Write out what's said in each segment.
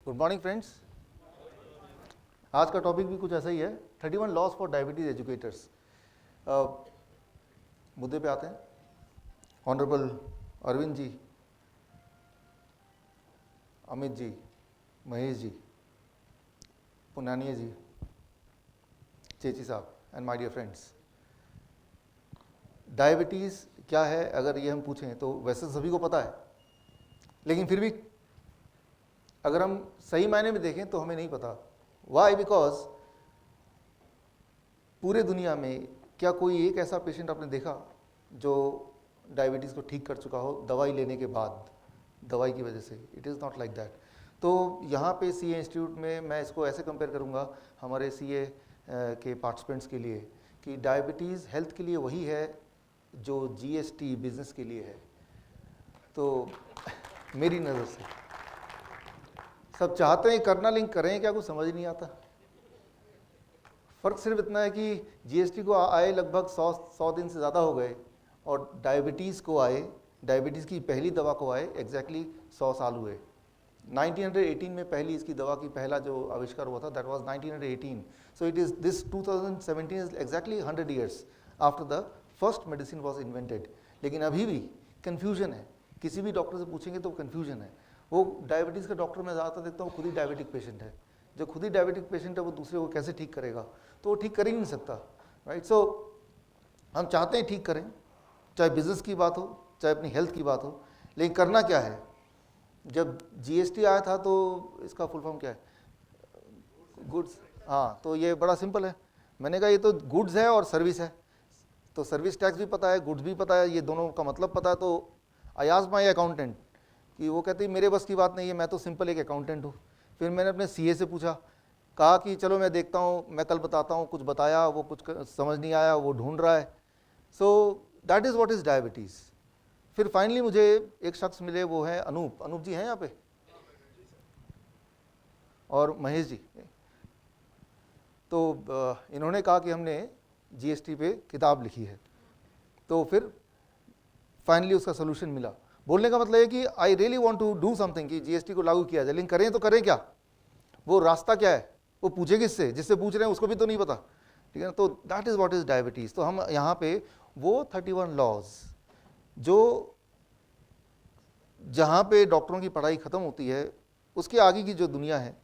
Good morning friends. आज का topic भी कुछ ऐसा ही है, 31 लॉज फॉर डायबिटीज एजुकेटर्स। मुद्दे पे आते हैं। ऑनरेबल अरविंद जी, अमित जी, महेश जी, पुनानिया जी, चेची साहब and my dear friends, diabetes क्या है अगर ये हम पूछें तो वैसे सभी को पता है, लेकिन फिर भी अगर हम सही मायने में देखें तो हमें नहीं पता। वाई? बिकॉज पूरे दुनिया में क्या कोई एक ऐसा पेशेंट आपने देखा जो डायबिटीज़ को ठीक कर चुका हो दवाई लेने के बाद, दवाई की वजह से? It is not like that. तो यहाँ पे सीए इंस्टीट्यूट में मैं इसको ऐसे कंपेयर करूँगा हमारे सीए के पार्टिसिपेंट्स के लिए कि डायबिटीज़ हेल्थ के लिए वही है जो जीएसटी बिजनेस के लिए है। तो मेरी नज़र से सब चाहते हैं करना, लिंक करें क्या, कुछ समझ नहीं आता। फ़र्क सिर्फ इतना है कि जीएसटी को आए लगभग 100 दिन से ज़्यादा हो गए और डायबिटीज़ को आए, डायबिटीज़ की पहली दवा को आए एग्जैक्टली 100 साल हुए। 1918 में पहली इसकी दवा की पहला जो आविष्कार हुआ था, that was 1918। So it is this 2017 is exactly 100 years after the first medicine was invented. लेकिन अभी भी कन्फ्यूजन है, किसी भी डॉक्टर से पूछेंगे तो कन्फ्यूजन है। वो डायबिटीज़ का डॉक्टर मैं ज़्यादातर देखता हूँ खुद ही डायबिटिक पेशेंट है। जो खुद ही डायबिटिक पेशेंट है वो दूसरे को कैसे ठीक करेगा? तो वो ठीक कर ही नहीं सकता, राइट? सो हम चाहते हैं ठीक करें, चाहे बिजनेस की बात हो चाहे अपनी हेल्थ की बात हो, लेकिन करना क्या है? जब जीएसटी आया था तो इसका फुल फॉर्म क्या है? गुड्स। हाँ, तो ये बड़ा सिंपल है। मैंने कहा ये तो गुड्स है और सर्विस है, तो सर्विस टैक्स भी पता है, गुड्स भी पता है, ये दोनों का मतलब पता है। तो आई आस्क्ड माय अकाउंटेंट कि वो कहती मेरे बस की बात नहीं है, मैं तो सिंपल एक अकाउंटेंट हूँ। फिर मैंने अपने सीए से पूछा, कहा कि चलो मैं देखता हूँ, मैं कल बताता हूँ। कुछ बताया, वो कुछ समझ नहीं आया, वो ढूंढ रहा है। सो that is what is diabetes. फिर फाइनली मुझे एक शख्स मिले, वो है अनूप। अनूप जी हैं यहाँ पे, और महेश जी। तो इन्होंने कहा कि हमने जीएसटी पे किताब लिखी है। तो फिर फाइनली उसका सोल्यूशन मिला। बोलने का मतलब है कि I really want to do something कि जीएसटी को लागू किया जाए, लेकिन करें तो करें क्या? वो रास्ता क्या है? वो पूछे किससे? जिससे पूछ रहे हैं उसको भी तो नहीं पता, ठीक है ना? तो that is what is diabetes. तो हम यहाँ पे वो 31 लॉज जो जहाँ पे डॉक्टरों की पढ़ाई ख़त्म होती है, उसके आगे की जो दुनिया है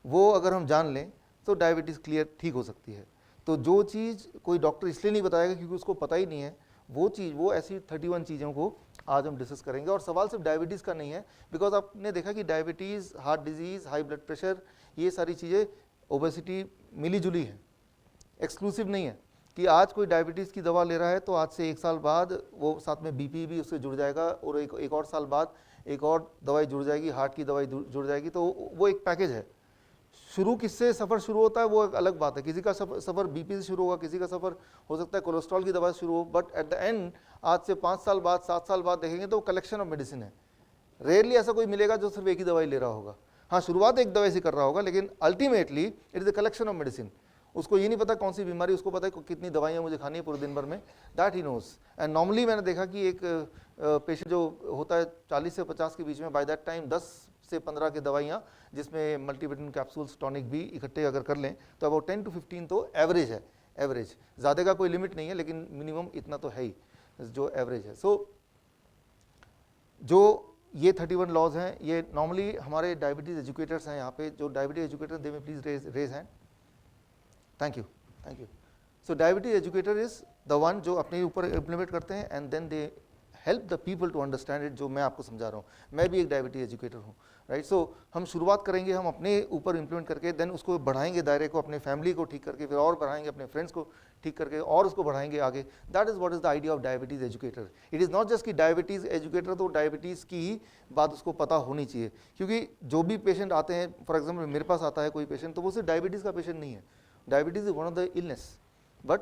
वो अगर हम जान लें तो डायबिटीज़ क्लियर ठीक हो सकती है। तो जो चीज़ कोई डॉक्टर इसलिए नहीं बताएगा क्योंकि उसको पता ही नहीं है, वो चीज़, वो ऐसी 31 चीज़ों को आज हम डिस्कस करेंगे। और सवाल सिर्फ डायबिटीज़ का नहीं है, बिकॉज आपने देखा कि diabetes, heart disease, high blood pressure, ये सारी चीज़ें, ओबेसिटी मिली जुली हैं, एक्सक्लूसिव नहीं है कि आज कोई डायबिटीज़ की दवा ले रहा है तो आज से 1 साल बाद वो साथ में बीपी भी उससे जुड़ जाएगा, और एक और साल बाद एक और दवाई जुड़ जाएगी, हार्ट की दवाई जुड़ जाएगी। तो वो एक पैकेज है। शुरू किससे सफ़र शुरू होता है वो एक अलग बात है। किसी का सफ़र बीपी से शुरू होगा, किसी का सफ़र हो सकता है कोलेस्ट्रॉल की दवा से शुरू हो, बट एट द एंड आज से 5 साल बाद, 7 साल बाद देखेंगे तो कलेक्शन ऑफ मेडिसिन है। रेयरली ऐसा कोई मिलेगा जो सिर्फ एक ही दवाई ले रहा होगा। हाँ, शुरुआत एक दवाई से कर रहा होगा, लेकिन ultimately it is the collection of medicine. उसको ये नहीं पता कौन सी बीमारी, उसको पता है कितनी दवाइयाँ मुझे खानी है पूरे दिन भर में, that he knows. And normally मैंने देखा कि एक पेशेंट जो होता है 40 से 50 के बीच में, बाय दैट टाइम 10 से 15 की दवाइयाँ, जिसमें मल्टीविटामिन कैप्सूल्स, टॉनिक भी इकट्ठे अगर कर लें तो अबाउट 10 to 15 तो एवरेज है। एवरेज, ज़्यादा का कोई लिमिट नहीं है, लेकिन मिनिमम इतना तो है ही जो एवरेज है। सो जो ये 31 लॉज हैं, ये नॉर्मली हमारे डायबिटीज़ एजुकेटर्स हैं यहाँ पे। जो diabetes educator, they may please raise hand. Thank you, thank you. So diabetes educator is the one जो अपने ऊपर इम्प्लीमेंट करते हैं and then they help the people to understand it. जो मैं आपको समझा रहा हूँ, मैं भी एक डायबिटीज एजुकेटर हूँ, राइट? सो हम शुरुआत करेंगे, हम अपने ऊपर इम्प्लीमेंट करके, देन उसको बढ़ाएंगे दायरे को, अपने फैमिली को ठीक करके, फिर और बढ़ाएंगे अपने फ्रेंड्स को ठीक करके, और उसको बढ़ाएंगे आगे। That is what is the idea of diabetes educator. It is not just कि डायबिटीज़ एजुकेटर तो डायबिटीज़ की ही बात उसको पता होनी चाहिए, क्योंकि जो भी पेशेंट आते हैं, फॉर एग्जाम्पल मेरे पास आता है कोई पेशेंट, तो वो सिर्फ डायबिटीज़ का पेशेंट नहीं है। Diabetes is one of the illness, but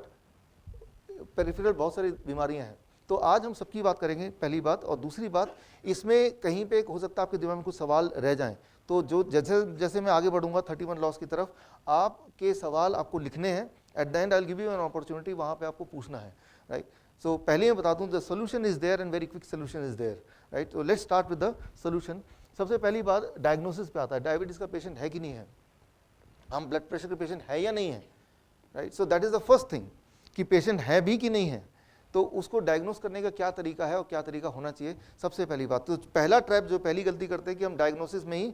peripheral बहुत सारी बीमारियां हैं। तो आज हम सबकी बात करेंगे, पहली बात। और दूसरी बात, इसमें कहीं पे हो सकता है आपके दिमाग में कुछ सवाल रह जाएं, तो जो जैसे जैसे मैं आगे बढ़ूंगा 31 लॉस की तरफ, आपके सवाल आपको लिखने हैं। At the and I will give you an opportunity, वहाँ पे आपको पूछना है, राइट? सो पहले मैं बता दूं, the solution is there and very quick solution is there, right? तो let's start with the solution. सबसे पहली बात डायग्नोसिस पे आता है, डायबिटीज़ का पेशेंट है कि नहीं है, हम ब्लड प्रेशर के पेशेंट है या नहीं है, right. So that is the first thing कि पेशेंट है भी कि नहीं है, तो उसको डायग्नोस करने का क्या तरीका है और क्या तरीका होना चाहिए, सबसे पहली बात। तो पहला ट्रैप जो पहली गलती करते हैं कि हम डायग्नोसिस में ही,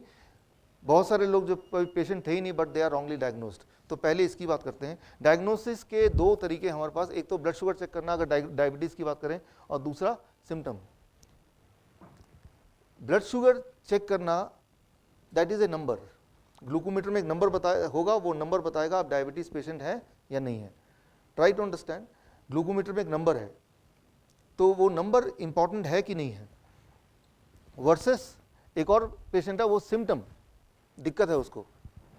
बहुत सारे लोग जो पेशेंट थे ही नहीं but they are wrongly diagnosed, तो पहले इसकी बात करते हैं। डायग्नोसिस के दो तरीके हमारे पास, एक तो ब्लड शुगर चेक करना अगर डायबिटीज़ की बात करें, और दूसरा सिम्टम। ब्लड शुगर चेक करना that is a number, glucometer में एक नंबर बताया होगा, वो नंबर बताएगा आप डायबिटीज़ पेशेंट हैं या नहीं है। ट्राई टू अंडरस्टैंड, ग्लूकोमीटर में एक नंबर है, तो वो नंबर इंपॉर्टेंट है कि नहीं है, वर्सेस एक और पेशेंट है वो सिम्टम, दिक्कत है उसको,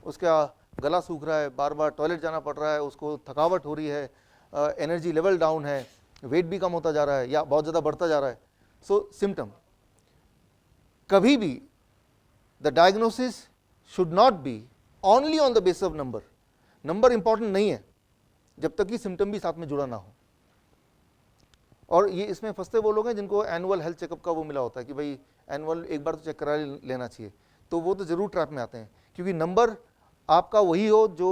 उसका गला सूख रहा है, बार बार टॉयलेट जाना पड़ रहा है, उसको थकावट हो रही है, एनर्जी लेवल डाउन है, वेट भी कम होता जा रहा है या बहुत ज़्यादा बढ़ता जा रहा है, सो सिम्टम। कभी भी the diagnosis should not B only on the basis of number, number important नहीं है जब तक कि सिम्टम भी साथ में जुड़ा ना हो। और ये इसमें फंसते वो लोग हैं जिनको एनुअल हेल्थ चेकअप का वो मिला होता है कि भाई एनुअल एक बार तो चेक करा लेना चाहिए, तो वो तो ज़रूर ट्रैप में आते हैं, क्योंकि नंबर आपका वही हो जो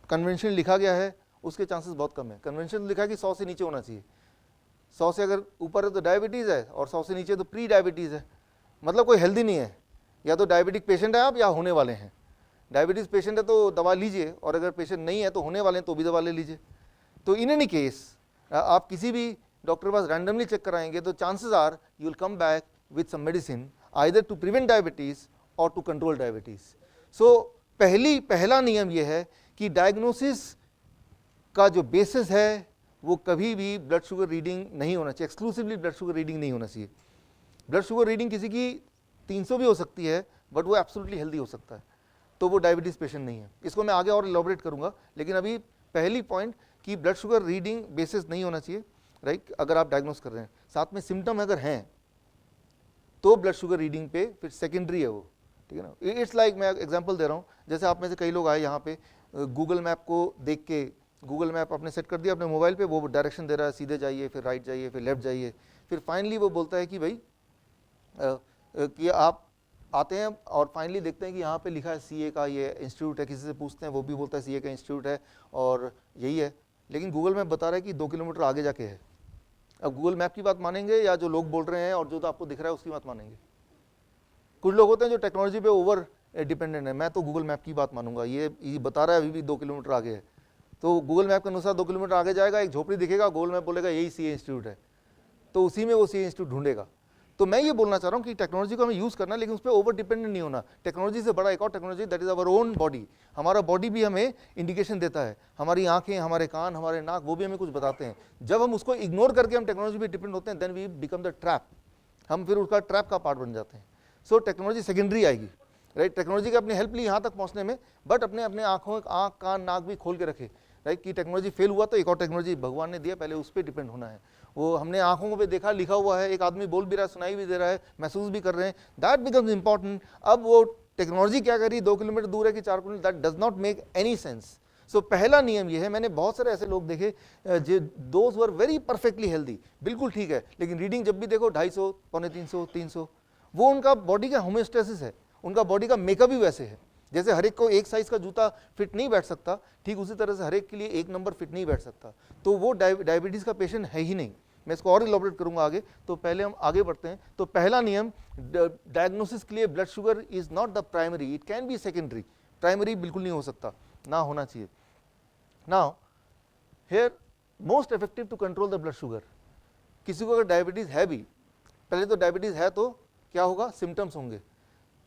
कन्वेंशन लिखा गया है, उसके चांसेस बहुत कम है। कन्वेंशन लिखा है कि 100 से नीचे होना चाहिए, 100 से अगर ऊपर है तो डायबिटीज़ है, और 100 से नीचे तो प्री डायबिटीज़ है, मतलब कोई हेल्दी नहीं है, या तो डायबिटिक पेशेंट है आप या होने वाले हैं। डायबिटीज़ पेशेंट है तो दवा लीजिए, और अगर पेशेंट नहीं है तो होने वाले हैं तो भी दवा ले लीजिए। तो इन एनी केस आप किसी भी डॉक्टर के पास रैंडमली चेक कराएंगे तो chances are you will come back with some medicine either to prevent diabetes or to control diabetes. So पहला नियम यह है कि डायग्नोसिस का जो बेसिस है वो कभी भी ब्लड शुगर रीडिंग नहीं होना चाहिए, एक्सक्लूसिवली ब्लड शुगर रीडिंग नहीं होना चाहिए। ब्लड शुगर रीडिंग किसी की 300 भी हो सकती है बट वो एब्सोल्युटली हेल्दी हो सकता है, तो वो डायबिटीज़ पेशेंट नहीं है। इसको मैं आगे और इलॉबरेट करूंगा, लेकिन अभी पहली पॉइंट कि ब्लड शुगर रीडिंग बेसिस नहीं होना चाहिए, राइट। अगर आप डायग्नोस कर रहे हैं, साथ में सिम्टम अगर हैं तो ब्लड शुगर रीडिंग पे फिर सेकेंडरी है वो, ठीक है ना। इट्स लाइक मैं एग्जांपल दे रहा हूँ, जैसे आप में से कई लोग आए यहाँ पे, गूगल मैप को देख के, गूगल मैप आपने सेट कर दिया अपने मोबाइल पे, वो डायरेक्शन दे रहा है, सीधे जाइए, फिर राइट जाइए, फिर लेफ्ट जाइए, फिर फाइनली वो बोलता है कि भाई कि आप आते हैं और फाइनली देखते हैं कि यहाँ पे लिखा है सीए का ये इंस्टीट्यूट है, किसी से पूछते हैं वो भी बोलता है सीए का इंस्टीट्यूट है और यही है, लेकिन गूगल मैप बता रहा है कि 2 किलोमीटर आगे जाके है। अब गूगल मैप की बात मानेंगे या जो लोग बोल रहे हैं और जो तो आपको दिख रहा है उसकी बात मानेंगे? कुछ लोग होते हैं जो टेक्नोलॉजी पे ओवर डिपेंडेंट है, मैं तो गूगल मैप की बात मानूंगा, ये बता रहा है अभी भी 2 किलोमीटर आगे है, तो गूगल मैप के अनुसार 2 किलोमीटर आगे जाएगा, एक झोपड़ी दिखेगा, गूगल मैप बोलेगा यही सीए इंस्टीट्यूट है, तो उसी में वो सीए इंस्टीट्यूट ढूंढेगा। तो मैं ये बोलना चाह रहा हूँ कि टेक्नोलॉजी को हमें यूज़ करना, लेकिन उस पर ओवर डिपेंडेंट नहीं होना। टेक्नोलॉजी से बड़ा एक और technology that is our own body, हमारा बॉडी भी हमें इंडिकेशन देता है, हमारी आंखें, हमारे कान, हमारे नाक, वो भी हमें कुछ बताते हैं। जब हम उसको इग्नोर करके हम टेक्नोलॉजी पे डिपेंड होते हैं, then we become the trap, हम फिर उसका ट्रैप का पार्ट बन जाते हैं। सो टेक्नोलॉजी सेकेंडरी आएगी, राइट। टेक्नोलॉजी की अपनी हेल्प ली यहाँ तक पहुँचने में, बट अपने अपने आँख कान नाक भी खोल के रखे, राइट। कि टेक्नोलॉजी फेल हुआ तो एक और टेक्नोलॉजी भगवान ने दिया, पहले उस पर डिपेंड होना है। वो हमने आंखों पे देखा, लिखा हुआ है, एक आदमी बोल भी रहा है, सुनाई भी दे रहा है, महसूस भी कर रहे हैं, दैट बिकम्स इंपॉर्टेंट। अब वो टेक्नोलॉजी क्या करी, 2 किलोमीटर दूर है कि 4 kilometre, that does not make any sense. So पहला नियम ये है, मैंने बहुत सारे ऐसे लोग देखे जो those were very perfectly healthy, बिल्कुल ठीक है, लेकिन रीडिंग जब भी देखो 250, 250, 300, वो उनका बॉडी का होम्योस्टेसिस है, उनका बॉडी का मेकअप भी वैसे है। जैसे हर एक को एक साइज का जूता फिट नहीं बैठ सकता, ठीक उसी तरह से हर एक के लिए एक नंबर फिट नहीं बैठ सकता, तो वो डायबिटीज़ का पेशेंट है ही नहीं। मैं इसको और इलॉबरेट करूंगा आगे, तो पहले हम आगे बढ़ते हैं। तो पहला नियम डायग्नोसिस के लिए, blood sugar is not the primary, it can be secondary, primary बिल्कुल नहीं हो सकता, ना होना चाहिए। Now here most effective to control the blood sugar, किसी को अगर डायबिटीज़ है भी, पहले तो डायबिटीज़ है तो क्या होगा, सिम्टम्स होंगे,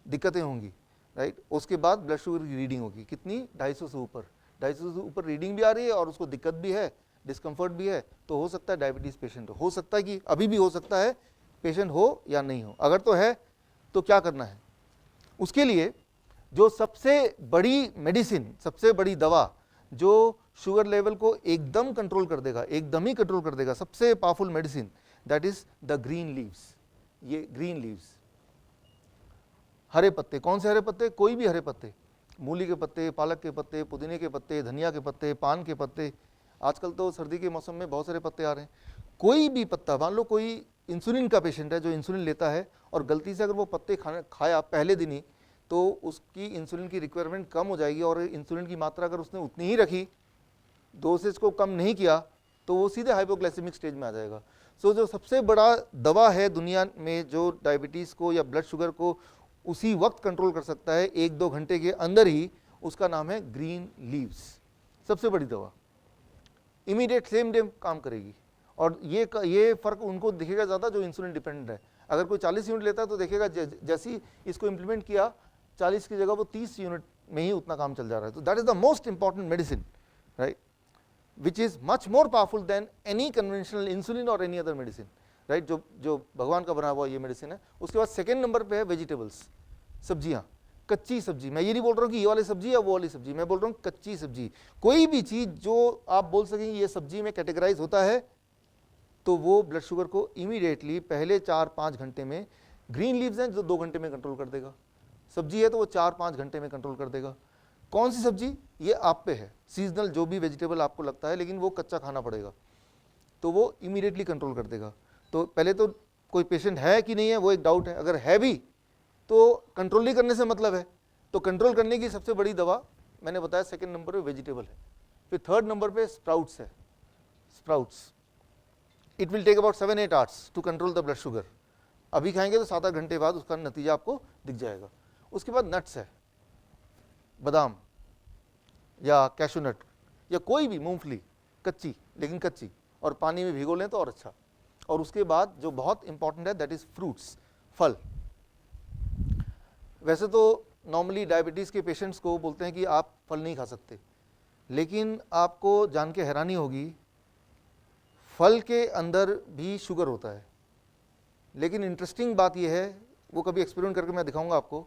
दिक्कतें होंगी, राइट। उसके बाद ब्लड शुगर की रीडिंग होगी, कितनी, 250 से ऊपर, 250 से ऊपर रीडिंग भी आ रही है और उसको दिक्कत भी है, डिस्कम्फर्ट भी है, तो हो सकता है डायबिटीज़ पेशेंट हो सकता है कि अभी भी हो सकता है पेशेंट हो या नहीं हो। अगर तो है तो क्या करना है, उसके लिए जो सबसे बड़ी मेडिसिन, सबसे बड़ी दवा जो शुगर लेवल को एकदम कंट्रोल कर देगा, एकदम ही कंट्रोल कर देगा, सबसे powerful medicine, that is the green leaves. ये ग्रीन लीव्स, हरे पत्ते, कौन से हरे पत्ते, कोई भी हरे पत्ते, मूली के पत्ते, पालक के पत्ते, पुदीने के पत्ते, धनिया के पत्ते, पान के पत्ते, आजकल तो सर्दी के मौसम में बहुत सारे पत्ते आ रहे हैं, कोई भी पत्ता, मान लो कोई इंसुलिन का पेशेंट है, जो इंसुलिन लेता है और गलती से अगर वो पत्ते खाया पहले दिन ही, तो उसकी इंसुलिन की रिक्वायरमेंट कम हो जाएगी और इंसुलिन की मात्रा अगर उसने उतनी ही रखी, डोसेज को कम नहीं किया, तो वो सीधे हाइपोग्लाइसेमिक स्टेज में आ जाएगा। सो जो सबसे बड़ा दवा है दुनिया में जो डायबिटीज़ को या ब्लड शुगर को उसी वक्त कंट्रोल कर सकता है 1-2 घंटे के अंदर ही, उसका नाम है ग्रीन लीव्स। सबसे बड़ी दवा, इमीडिएट सेम डे काम करेगी। और ये फ़र्क उनको दिखेगा ज़्यादा जो इंसुलिन डिपेंडेंट है। अगर कोई 40 यूनिट लेता है तो देखेगा जैसे ही इसको इम्प्लीमेंट किया 40 की जगह वो 30 यूनिट में ही उतना काम चल जा रहा है। तो that is the most important medicine, right, which is much more powerful than any conventional insulin or any other medicine, right? जो भगवान का बना हुआ ये मेडिसिन है। उसके बाद सेकेंड नंबर पे है वेजिटेबल्स, सब्जियाँ, कच्ची सब्जी। मैं ये नहीं बोल रहा हूँ कि ये वाली सब्जी या वो वाली सब्जी, मैं बोल रहा हूँ कच्ची सब्जी। कोई भी चीज़ जो आप बोल सकें ये सब्जी में कैटेगराइज होता है, तो वो ब्लड शुगर को इमीडिएटली पहले 4-5 घंटे में, ग्रीन लीव्स हैं जो 2 घंटे में कंट्रोल कर देगा, सब्जी है तो वो 4-5 घंटे में कंट्रोल कर देगा। कौन सी सब्जी, ये आप पे है, सीजनल जो भी वेजिटेबल आपको लगता है, लेकिन वो कच्चा खाना पड़ेगा, तो वो इमीडिएटली कंट्रोल कर देगा। तो पहले तो कोई पेशेंट है कि नहीं है वो एक डाउट है, अगर है भी तो कंट्रोल नहीं करने से मतलब है। तो कंट्रोल करने की सबसे बड़ी दवा मैंने बताया सेकंड नंबर पे वेजिटेबल है। फिर थर्ड नंबर पे स्प्राउट्स है, sprouts. It will take about 7-8 hours to control the blood sugar. अभी खाएंगे तो 7-8 घंटे बाद उसका नतीजा आपको दिख जाएगा। उसके बाद नट्स है, बादाम या कैशू नट या कोई भी मूंगफली, कच्ची, लेकिन कच्ची, और पानी में भिगो लें तो और अच्छा। और उसके बाद जो बहुत इंपॉर्टेंट है दैट इज फ्रूट्स, फल। वैसे तो नॉर्मली डायबिटीज़ के पेशेंट्स को बोलते हैं कि आप फल नहीं खा सकते, लेकिन आपको जान के हैरानी होगी फल के अंदर भी शुगर होता है। लेकिन इंटरेस्टिंग बात यह है, वो कभी एक्सपेरिमेंट करके मैं दिखाऊंगा आपको,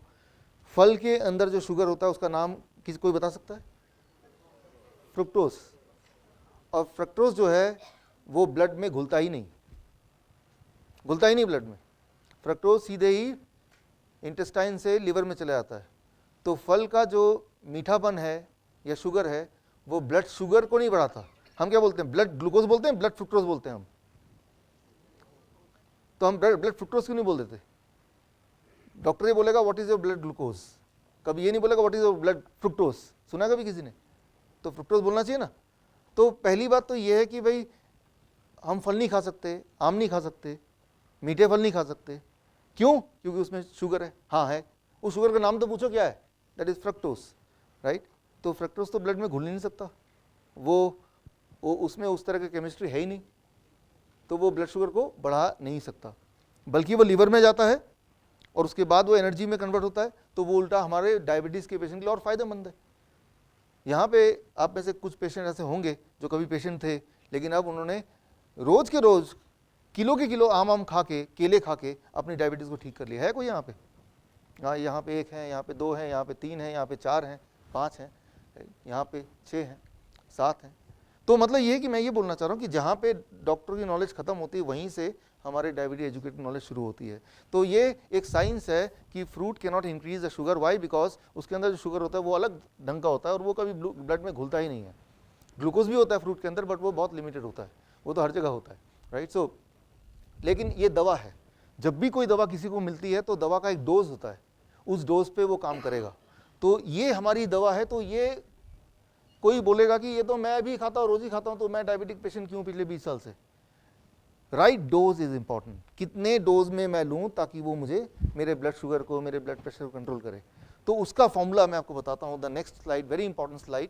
फल के अंदर जो शुगर होता है उसका नाम किसी कोई बता सकता है? फ्रुक्टोज। और फ्रक्टोज जो है वो ब्लड में घुलता ही नहीं, घुलता ही नहीं ब्लड में। फ्रक्टोज सीधे ही इंटेस्टाइन से लिवर में चले जाता है। तो फल का जो मीठापन है या शुगर है वो ब्लड शुगर को नहीं बढ़ाता। हम क्या बोलते हैं, ब्लड ग्लूकोज बोलते हैं, ब्लड फ्रुक्टोज बोलते हैं हम। तो हम ब्लड फ्रुक्टोज क्यों नहीं बोल देते? डॉक्टर ये बोलेगा what is your blood glucose, कभी ये नहीं बोलेगा what is your blood fructose. सुना कभी किसी ने? तो फ्रुक्टोज बोलना चाहिए ना। तो पहली बात तो ये है कि भाई हम फल नहीं खा सकते, आम नहीं खा सकते, मीठे फल नहीं खा सकते। क्यों? क्योंकि उसमें शुगर है। हाँ है, उस शुगर का नाम तो पूछो क्या है, दैट इज फ्रक्टोज, राइट। तो फ्रक्टोज तो ब्लड में घुल नहीं सकता, वो उसमें उस तरह की केमिस्ट्री है ही नहीं, तो वो ब्लड शुगर को बढ़ा नहीं सकता, बल्कि वो लीवर में जाता है और उसके बाद वो एनर्जी में कन्वर्ट होता है। तो वो उल्टा हमारे डायबिटीज़ के पेशेंट के लिए और फायदेमंद है। यहाँ पे आप में से कुछ पेशेंट ऐसे होंगे जो कभी पेशेंट थे, लेकिन अब उन्होंने रोज़ के रोज़ किलो के किलो आम खा के, केले खा के अपनी डायबिटीज़ को ठीक कर लिया है। कोई यहाँ पे? हाँ, यहाँ पे 1 है, यहाँ पे 2 हैं, यहाँ पे 3 हैं, यहाँ पे 4 हैं, 5 हैं, यहाँ पे 6 हैं, 7 हैं। तो मतलब ये है कि मैं ये बोलना चाह रहा हूँ कि जहाँ पे डॉक्टर की नॉलेज खत्म होती है वहीं से हमारे डायबिटीज एजुकेटेड नॉलेज शुरू होती है। तो ये एक साइंस है कि fruit can not increase the sugar. Why? Because उसके अंदर जो शुगर होता है वो अलग ढंग का होता है और वो कभी ब्लड में घुलता ही नहीं है। ग्लूकोज भी होता है फ्रूट के अंदर, बट वो बहुत लिमिटेड होता है, वो तो हर जगह होता है, राइट। सो लेकिन ये दवा है, जब भी कोई दवा किसी को मिलती है तो दवा का एक डोज होता है, उस डोज पे वो काम करेगा। तो ये हमारी दवा है। तो ये कोई बोलेगा कि ये तो मैं भी खाता हूँ, रोज ही खाता हूँ, तो मैं डायबिटिक पेशेंट क्यों पिछले 20 साल से? Right dose is important. कितने डोज में मैं लूँ ताकि वो मुझे मेरे ब्लड शुगर को, मेरे ब्लड प्रेशर को कंट्रोल करे। तो उसका फॉर्मूला मैं आपको बताता हूँ। The next slide, very important slide.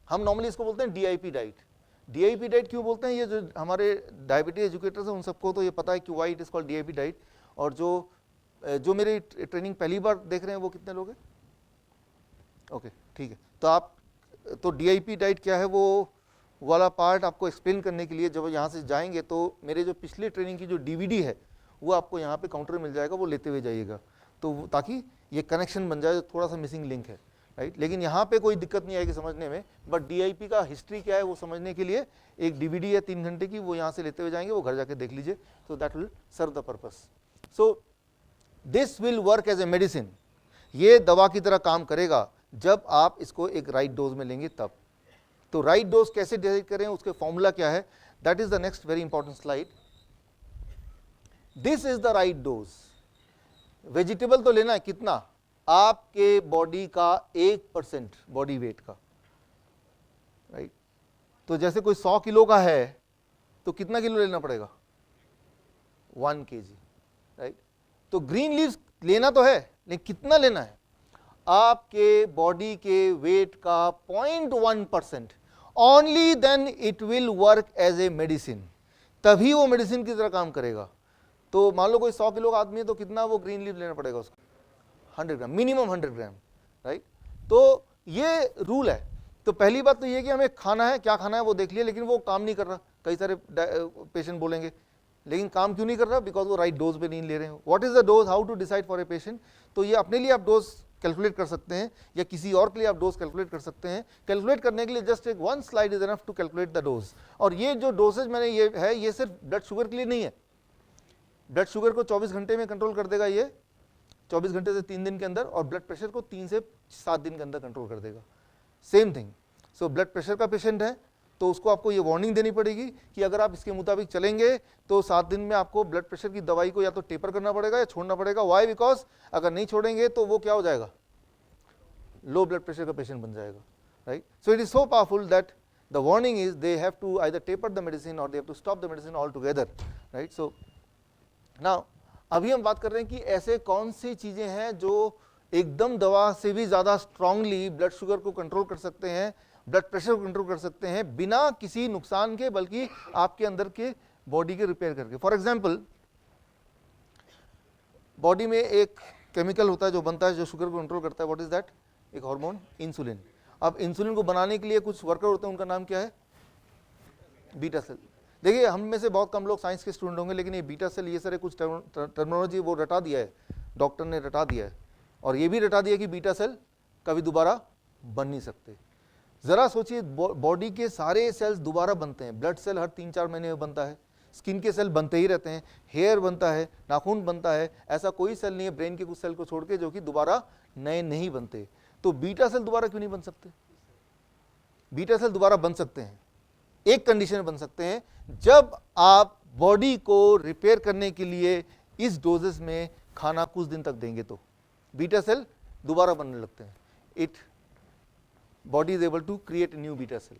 हम नॉर्मली इसको बोलते हैं DIP डाइट। DIP डाइट क्यों बोलते हैं? ये जो हमारे डायबिटीज एजुकेटर्स हैं उन सबको तो ये पता है कि why it is called DIP diet. और जो मेरी ट्रेनिंग पहली बार देख रहे हैं वो कितने लोग हैं? ओके, ठीक है। तो DIP डाइट क्या है वो वाला पार्ट आपको एक्सप्लेन करने के लिए जब यहाँ से जाएंगे तो मेरे जो पिछले ट्रेनिंग की जो DVD है वो आपको यहाँ पे काउंटर में मिल जाएगा, वो लेते हुए जाइएगा, तो ताकि ये कनेक्शन बन जाए। थोड़ा सा मिसिंग लिंक है, राइट। लेकिन यहाँ पे कोई दिक्कत नहीं आएगी समझने में, बट DIP का हिस्ट्री क्या है वो समझने के लिए एक DVD है 3 घंटे की, वो यहाँ से लेते हुए जाएंगे, वो घर जाके देख लीजिए। तो that will serve the purpose. So this will work as a medicine. ये दवा की तरह काम करेगा जब आप इसको एक राइट डोज में लेंगे तब। तो राइट डोज कैसे डिसाइड करें, उसके फॉर्मूला क्या है, that is the next very important slide. This is the right dose. Vegetable तो लेना है कितना, आपके बॉडी का 1% बॉडी वेट का, राइट। तो जैसे कोई 100 किलो का है तो कितना किलो लेना पड़ेगा, 1 kg, राइट। तो ग्रीन लीव्स लेना तो है, लेकिन कितना लेना है, आपके बॉडी के वेट का 0.1%, only then it will work as a medicine, तभी वो मेडिसिन की तरह काम करेगा। तो मान लो कोई 100 किलो का आदमी है तो कितना वो ग्रीन लीव लेना पड़ेगा उसको, 100 ग्राम, मिनिमम 100 ग्राम, राइट। तो ये रूल है। तो पहली बात तो ये कि हमें खाना है, क्या खाना है वो देख लिया, लेकिन वो काम नहीं कर रहा। कई सारे पेशेंट बोलेंगे लेकिन काम क्यों नहीं कर रहा, बिकॉज वो राइट डोज पे नहीं ले रहे हैं। What is the dose, how to decide for a patient, तो ये अपने लिए आप डोज कैलकुलेट कर सकते हैं या किसी और के लिए आप डोज कैलकुलेट कर सकते हैं। कैलकुलेट करने के लिए जस्ट एक 1 slide is enough to calculate the dose. और ये जो डोसेज मैंने ये है, ये सिर्फ ब्लड शुगर के लिए नहीं है। ब्लड शुगर को 24 घंटे में कंट्रोल कर देगा ये, 24 घंटे से 3 दिन के अंदर, और ब्लड प्रेशर को 3 से 7 दिन के अंदर कंट्रोल कर देगा, same thing. So blood pressure का पेशेंट है तो उसको आपको ये वार्निंग देनी पड़ेगी कि अगर आप इसके मुताबिक चलेंगे तो 7 दिन में आपको ब्लड प्रेशर की दवाई को या तो टेपर करना पड़ेगा या छोड़ना पड़ेगा। वाई, बिकॉज अगर नहीं छोड़ेंगे तो वो क्या हो जाएगा, लो ब्लड प्रेशर का पेशेंट बन जाएगा, right. So it is so powerful that the warning is they have to either taper the medicine or they have to stop the medicine all together, right. So now अभी हम बात कर रहे हैं कि ऐसे कौन सी चीजें हैं जो एकदम दवा से भी ज्यादा स्ट्रांगली ब्लड शुगर को कंट्रोल कर सकते हैं, ब्लड प्रेशर को कंट्रोल कर सकते हैं बिना किसी नुकसान के, बल्कि आपके अंदर के बॉडी के रिपेयर करके। फॉर एग्जांपल, बॉडी में एक केमिकल होता है जो बनता है जो शुगर को कंट्रोल करता है। व्हाट इज दैट, एक हार्मोन, इंसुलिन। अब इंसुलिन को बनाने के लिए कुछ वर्कर होते हैं, उनका नाम क्या है, बीटा सेल। देखिए हम में से बहुत कम लोग साइंस के स्टूडेंट होंगे, लेकिन ये बीटा सेल, ये सारे कुछ टर्मिनोलॉजी वो रटा दिया है, डॉक्टर ने रटा दिया है, और ये भी रटा दिया कि बीटा सेल कभी दोबारा बन नहीं सकते। जरा सोचिए, बॉडी के सारे सेल्स दोबारा बनते हैं। ब्लड सेल हर 3-4 महीने में बनता है, स्किन के सेल बनते ही रहते हैं, हेयर बनता है, नाखून बनता है, ऐसा कोई सेल नहीं है ब्रेन के कुछ सेल को छोड़ के जो कि दोबारा नए नहीं बनते। तो बीटा सेल दोबारा क्यों नहीं बन सकते, बीटा सेल दोबारा बन सकते हैं, एक कंडीशन में बन सकते हैं, जब आप बॉडी को रिपेयर करने के लिए इस डोजेस में खाना कुछ दिन तक देंगे तो बीटा सेल दोबारा बनने लगते हैं। It body is able to create new beta cell.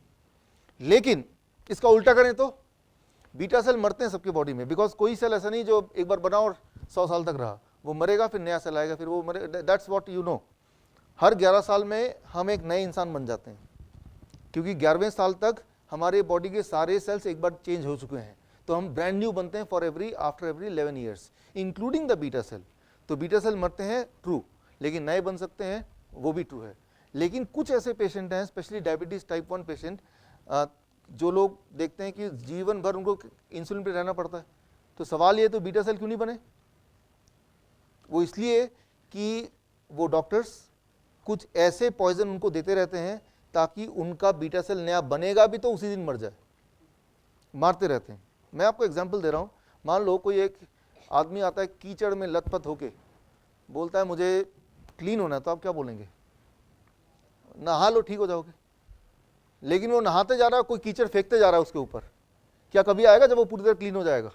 लेकिन इसका उल्टा करें तो बीटा सेल मरते हैं सबके बॉडी में, बिकॉज कोई सेल ऐसा नहीं जो एक बार बना और 100 साल तक रहा, वो मरेगा फिर नया सेल आएगा, फिर वो मरे, दैट्स व्हाट यू नो। हर 11 साल में हम एक नए इंसान बन जाते हैं, क्योंकि 11वें साल तक हमारे बॉडी के सारे सेल्स एक बार चेंज हो चुके हैं, तो हम ब्रांड न्यू बनते हैं after every 11 years, including the beta cell. तो बीटा सेल मरते हैं, ट्रू, लेकिन नए बन सकते हैं, वो भी ट्रू है। लेकिन कुछ ऐसे पेशेंट हैं, स्पेशली डायबिटीज टाइप 1 पेशेंट, जो लोग देखते हैं कि जीवन भर उनको इंसुलिन पे रहना पड़ता है। तो सवाल ये, तो बीटा सेल क्यों नहीं बने, वो इसलिए कि वो डॉक्टर्स कुछ ऐसे पॉइजन उनको देते रहते हैं ताकि उनका बीटा सेल नया बनेगा भी तो उसी दिन मर जाए, मारते रहते हैं। मैं आपको एग्जांपल दे रहा हूँ। मान लो कोई एक आदमी आता है कीचड़ में लथपथ होके, बोलता है मुझे क्लीन होना है, तो आप क्या बोलेंगे, नहा लो ठीक हो जाओगे। लेकिन वो नहाते जा रहा है, कोई कीचड़ फेंकते जा रहा है उसके ऊपर, क्या कभी आएगा जब वो पूरी तरह क्लीन हो जाएगा?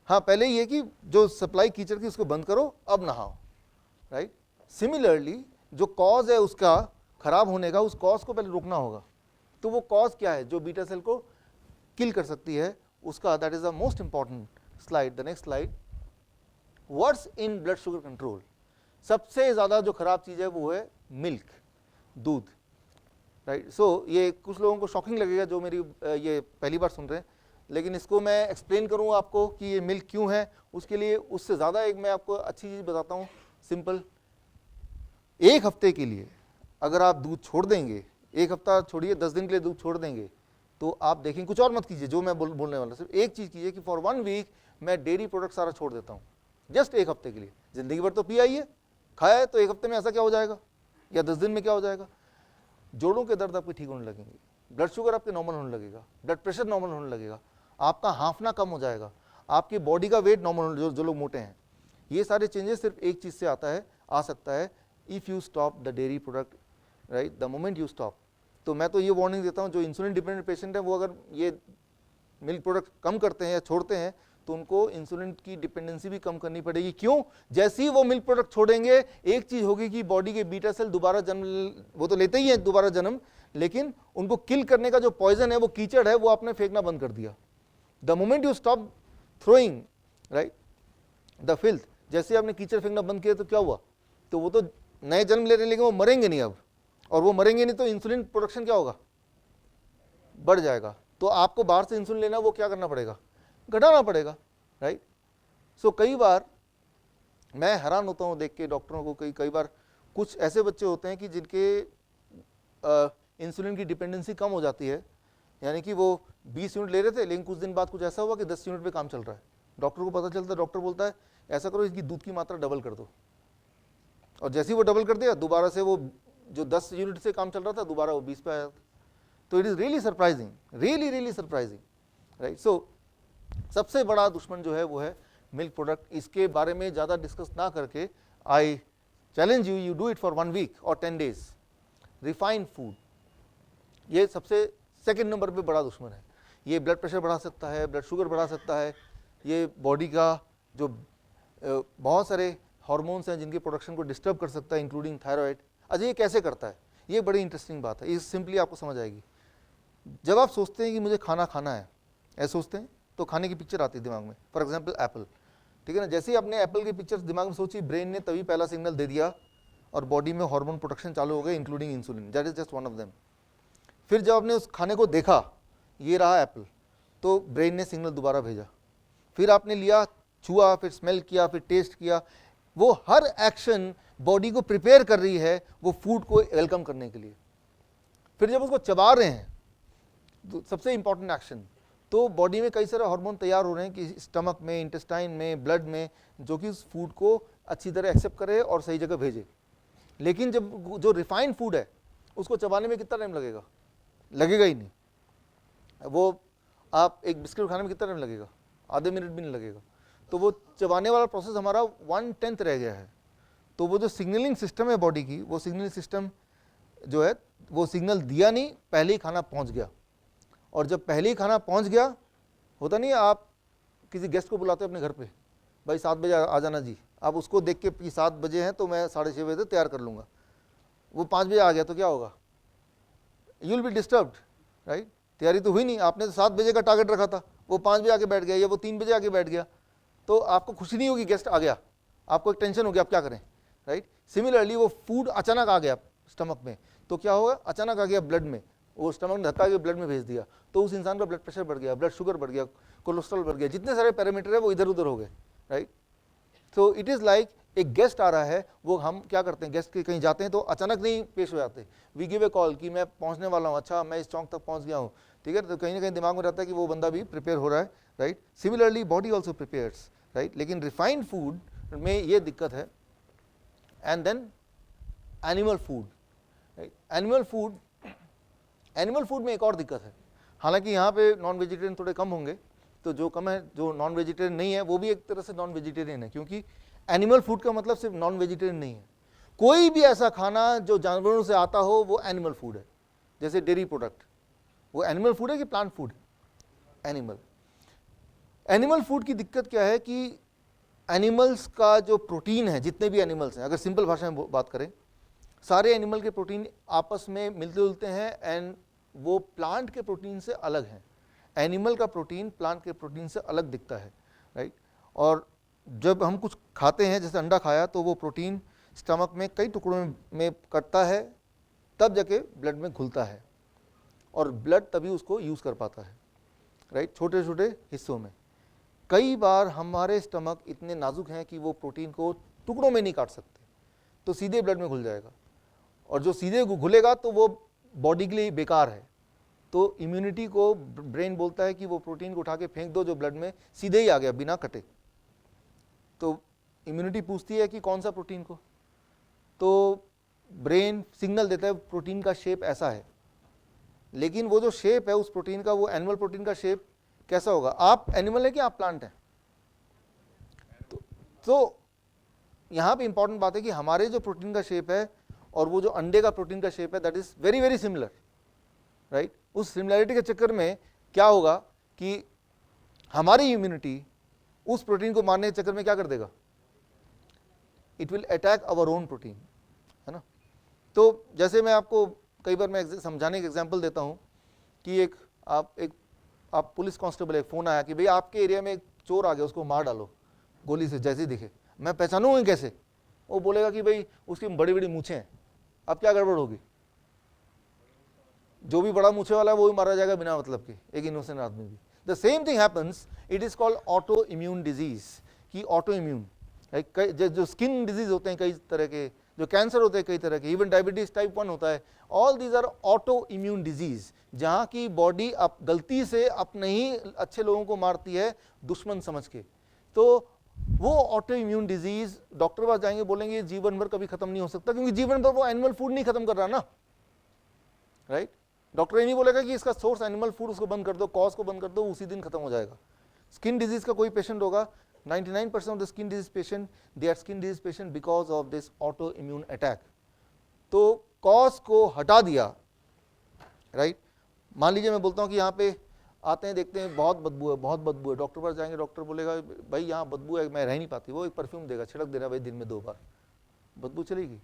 हाँ, पहले ये कि जो सप्लाई कीचड़ की उसको बंद करो, अब नहाओ, राइट। सिमिलरली जो कॉज है उसका खराब होने का, उस कॉज को पहले रोकना होगा। तो वो कॉज क्या है जो बीटा सेल को किल कर सकती है उसका, that is the most important slide, the next slide. What's in blood sugar control, सबसे ज्यादा जो खराब चीज है वो है मिल्क, दूध, राइट। सो ये कुछ लोगों को शॉकिंग लगेगा जो मेरी ये पहली बार सुन रहे हैं, लेकिन इसको मैं एक्सप्लेन करूँ आपको कि ये मिल्क क्यों है। उसके लिए उससे ज़्यादा एक मैं आपको अच्छी चीज़ बताता हूँ, सिंपल। एक हफ्ते के लिए अगर आप दूध छोड़ देंगे, एक हफ्ता छोड़िए, 10 दिन के लिए दूध छोड़ देंगे, तो आप देखेंगे, कुछ और मत कीजिए जो मैं बोलने वाला, सिर्फ एक चीज़ कीजिए कि फॉर 1 वीक मैं डेयरी प्रोडक्ट सारा छोड़ देता हूँ, जस्ट एक हफ्ते के लिए। ज़िंदगी भर तो पिया ही है, खाया है, तो एक हफ्ते में ऐसा क्या हो जाएगा, या 10 दिन में क्या हो जाएगा? जोड़ों के दर्द आपके ठीक होने लगेंगे, ब्लड शुगर आपके नॉर्मल होने लगेगा, ब्लड प्रेशर नॉर्मल होने लगेगा, आपका हाँफना कम हो जाएगा, आपकी बॉडी का वेट नॉर्मल, जो लोग मोटे हैं। ये सारे चेंजेस सिर्फ एक चीज़ से आ सकता है, if you stop the dairy product, right, the moment you stop. तो मैं तो ये वार्निंग देता हूँ, जो इंसुलिन डिपेंडेंट पेशेंट है वो अगर ये मिल्क प्रोडक्ट कम करते हैं या छोड़ते हैं तो उनको इंसुलिन की डिपेंडेंसी भी कम करनी पड़ेगी। क्यों? जैसे ही वो मिल्क प्रोडक्ट छोड़ेंगे एक चीज होगी कि बॉडी के बीटा सेल दोबारा जन्म, वो तो लेते ही हैं दोबारा जन्म, लेकिन उनको किल करने का जो पॉइजन है, वो कीचड़ है, वो आपने फेंकना बंद कर दिया। The moment you stop throwing right the filth, जैसे आपने कीचड़ फेंकना बंद किया तो क्या हुआ? तो वो तो नए जन्म ले रहे हैं लेकिन वो मरेंगे नहीं अब, और वो मरेंगे नहीं तो इंसुलिन प्रोडक्शन क्या होगा? बढ़ जाएगा। तो आपको बाहर से इंसुलिन लेना, वो क्या करना पड़ेगा? घटाना पड़ेगा, राइट। सो कई बार मैं हैरान होता हूँ देख के डॉक्टरों को, कई बार कुछ ऐसे बच्चे होते हैं कि जिनके इंसुलिन की डिपेंडेंसी कम हो जाती है, यानी कि वो 20 यूनिट ले रहे थे लेकिन कुछ दिन बाद कुछ ऐसा हुआ कि 10 यूनिट पे काम चल रहा है। डॉक्टर को पता चलता है, डॉक्टर बोलता है ऐसा करो इसकी दूध की मात्रा डबल कर दो, और जैसे ही वो डबल कर दिया दोबारा से वो जो 10 यूनिट से काम चल रहा था दोबारा वो 20 पे आया। तो it is really surprising, really surprising, right. So सबसे बड़ा दुश्मन जो है वो है मिल्क प्रोडक्ट। इसके बारे में ज़्यादा डिस्कस ना करके I challenge you do it for 1 week और 10 डेज। रिफाइंड फूड, ये सबसे सेकंड नंबर पे बड़ा दुश्मन है। ये ब्लड प्रेशर बढ़ा सकता है, ब्लड शुगर बढ़ा सकता है, ये बॉडी का जो बहुत सारे हार्मोन्स हैं जिनके प्रोडक्शन को डिस्टर्ब कर सकता है, इंक्लूडिंग थायराइड। अच्छा, ये कैसे करता है? ये बड़ी इंटरेस्टिंग बात है, ये सिंपली आपको समझ आएगी। जब आप सोचते हैं कि मुझे खाना खाना है, ऐसे सोचते हैं तो खाने की पिक्चर आती है दिमाग में। फॉर एग्जांपल एप्पल, ठीक है ना। जैसे ही आपने एप्पल की पिक्चर दिमाग में सोची, ब्रेन ने तभी पहला सिग्नल दे दिया और बॉडी में हार्मोन प्रोडक्शन चालू हो गए, including insulin, that is just one of them. फिर जब आपने उस खाने को देखा, ये रहा एप्पल, तो ब्रेन ने सिग्नल दोबारा भेजा। फिर आपने लिया, छुआ, फिर स्मेल किया, फिर टेस्ट किया। वो हर एक्शन बॉडी को प्रिपेयर कर रही है वो फूड को वेलकम करने के लिए। फिर जब उसको चबा रहे हैं, तो सबसे इंपॉर्टेंट एक्शन, तो बॉडी में कई सारे हार्मोन तैयार हो रहे हैं कि स्टमक में, इंटेस्टाइन में, ब्लड में, जो कि उस फूड को अच्छी तरह एक्सेप्ट करे और सही जगह भेजे। लेकिन जब जो रिफाइंड फूड है उसको चबाने में कितना टाइम लगेगा? लगेगा ही नहीं। वो आप एक बिस्किट खाने में कितना टाइम लगेगा? आधे मिनट भी नहीं लगेगा। तो वो चबाने वाला प्रोसेस हमारा 1/10 रह गया है। तो वो जो सिग्नलिंग सिस्टम है बॉडी की, वो सिग्नलिंग सिस्टम जो है वो सिग्नल दिया नहीं, पहले ही खाना पहुंच गया। और जब पहले ही खाना पहुंच गया, होता नहीं है आप किसी गेस्ट को बुलाते हो अपने घर पे, भाई 7 बजे आ जाना जी, आप उसको देख के कि 7 बजे हैं तो मैं 6:30 बजे तक तैयार कर लूँगा। वो 5 बजे आ गया तो क्या होगा? You will be disturbed, right. तैयारी तो हुई नहीं, आपने तो 7 बजे का टारगेट रखा था, वो 5 बजे आके बैठ गया या वो 3 बजे आके बैठ गया, तो आपको खुशी नहीं होगी गेस्ट आ गया, आपको एक टेंशन हो गया, आप क्या करें, राइट। सिमिलरली वो फूड अचानक आ गया स्टमक में, तो क्या होगा? अचानक आ गया ब्लड में, वो स्टमक ने धक्का के ब्लड में भेज दिया, तो उस इंसान का ब्लड प्रेशर बढ़ गया, ब्लड शुगर बढ़ गया, कोलेस्ट्रॉल बढ़ गया, जितने सारे पैरामीटर है वो इधर उधर हो गए, right. So it is like एक गेस्ट आ रहा है, वो हम क्या करते हैं, गेस्ट के कहीं जाते हैं तो अचानक नहीं पेश हो जाते, वी गिव ए कॉल कि मैं पहुंचने वाला हूँ, अच्छा मैं इस चौक तक पहुंच गया हूँ, ठीक है। तो कहीं ना कहीं दिमाग में रहता है कि वो बंदा भी प्रिपेयर हो रहा है, right. Similarly body also prepares, right. लेकिन रिफाइंड फूड में ये दिक्कत है। And then animal food, right. Animal food में एक और दिक्कत है, हालांकि यहाँ पे नॉन वेजिटेरियन थोड़े कम होंगे, तो जो कम है, जो नॉन वेजिटेरियन नहीं है वो भी एक तरह से नॉन वेजिटेरियन है, क्योंकि एनिमल फूड का मतलब सिर्फ नॉन वेजिटेरियन नहीं है। कोई भी ऐसा खाना जो जानवरों से आता हो वो एनिमल फूड है। जैसे डेयरी प्रोडक्ट, वो एनिमल फूड है कि प्लांट फूड? एनिमल फूड की दिक्कत क्या है कि एनिमल्स का जो प्रोटीन है, जितने भी एनिमल्स हैं, अगर सिंपल भाषा में बात करें, सारे एनिमल के प्रोटीन आपस में मिलते जुलते हैं एंड वो प्लांट के प्रोटीन से अलग हैं। एनिमल का प्रोटीन प्लांट के प्रोटीन से अलग दिखता है, राइट। और जब हम कुछ खाते हैं, जैसे अंडा खाया, तो वो प्रोटीन स्टमक में कई टुकड़ों में कटता है, तब जाके ब्लड में घुलता है और ब्लड तभी उसको यूज़ कर पाता है, राइट, छोटे छोटे हिस्सों में। कई बार हमारे स्टमक इतने नाजुक हैं कि वो प्रोटीन को टुकड़ों में नहीं काट सकते, तो सीधे ब्लड में घुल जाएगा, और जो सीधे घुलेगा तो वो बॉडी के लिए बेकार है। तो इम्यूनिटी को ब्रेन बोलता है कि वो प्रोटीन को उठा के फेंक दो जो ब्लड में सीधे ही आ गया बिना कटे। तो इम्यूनिटी पूछती है कि कौन सा प्रोटीन को, तो ब्रेन सिग्नल देता है प्रोटीन का शेप ऐसा है, लेकिन वो जो शेप है उस प्रोटीन का, वो एनिमल प्रोटीन का शेप कैसा होगा? आप एनिमल है कि आप प्लांट हैं? तो यहाँ पे इंपॉर्टेंट बात है कि हमारे जो प्रोटीन का शेप है और वो जो अंडे का प्रोटीन का शेप है, that is very very similar, right. उस सिमिलरिटी के चक्कर में क्या होगा कि हमारी इम्यूनिटी उस प्रोटीन को मारने के चक्कर में क्या कर देगा, it will attack our own protein, है ना। तो जैसे मैं आपको कई बार मैं समझाने का एग्जांपल देता हूँ कि आप पुलिस कांस्टेबल, एक फ़ोन आया कि भाई आपके एरिया में एक चोर आ गया, उसको मार डालो गोली से, जैसे ही दिखे। मैं पहचानूंगा कैसे? वो बोलेगा कि भाई उसकी बड़ी बड़ी मूछें हैं। अब क्या गड़बड़ होगी, जो भी बड़ा मूछे वाला है वो भी मारा जाएगा बिना मतलब के, एक इनोसेंट आदमी भी। The same thing happens, it is called auto immune disease, कि ऑटो इम्यून जो स्किन डिजीज होते हैं कई तरह के, जो कैंसर होते हैं कई तरह के, इवन डायबिटीज टाइप 1 होता है, all these are autoimmune disease, जहाँ की बॉडी गलती से अपने ही अच्छे लोगों को मारती है दुश्मन समझ के। तो वो ऑटो इम्यून डिजीज डॉक्टर पास जाएंगे, बोलेंगे जीवन भर कभी खत्म नहीं हो सकता, क्योंकि जीवन भर वो एनिमल फूड नहीं खत्म कर रहा ना, राइट। डॉक्टर ये नहीं बोलेगा कि इसका सोर्स एनिमल फूड, उसको बंद कर दो, कॉज को बंद कर दो, उसी दिन खत्म हो जाएगा। स्किन डिजीज का कोई पेशेंट होगा, 99% of the skin disease patient, they are skin disease patient because of this autoimmune attack. तो कॉज को हटा दिया, राइट। मान लीजिए मैं बोलता हूँ कि यहाँ पे आते हैं, देखते हैं बहुत बदबू है, बहुत बदबू है, डॉक्टर पास जाएंगे, डॉक्टर बोलेगा भाई यहाँ बदबू है, मैं रह नहीं पाती, वो एक परफ्यूम देगा, छिड़क देना भाई दिन में 2 बार, बदबू चलेगी।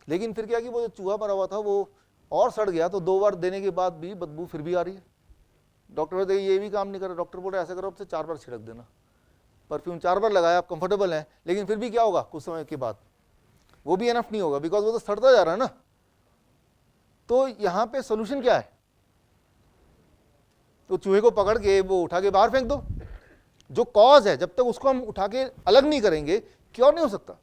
लेकिन फिर क्या कि वो जो चूहा मरा हुआ था वो और सड़ गया, तो 2 बार देने के बाद भी बदबू फिर भी आ रही है। डॉक्टर बोलते ये भी काम नहीं कर रहा, डॉक्टर बोले ऐसा करो, अब से 4 बार छिड़क देना, परफ्यूम 4 बार लगाया, आप कंफर्टेबल हैं, लेकिन फिर भी क्या होगा, कुछ समय के बाद वो भी एनफ नहीं होगा, बिकॉज वो तो सड़ता जा रहा है ना। तो यहाँ पे सोल्यूशन क्या है, तो चूहे को पकड़ के वो उठा के बाहर फेंक दो। जो कॉज है, जब तक उसको हम उठा के अलग नहीं करेंगे, क्योर नहीं हो सकता।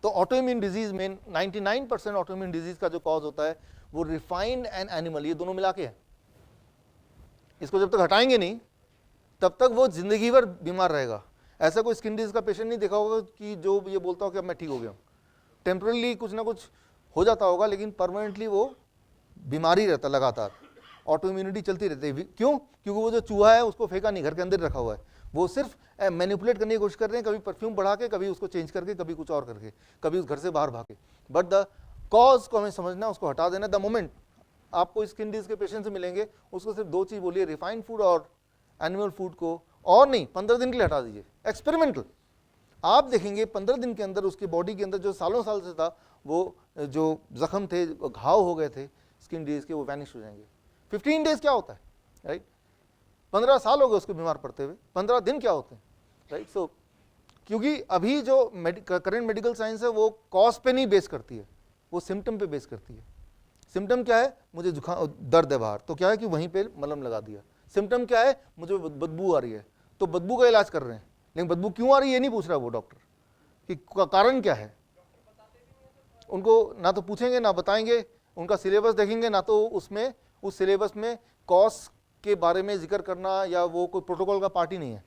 तो ऑटोइम्यून डिजीज में 99% ऑटोइम्यून डिजीज का जो कॉज होता है वो रिफाइंड एंड एनिमल, ये दोनों मिला के है। इसको जब तक हटाएंगे नहीं तब तक वो जिंदगी भर बीमार रहेगा। ऐसा कोई स्किन डिजीज का पेशेंट नहीं देखा होगा कि जो ये बोलता हो कि अब मैं ठीक हो गया हूँ। टेम्परली कुछ ना कुछ हो जाता होगा, लेकिन परमानेंटली वो बीमारी रहता लगातार, ऑटो इम्यूनिटी चलती रहती है। क्यों? क्योंकि वो जो चूहा है उसको फेंका नहीं, घर के अंदर रखा हुआ है, वो सिर्फ मैनिपुलेट करने की कोशिश कर रहे हैं, कभी परफ्यूम बढ़ा के, कभी उसको चेंज करके, कभी कुछ और करके, कभी उस घर से बाहर भागे। बट द कॉज को हमें समझना, उसको हटा देना। द मोमेंट आपको स्किन डिजीज के पेशेंट से मिलेंगे, उसको सिर्फ 2 चीज बोलिए, रिफाइंड फूड और एनिमल फूड को, और नहीं 15 दिन के लिए हटा दीजिए, एक्सपेरिमेंटल। आप देखेंगे 15 दिन के अंदर उसकी बॉडी के अंदर जो सालों साल से था, वो जो जख्म थे, घाव हो गए थे स्किन डिजीज के, वो वैनिश हो जाएंगे। 15 डेज क्या होता है, राइट। 15 साल हो गए उसको बीमार पड़ते हुए, 15 दिन क्या होते हैं, राइट। सो क्योंकि अभी जो करंट मेडिकल साइंस है वो कॉज पे नहीं बेस करती है, वो सिम्टम पे बेस करती है। सिम्टम क्या है, मुझे जुकाम दर्द है बाहर, तो क्या है कि वहीं पे मलहम लगा दिया। सिम्टम क्या है, मुझे बदबू आ रही है, तो बदबू का इलाज कर रहे हैं, लेकिन बदबू क्यों आ रही है ये नहीं पूछ रहा वो डॉक्टर कि कारण क्या है। उनको ना तो पूछेंगे ना बताएंगे, उनका सिलेबस देखेंगे ना, तो उसमें उस सिलेबस में कॉज के बारे में जिक्र करना या वो कोई प्रोटोकॉल का पार्ट ही नहीं है।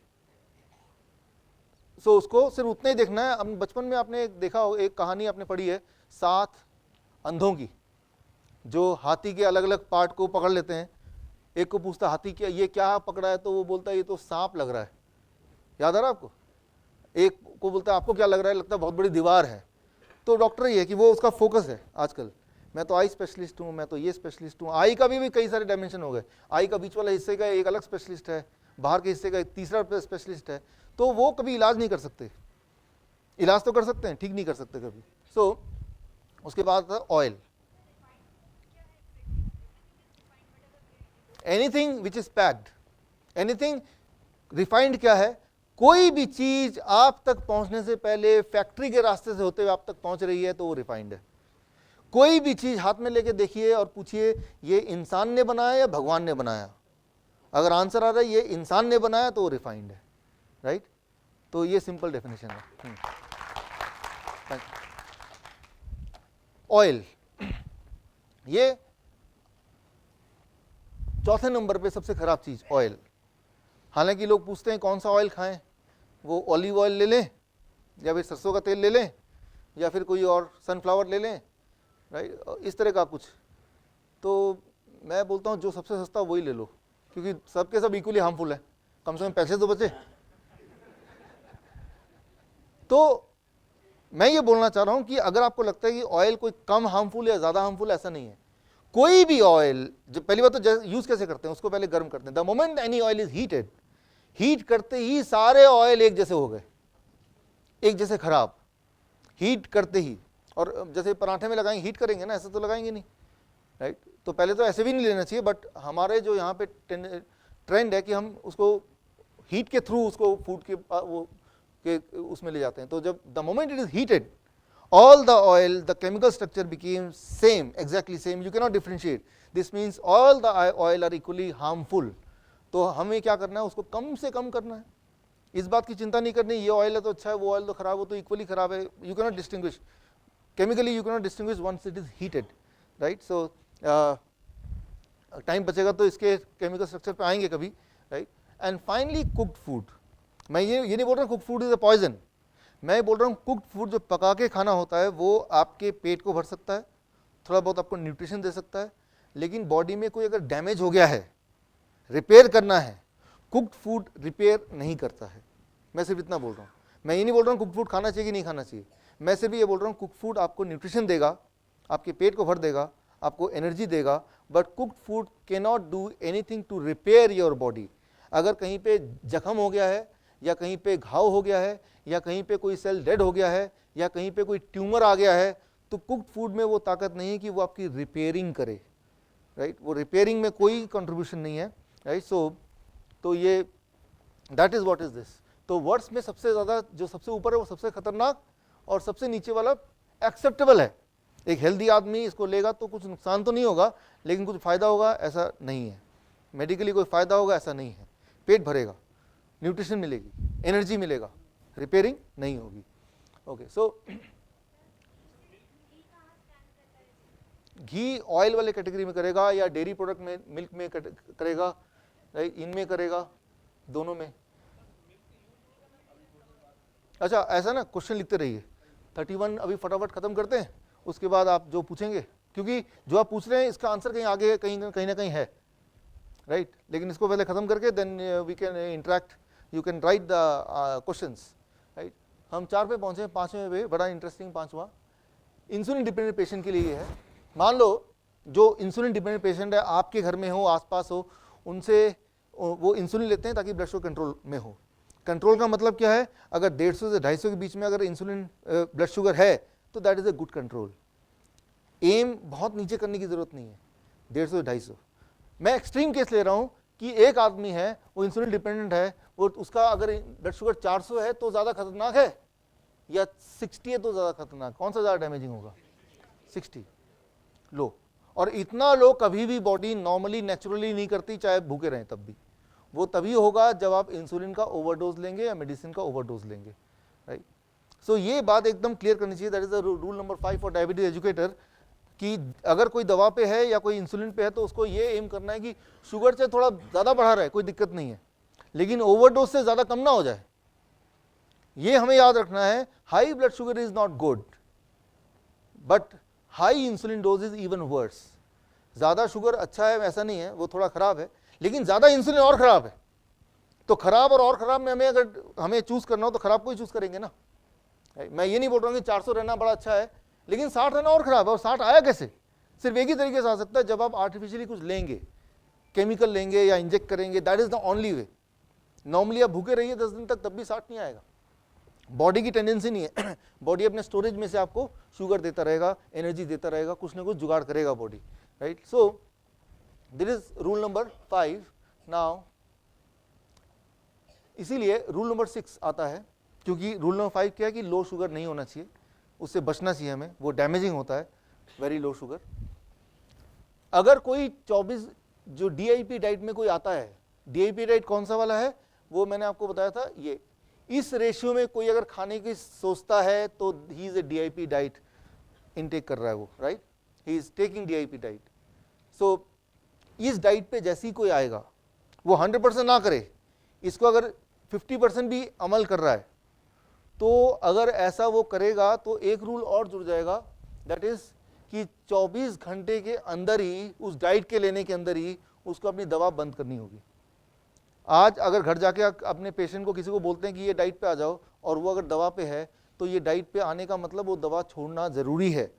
सो उसको सिर्फ उतना ही देखना है। अब बचपन में आपने देखा हो, एक कहानी आपने पढ़ी है 7 अंधों की, जो हाथी के अलग अलग पार्ट को पकड़ लेते हैं। एक को पूछता हाथी क्या, ये क्या पकड़ा है, तो वो बोलता है ये तो सांप लग रहा है, याद आ रहा है आपको। एक को बोलता है आपको क्या लग रहा है, लगता है बहुत बड़ी दीवार है। तो डॉक्टर ही है कि वो उसका फोकस है आजकल, मैं तो आई स्पेशलिस्ट हूँ, मैं तो ये स्पेशलिस्ट हूँ। आई का भी कई सारे डायमेंशन हो गए, आई का बीच वाला हिस्से का एक अलग स्पेशलिस्ट है, बाहर के हिस्से का एक तीसरा स्पेशलिस्ट है। तो वो कभी इलाज नहीं कर सकते, इलाज तो कर सकते हैं, ठीक नहीं कर सकते कभी। सो उसके बाद था oil, anything which is packed, anything refined क्या है, कोई भी चीज आप तक पहुंचने से पहले फैक्ट्री के रास्ते से होते हुए आप तक पहुंच रही है तो वो रिफाइंड है। कोई भी चीज हाथ में लेके देखिए और पूछिए ये इंसान ने बनाया या भगवान ने बनाया, अगर आंसर आ रहा है ये इंसान ने बनाया तो वो रिफाइंड है, राइट। तो ये सिंपल डेफिनेशन है। ऑयल, ये चौथे नंबर पे सबसे खराब चीज ऑयल। हालांकि लोग पूछते हैं कौन सा ऑयल खाएं, वो ऑलिव ऑयल ले लें या फिर सरसों का तेल ले लें या फिर कोई और सनफ्लावर ले लें, राइट, इस तरह का कुछ। तो मैं बोलता हूँ जो सबसे सस्ता वही ले लो, क्योंकि सबके सब इक्वली हार्मफुल है, कम से कम पैसे तो बचे। तो मैं ये बोलना चाह रहा हूँ कि अगर आपको लगता है कि ऑयल कोई कम हार्मफुल या ज़्यादा हार्मफुल, ऐसा नहीं है। कोई भी ऑयल, जो पहली बात तो यूज़ कैसे करते हैं, उसको पहले गर्म करते हैं। The moment any oil is heated, heat करते ही सारे ऑयल एक जैसे हो गए, एक जैसे खराब, हीट करते ही। और जैसे पराठे में लगाएंगे, हीट करेंगे ना, ऐसे तो लगाएंगे नहीं, राइट। तो पहले तो ऐसे भी नहीं लेना चाहिए, बट हमारे जो यहाँ पे ट्रेंड है कि हम उसको हीट के थ्रू उसको फूड के वो के उसमें ले जाते हैं। तो जब the moment it is heated, all the oil, the chemical structure became same, exactly same, you cannot differentiate. This means all the oil are equally harmful. तो हमें क्या करना है, उसको कम से कम करना है, इस बात की चिंता नहीं करनी ये ऑयल है तो अच्छा है, वो ऑयल तो खराब हो तो इक्वली खराब है। You cannot distinguish chemically, you cannot distinguish once it is heated, right. So time बचेगा तो इसके केमिकल स्ट्रक्चर पे आएंगे कभी, right. And finally cooked food, मैं ये नहीं बोल रहा हूँ cooked food is a poison, मैं बोल रहा हूँ कुक्ड फूड जो पका के खाना होता है वो आपके पेट को भर सकता है, थोड़ा बहुत आपको न्यूट्रिशन दे सकता है, लेकिन बॉडी में कोई अगर डैमेज हो गया है, रिपेयर करना है, कुक्ड फूड रिपेयर नहीं करता है। मैं सिर्फ इतना बोल रहा हूँ, मैं ये नहीं बोल रहा हूँ कुक्ड फूड खाना चाहिए कि नहीं खाना चाहिए, मैं सिर्फ ये बोल रहा हूँ कुक्ड फूड आपको न्यूट्रिशन देगा, आपके पेट को भर देगा, आपको एनर्जी देगा, but cooked food can not do anything to repair your body. अगर कहीं पे जख्म हो गया है, या कहीं पे घाव हो गया है, या कहीं पे कोई सेल डेड हो गया है, या कहीं पे कोई ट्यूमर आ गया है, तो कुक्ड फूड में वो ताकत नहीं है कि वो आपकी रिपेयरिंग करे, राइट। वो रिपेयरिंग में कोई कंट्रीब्यूशन नहीं है, राइट। सो तो ये that is what is this. तो वर्ड्स में सबसे ज़्यादा जो सबसे ऊपर है वो सबसे खतरनाक, और सबसे नीचे वाला एक्सेप्टेबल है। एक हेल्दी आदमी इसको लेगा तो कुछ नुकसान तो नहीं होगा, लेकिन कुछ फ़ायदा होगा ऐसा नहीं है, मेडिकली कोई फ़ायदा होगा ऐसा नहीं है। पेट भरेगा, न्यूट्रिशन मिलेगी, एनर्जी मिलेगा, रिपेयरिंग नहीं होगी। ओके, सो घी ऑयल वाले कैटेगरी में करेगा या डेयरी प्रोडक्ट में, मिल्क में करेगा, राइट, इनमें करेगा, दोनों में। अच्छा ऐसा ना, क्वेश्चन लिखते रहिए, 31 अभी फटाफट खत्म करते हैं, उसके बाद आप जो पूछेंगे, क्योंकि जो आप पूछ रहे हैं इसका आंसर कहीं आगे कहीं ना कहीं है, राइट। लेकिन इसको पहले खत्म करके then we can interact, you can write the questions, right. हम 4 पे पहुंचे, 5वें पे बड़ा इंटरेस्टिंग, 5वां इंसुलिन डिपेंडेंट पेशेंट के लिए है। मान लो जो इंसुलिन डिपेंडेंट पेशेंट है, आपके घर में हो, आसपास हो, उनसे वो इंसुलिन लेते हैं ताकि ब्लड शुगर कंट्रोल में हो। कंट्रोल का मतलब क्या है, अगर 150 से 250 के बीच में अगर इंसुलिन ब्लड शुगर है तो that is a good control. एम बहुत नीचे करने की जरूरत नहीं है, 150 से 250। मैं एक्सट्रीम केस ले रहा हूं कि एक आदमी है वो इंसुलिन डिपेंडेंट है, वो उसका अगर ब्लड शुगर 400 है तो ज़्यादा खतरनाक है, या 60 है तो ज़्यादा खतरनाक, कौन सा ज़्यादा डैमेजिंग होगा? 60 लो। और इतना लो कभी भी बॉडी नॉर्मली नेचुरली नहीं करती, चाहे भूखे रहें तब भी। वो तभी होगा जब आप इंसुलिन का ओवरडोज लेंगे या मेडिसिन का ओवरडोज लेंगे, राइट। सो ये बात एकदम क्लियर करनी चाहिए, that is the rule number 5 for diabetes educator, कि अगर कोई दवा पे है या कोई इंसुलिन पे है तो उसको ये एम करना है कि शुगर से थोड़ा ज़्यादा बढ़ा रहा है, कोई दिक्कत नहीं है, लेकिन ओवरडोज से ज़्यादा कम ना हो जाए। ये हमें याद रखना है, high blood sugar is not good, but high insulin dose is even worse. ज़्यादा शुगर अच्छा है ऐसा नहीं है, वो थोड़ा ख़राब है, लेकिन ज़्यादा इंसुलिन और ख़राब है। तो खराब और ख़राब में अगर हमें चूज़ करना हो तो ख़राब को ही चूज़ करेंगे ना। मैं ये नहीं बोल रहा हूँ कि 400 रहना बड़ा अच्छा है, लेकिन 60 रहना और ख़राब है। और 60 आया कैसे? सिर्फ एक ही तरीके से आ सकता है, जब आप आर्टिफिशियली कुछ लेंगे, केमिकल लेंगे या इंजेक्ट करेंगे, that is the only way. Normally आप भूखे रहिए 10 दिन तक, तब भी 60 नहीं आएगा। बॉडी की टेंडेंसी नहीं है बॉडी अपने स्टोरेज में से आपको शुगर देता रहेगा, एनर्जी देता रहेगा, कुछ ना कुछ जुगाड़ करेगा body, right. So this is rule number 5। Now इसीलिए रूल नंबर 6 आता है, क्योंकि रूल नंबर 5 क्या है कि लो शुगर नहीं होना चाहिए, उससे बचना चाहिए हमें, वो डैमेजिंग होता है, वेरी लो शुगर। अगर कोई 24 जो DIP डाइट में कोई आता है, DIP डाइट कौन सा वाला है वो मैंने आपको बताया था, ये इस रेशियो में कोई अगर खाने की सोचता है तो he is a DIP diet intake कर रहा है वो, right, he is taking DIP diet. सो इस डाइट पे जैसे ही कोई आएगा, वो 100% ना करे, इसको अगर 50% भी अमल कर रहा है, तो अगर ऐसा वो करेगा तो एक रूल और जुड़ जाएगा, दैट इज कि 24 घंटे के अंदर ही, उस डाइट के लेने के अंदर ही उसको अपनी दवा बंद करनी होगी। आज अगर घर जाके अपने पेशेंट को किसी को बोलते हैं कि ये डाइट पे आ जाओ, और वो अगर दवा पे है, तो ये डाइट पे आने का मतलब वो दवा छोड़ना ज़रूरी है।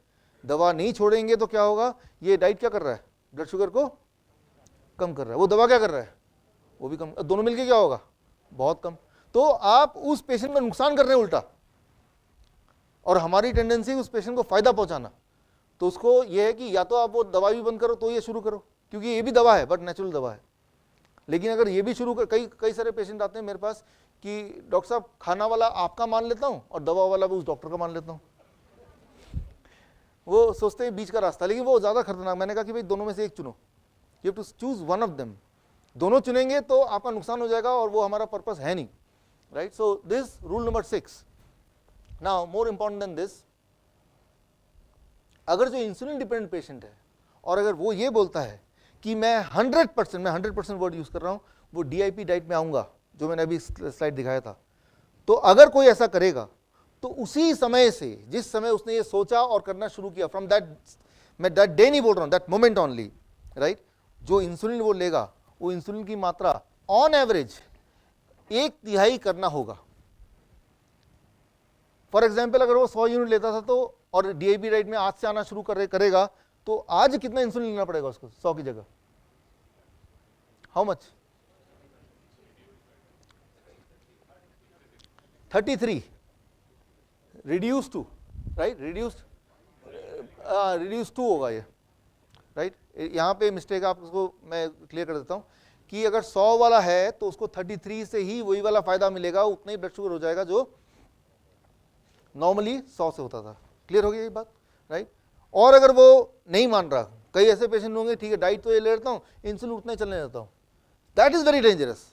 दवा नहीं छोड़ेंगे तो क्या होगा, ये डाइट क्या कर रहा है, ब्लड शुगर को कम कर रहा है, वो दवा क्या कर रहा है, वो भी कम, दोनों मिलके क्या होगा, बहुत कम। तो आप उस पेशेंट का नुकसान कर रहे हैं उल्टा, और हमारी टेंडेंसी उस पेशेंट को फायदा पहुंचाना। तो उसको ये है कि या तो आप वो दवा भी बंद करो तो ये शुरू करो, क्योंकि ये भी दवा है बट नेचुरल दवा है। लेकिन अगर ये भी शुरू कर, कई सारे पेशेंट आते हैं मेरे पास कि डॉक्टर साहब खाना वाला आपका मान लेता हूँ और दवा वाला भी उस डॉक्टर का मान लेता हूँ। वो सोचते हैं बीच का रास्ता, लेकिन वो ज़्यादा खतरनाक। मैंने कहा कि भाई दोनों में से एक चुनो, you have to choose one of them. दोनों चुनेंगे तो आपका नुकसान हो जाएगा और वो हमारा पर्पस है नहीं, right. So this rule number 6। Now more important than this, अगर जो इंसुलिन डिपेंडेंट पेशेंट है और अगर वो ये बोलता है कि मैं 100% वर्ड यूज कर रहा हूं, वो DIP डाइट में आऊंगा, जो मैंने अभी स्लाइड दिखाया था, तो अगर कोई ऐसा करेगा तो उसी समय से, जिस समय उसने ये सोचा और करना शुरू किया, फ्रॉम दैट, मैं दैट डे नहीं बोल रहा हूं, दैट मोमेंट ओनली, राइट, जो इंसुलिन वो लेगा, वो इंसुलिन की मात्रा ऑन एवरेज 1/3 करना होगा। फॉर एग्जाम्पल अगर वो 100 यूनिट लेता था तो, और DIP डाइट में आज से आना शुरू करेगा, तो आज कितना इंसुलिन लेना पड़ेगा उसको 100 की जगह? How much? 33 reduce to, right, reduce to होगा ये, राइट। यहाँ पे मिस्टेक आपको मैं क्लियर कर देता हूँ कि अगर 100 वाला है तो उसको 33 से ही वही वाला फायदा मिलेगा, उतना ही ब्लड शुगर हो जाएगा जो नॉर्मली 100 से होता था। क्लियर हो गया ये बात, राइट। और अगर वो नहीं मान रहा, कई ऐसे पेशेंट होंगे, ठीक है डाइट तो ये ले लेता हूँ, इंसुलिन उतना ही चलने देता हूँ, दैट इज वेरी डेंजरस।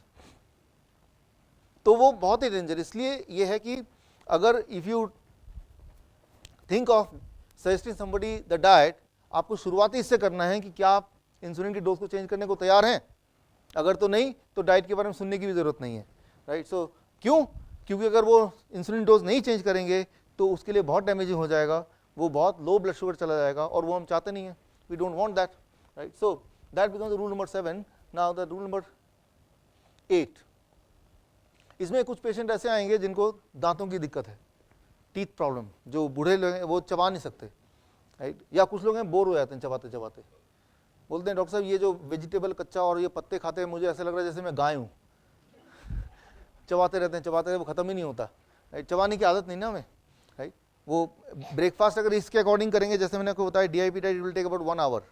तो वो बहुत ही डेंजर, इसलिए ये है कि अगर if you think of suggesting somebody the diet, आपको शुरुआती इससे करना है कि क्या आप इंसुलिन की डोज को चेंज करने को तैयार हैं। अगर तो नहीं, तो डाइट के बारे में सुनने की भी जरूरत नहीं है, राइट। सो क्यों? क्योंकि अगर वो इंसुलिन डोज नहीं चेंज करेंगे तो उसके लिए बहुत डैमेजिंग हो जाएगा, वो बहुत लो ब्लड शुगर चला जाएगा, और वो हम चाहते नहीं है, we don't want that, right. So that becomes rule number 7। Now the rule number 8, इसमें कुछ पेशेंट ऐसे आएंगे जिनको दांतों की दिक्कत है, टीथ प्रॉब्लम, जो बूढ़े लोग हैं वो चबा नहीं सकते, राइट। या कुछ लोग हैं बोर हो जाते हैं चबाते चबाते, बोलते हैं डॉक्टर साहब ये जो वेजिटेबल कच्चा और ये पत्ते खाते हैं, मुझे ऐसा लग रहा है जैसे मैं गाय हूँ, चबाते रहते हैं, वो खत्म ही नहीं होता, राइट। चबाने की आदत नहीं ना हमें, राइट। वो ब्रेकफास्ट अगर इसके अकॉर्डिंग करेंगे, जैसे मैंने आपको बताया DIP diet will take about 1 hour,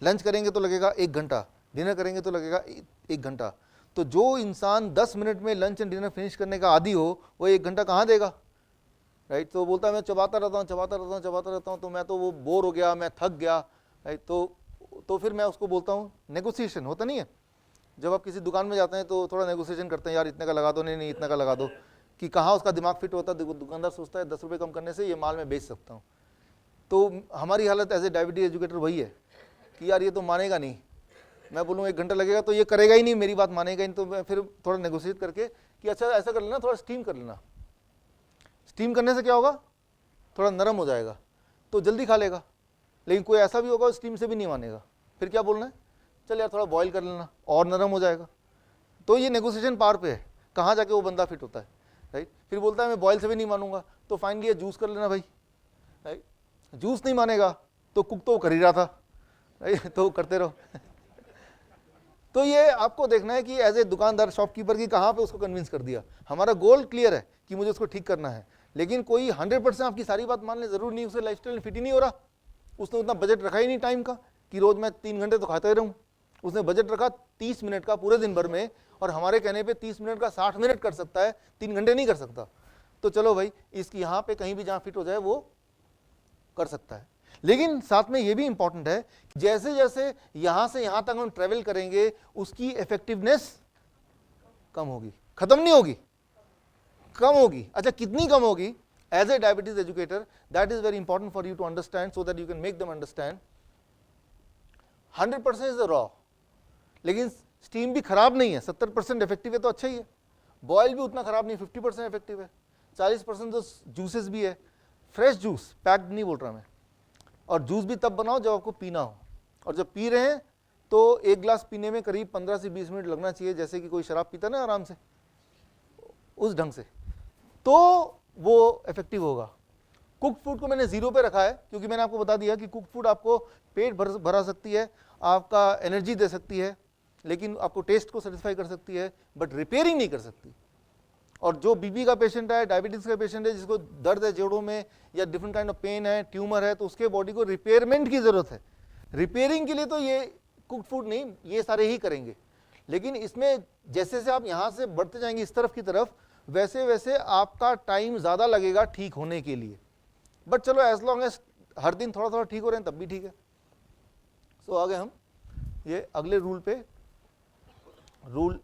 lunch करेंगे तो लगेगा 1 घंटा, डिनर करेंगे तो लगेगा 1 घंटा। तो जो इंसान 10 मिनट में लंच एंड डिनर फिनिश करने का आदी हो, वो 1 घंटा कहाँ देगा, राइट। तो बोलता है मैं चबाता रहता हूँ, तो मैं तो वो बोर हो गया, मैं थक गया, राइट। तो फिर मैं उसको बोलता हूँ, नेगोशिएशन होता नहीं है, जब आप किसी दुकान में जाते हैं तो थोड़ा नेगोशिएशन करते हैं, यार इतने का लगा दो, नहीं इतना का लगा दो, कि कहाँ उसका दिमाग फिट होता है। दुकानदार सोचता है 10 रुपये कम करने से ये माल मैं बेच सकता हूँ। तो हमारी हालत एज ए डायबिटीज एजुकेटर वही है कि यार ये तो मानेगा नहीं, मैं बोलूँ 1 घंटा लगेगा तो ये करेगा ही नहीं, मेरी बात मानेगा ही नहीं। तो मैं फिर थोड़ा नेगोशिएट करके कि अच्छा ऐसा कर लेना, थोड़ा स्टीम कर लेना, स्टीम करने से क्या होगा, थोड़ा नरम हो जाएगा तो जल्दी खा लेगा। लेकिन कोई ऐसा भी होगा स्टीम से भी नहीं मानेगा, फिर क्या बोलना है, चल यार थोड़ा बॉईल कर लेना और नरम हो जाएगा। तो ये नेगोशिएशन पार पे है, कहाँ जाके वो बंदा फिट होता है, राइट। फिर बोलता है मैं बॉयल से भी नहीं मानूंगा, तो फाइनली ये जूस कर लेना भाई, राइट। जूस नहीं मानेगा तो कुक तो कर ही रहा था, राइट, तो करते रहो। तो ये आपको देखना है कि एज ए दुकानदार, शॉपकीपर की कहाँ पे उसको कन्विंस कर दिया। हमारा गोल क्लियर है कि मुझे उसको ठीक करना है, लेकिन कोई 100% आपकी सारी बात मान ले जरूर नहीं, उसे लाइफस्टाइल फिट ही नहीं हो रहा, उसने उतना बजट रखा ही नहीं टाइम का कि रोज मैं 3 घंटे तो खाता ही रहूं। उसने बजट रखा 30 मिनट का पूरे दिन भर में, और हमारे कहने पे 30 मिनट का 60 मिनट कर सकता है, 3 घंटे नहीं कर सकता। तो चलो भाई, इसकी यहाँ पे कहीं भी जहाँ फिट हो जाए वो कर सकता है। लेकिन साथ में ये भी इंपॉर्टेंट है, जैसे जैसे यहां से यहां तक हम ट्रेवल करेंगे उसकी इफेक्टिवनेस कम होगी, खत्म नहीं होगी, कम होगी। अच्छा कितनी कम होगी? As a diabetes educator that is very important for you to understand, so that you can make them understand. 100% is raw, लेकिन स्टीम भी खराब नहीं है, 70% इफेक्टिव है तो अच्छा ही है। बॉयल भी उतना खराब नहीं, 50% इफेक्टिव है। 40% तो जूसेस भी है, फ्रेश जूस, पैक्ड नहीं बोल रहा मैं। और जूस भी तब बनाओ जब आपको पीना हो, और जब पी रहे हैं तो 1 गिलास पीने में करीब 15 से 20 मिनट लगना चाहिए, जैसे कि कोई शराब पीता ना आराम से, उस ढंग से, तो वो इफेक्टिव होगा। कुक फूड को मैंने 0 पे रखा है, क्योंकि मैंने आपको बता दिया कि कुक फूड आपको पेट भरा सकती है, आपका एनर्जी दे सकती है, लेकिन आपको टेस्ट को सेटिस्फाई कर सकती है, बट रिपेयरिंग नहीं कर सकती। और जो बीपी का पेशेंट है, डायबिटीज का पेशेंट है, जिसको दर्द है जोड़ों में या डिफरेंट काइंड ऑफ पेन है, ट्यूमर है, तो उसके बॉडी को रिपेयरमेंट की जरूरत है। रिपेयरिंग के लिए तो ये कुक फूड नहीं, ये सारे ही करेंगे, लेकिन इसमें जैसे जैसे आप यहाँ से बढ़ते जाएंगे इस तरफ की तरफ, वैसे वैसे आपका टाइम ज़्यादा लगेगा ठीक होने के लिए। बट चलो एज लॉन्ग एज हर दिन थोड़ा थोड़ा ठीक हो रहे हैं तब भी ठीक है। सो आगे हम ये अगले रूल पे, रूल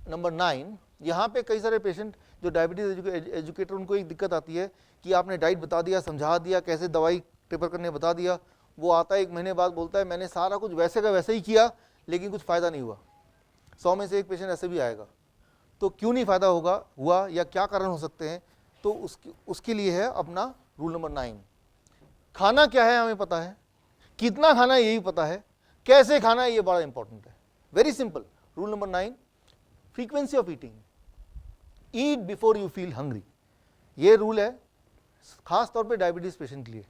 नंबर 9। यहाँ पे कई सारे पेशेंट जो डायबिटीज एजुकेटर, उनको एक दिक्कत आती है कि आपने डाइट बता दिया, समझा दिया, कैसे दवाई टेपर करने बता दिया, वो आता है 1 महीने बाद बोलता है मैंने सारा कुछ वैसे का वैसे ही किया लेकिन कुछ फ़ायदा नहीं हुआ। 100 में से एक पेशेंट ऐसे भी आएगा। तो क्यों नहीं फ़ायदा हुआ या क्या कारण हो सकते हैं, तो उसके लिए है अपना रूल नंबर 9। खाना क्या है हमें पता है, कितना खाना है यही पता है, कैसे खाना है ये बड़ा इंपॉर्टेंट है। Very simple. Rule number 9, frequency of eating, eat before you feel hungry. ये रूल है खास तौर पे डायबिटीज पेशेंट के लिए।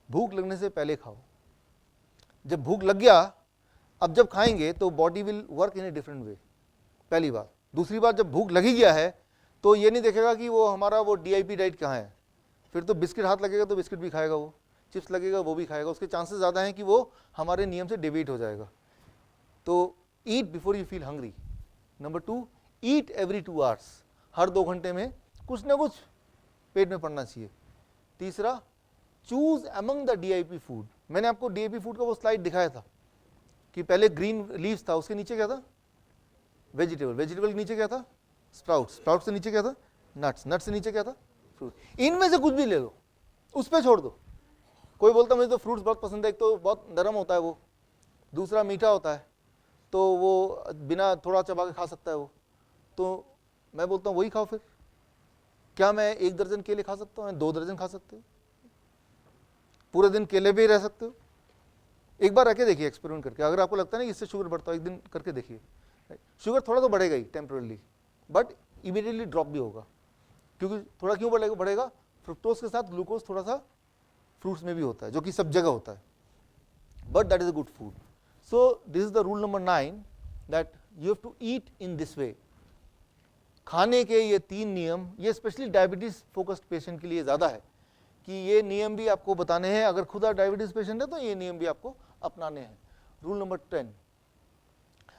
भूख लगने से पहले खाओ। जब भूख लग गया, अब जब खाएंगे तो body will work in a different way, पहली बात। दूसरी बात, जब भूख लग ही गया है तो ये नहीं देखेगा कि वो हमारा वो DIP डाइट कहाँ है, फिर तो बिस्किट हाथ लगेगा तो बिस्किट भी खाएगा, वो चिप्स लगेगा वो भी खाएगा, उसके चांसेस ज़्यादा हैं कि वो हमारे नियम से डिविएट हो जाएगा। तो eat before you feel hungry. Number 2, eat every 2 hours, हर 2 घंटे में कुछ ना कुछ पेट में पड़ना चाहिए। तीसरा, choose among the DIP food. मैंने आपको DIP फूड का वो स्लाइड दिखाया था कि पहले ग्रीन लीव्स था, उसके नीचे क्या था, वेजिटेबल, वेजिटेबल के नीचे क्या था, स्प्राउट्स, स्प्राउट्स से नीचे क्या था, नट्स, नट्स से नीचे क्या था, फ्रूट। इनमें से कुछ भी ले लो, उस पर छोड़ दो। कोई बोलता मुझे तो फ्रूट्स बहुत पसंद है, एक तो बहुत नरम होता है वो, दूसरा मीठा होता है, तो वो बिना थोड़ा चबा के खा सकता है वो, तो मैं बोलता हूँ वही खाओ। फिर क्या मैं 1 दर्जन केले खा सकता हूँ, 2 दर्जन खा सकते हो, पूरे दिन केले भी रह सकते हो। एक बार रह के देखिए, एक्सपेरिमेंट करके, अगर आपको लगता है ना कि इससे शुगर बढ़ता है, एक दिन करके देखिए। शुगर थोड़ा तो बढ़ेगा ही टेम्परली, बट इमीडिएटली ड्रॉप भी होगा। क्योंकि थोड़ा क्यों बढ़ेगा, फ्रुक्टोज के साथ ग्लूकोज थोड़ा सा फ्रूट्स में भी होता है, जो कि सब जगह होता है, but that is a good food. So this is the rule number 9, that you have to eat in this way. खाने के ये 3 नियम, ये स्पेशली डायबिटीज फोकस्ड पेशेंट के लिए ज़्यादा है कि ये नियम भी आपको बताने हैं। अगर खुद आप डायबिटीज पेशेंट है तो ये नियम भी आपको अपनाने हैं। Rule number 10।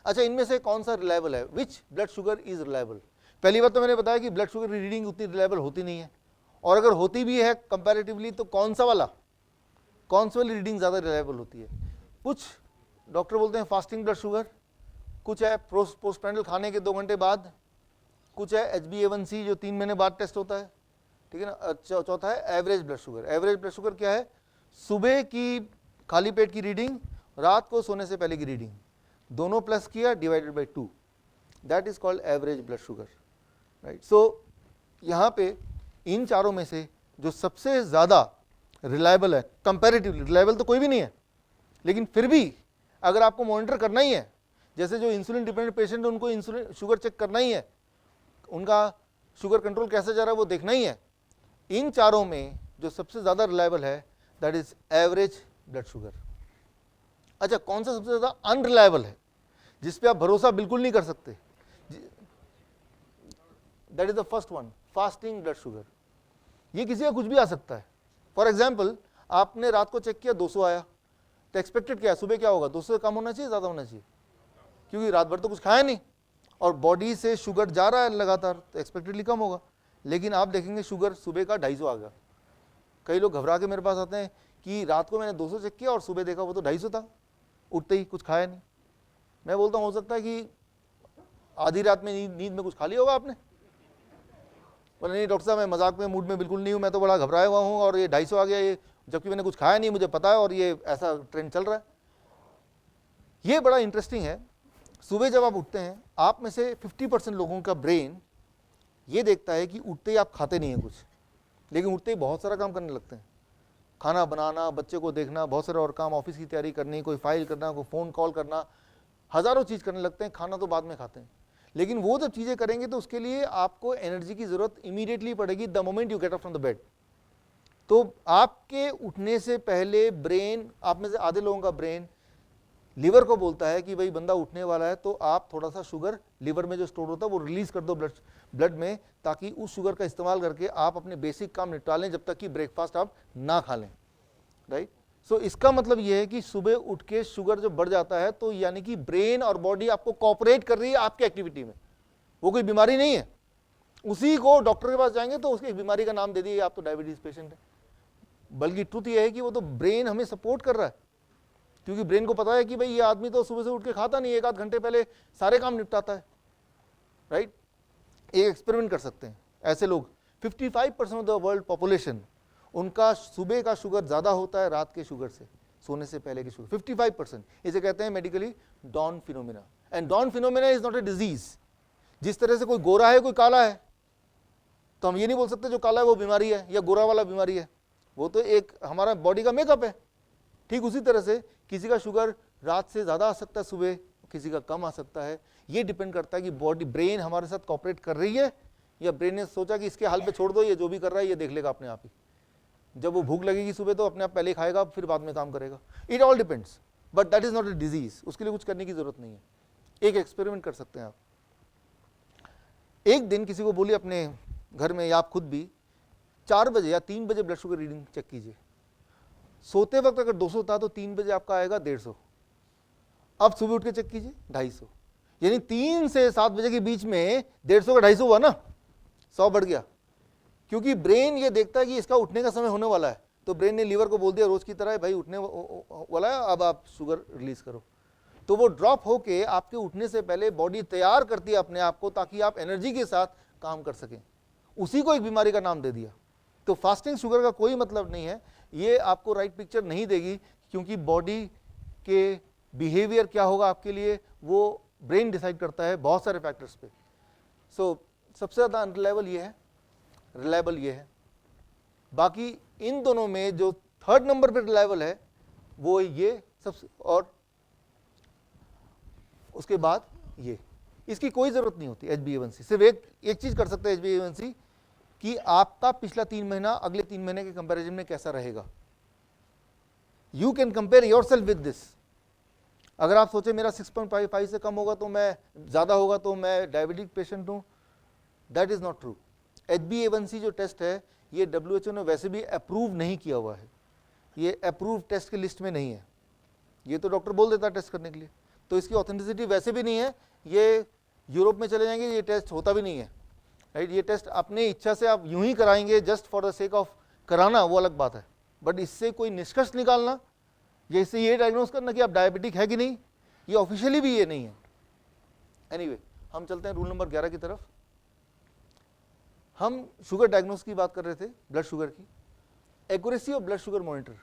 अच्छा, इनमें से कौन सा रिलायबल है, which blood sugar is reliable. पहली बात तो मैंने बताया कि ब्लड शुगर की रीडिंग उतनी रिलायबल होती नहीं है, और अगर होती भी है कंपैरेटिवली तो कौन सी वाली रीडिंग ज़्यादा रिलायबल होती है। कुछ डॉक्टर बोलते हैं फास्टिंग ब्लड शुगर, कुछ है पोस्टप्रैंडल खाने के 2 घंटे बाद, कुछ है HbA1c जो 3 महीने बाद टेस्ट होता है, ठीक है ना। चौथा है average blood sugar. Average blood sugar क्या है, सुबह की खाली पेट की रीडिंग, रात को सोने से पहले की रीडिंग, दोनों प्लस किया divided by 2, that is called average blood sugar, right. So यहाँ पे इन चारों में से जो सबसे ज़्यादा रिलायबल है, कंपैरेटिवली रिलायबल तो कोई भी नहीं है, लेकिन फिर भी अगर आपको मॉनिटर करना ही है, जैसे जो इंसुलिन डिपेंडेंट पेशेंट है उनको इंसुलिन शुगर चेक करना ही है, उनका शुगर कंट्रोल कैसे जा रहा है वो देखना ही है, इन चारों में जो सबसे ज़्यादा रिलायबल है that is average blood sugar. अच्छा, कौन सा सबसे ज़्यादा अनरिलायबल है, जिस पे आप भरोसा बिल्कुल नहीं कर सकते, that is the first one, fasting blood sugar. ये किसी का कुछ भी आ सकता है। फॉर एग्जाम्पल, आपने रात को चेक किया 200 आया, तो एक्सपेक्टेड क्या है, सुबह क्या होगा, 200 से कम होना चाहिए, ज़्यादा होना चाहिए, क्योंकि रात भर तो कुछ खाया नहीं और बॉडी से शुगर जा रहा है लगातार, तो एक्सपेक्टेडली कम होगा। लेकिन आप देखेंगे शुगर सुबह का 250 आ गया। कई लोग घबरा के मेरे पास आते हैं कि रात को मैंने 200 चेक किया और सुबह देखा वो तो 250 था, उठते ही कुछ खाया नहीं। मैं बोलता हूँ हो सकता है कि आधी रात में नींद में कुछ खा लिया होगा आपने। बोले नहीं डॉक्टर साहब, मैं मजाक में मूड में बिल्कुल नहीं हूँ, मैं तो बड़ा घबराया हुआ हूँ और ये 250 आ गया, ये जबकि मैंने कुछ खाया नहीं, मुझे पता है, और ये ऐसा ट्रेंड चल रहा है। ये बड़ा इंटरेस्टिंग है। सुबह जब आप उठते हैं, आप में से 50% लोगों का ब्रेन ये देखता है कि उठते ही आप खाते नहीं हैं कुछ, लेकिन उठते ही बहुत सारा काम करने लगते हैं, खाना बनाना, बच्चे को देखना, बहुत सारे और काम, ऑफिस की तैयारी करनी, कोई फाइल करना, कोई फ़ोन कॉल करना, हज़ारों चीज़ करने लगते हैं। खाना तो बाद में खाते हैं, लेकिन वो जब चीज़ें करेंगे तो उसके लिए आपको एनर्जी की ज़रूरत इमीडिएटली पड़ेगी the moment you get up from the bed. तो आपके उठने से पहले ब्रेन, आप में से आधे लोगों का ब्रेन लिवर को बोलता है कि भाई बंदा उठने वाला है, तो आप थोड़ा सा शुगर लिवर में जो स्टोर होता है वो रिलीज कर दो ब्लड में, ताकि उस शुगर का इस्तेमाल करके आप अपने बेसिक काम निपटा लें जब तक कि ब्रेकफास्ट आप ना खा लें, राइट। सो इसका मतलब ये है कि सुबह उठ के शुगर जब बढ़ जाता है तो यानी कि ब्रेन और बॉडी आपको कोऑपरेट कर रही है आपकी एक्टिविटी में, वो कोई बीमारी नहीं है। उसी को डॉक्टर के पास जाएंगे तो उसकी बीमारी का नाम दे दिए आप तो डायबिटीज पेशेंट है, बल्कि ट्रुथ ये है कि वो तो ब्रेन हमें सपोर्ट कर रहा है, क्योंकि ब्रेन को पता है कि भाई ये आदमी तो सुबह से उठ के खाता नहीं, एक आध घंटे पहले सारे काम निपटाता है, राइट। एक एक्सपेरिमेंट कर सकते हैं, ऐसे लोग 55% ऑफ द वर्ल्ड पॉपुलेशन, उनका सुबह का शुगर ज्यादा होता है रात के शुगर से, सोने से पहले की शुगर 55%। इसे कहते हैं medically dawn phenomena, and dawn phenomena is not a disease. जिस तरह से कोई गोरा है कोई काला है, तो हम ये नहीं बोल सकते जो काला है वो बीमारी है या गोरा वाला बीमारी है, वो तो एक हमारा बॉडी का मेकअप है। ठीक उसी तरह से किसी का शुगर रात से ज्यादा आ सकता है सुबह, किसी का कम आ सकता है। ये डिपेंड करता है कि बॉडी ब्रेन हमारे साथ कोऑपरेट कर रही है या ब्रेन ने सोचा कि इसके हाल पे छोड़ दो, ये जो भी कर रहा है ये देख लेगा अपने आप ही। जब वो भूख लगेगी सुबह तो अपने आप पहले खाएगा, फिर बाद में काम करेगा। It all depends, but that is not a disease, उसके लिए कुछ करने की जरूरत नहीं है। एक एक्सपेरिमेंट कर सकते हैं आप। एक दिन किसी को बोलिए अपने घर में या आप खुद भी 4 बजे या 3 बजे ब्लड शुगर रीडिंग चेक कीजिए। सोते वक्त अगर 200 था तो 3 बजे आपका आएगा 150। अब सुबह उठ के चेक कीजिए 250, यानी 3 से 7 बजे के बीच में 150 का 250 हुआ ना, 100 बढ़ गया। क्योंकि ब्रेन ये देखता है कि इसका उठने का समय होने वाला है, तो ब्रेन ने लीवर को बोल दिया रोज की तरह भाई उठने वाला है, अब आप शुगर रिलीज करो। तो वो ड्रॉप होके आपके उठने से पहले बॉडी तैयार करती है अपने आप को, ताकि आप एनर्जी के साथ काम कर सकें। उसी को एक बीमारी का नाम दे दिया। तो फास्टिंग शुगर का कोई मतलब नहीं है, ये आपको राइट पिक्चर नहीं देगी, क्योंकि बॉडी के बिहेवियर क्या होगा आपके लिए वो ब्रेन डिसाइड करता है बहुत सारे फैक्टर्स पे। सो सबसे ज़्यादा अनरिलायबल ये है, रिलायबल ये है। बाकी इन दोनों में जो 3rd नंबर पे रिलायबल है वो ये सबसे, और उसके बाद ये, इसकी कोई जरूरत नहीं होती HbA1c। सिर्फ एक चीज कर सकते हैं HbA1c कि आपका पिछला 3 महीना अगले 3 महीने के कंपैरिजन में कैसा रहेगा। You can compare yourself with this. अगर आप सोचे मेरा 6.55 से कम होगा तो मैं ज्यादा होगा तो मैं डायबिटिक पेशेंट हूं, that is not true. HbA1c जो टेस्ट है ये WHO ने वैसे भी अप्रूव नहीं किया हुआ है, ये अप्रूव टेस्ट की लिस्ट में नहीं है। ये तो डॉक्टर बोल देता है टेस्ट करने के लिए, तो इसकी ऑथेंटिसिटी वैसे भी नहीं है। ये यूरोप में चले जाएंगे ये टेस्ट होता भी नहीं है, राइट। ये टेस्ट अपने इच्छा से आप यूं ही कराएंगे just for the sake of कराना, वो अलग बात है। बट इससे कोई निष्कर्ष निकालना या इससे ये डायग्नोज करना कि आप डायबिटिक है कि नहीं, ये ऑफिशियली भी ये नहीं है। एनीवे, हम चलते हैं रूल नंबर 11 की तरफ। हम शुगर डायग्नोस की बात कर रहे थे, ब्लड शुगर की accuracy of blood sugar monitor.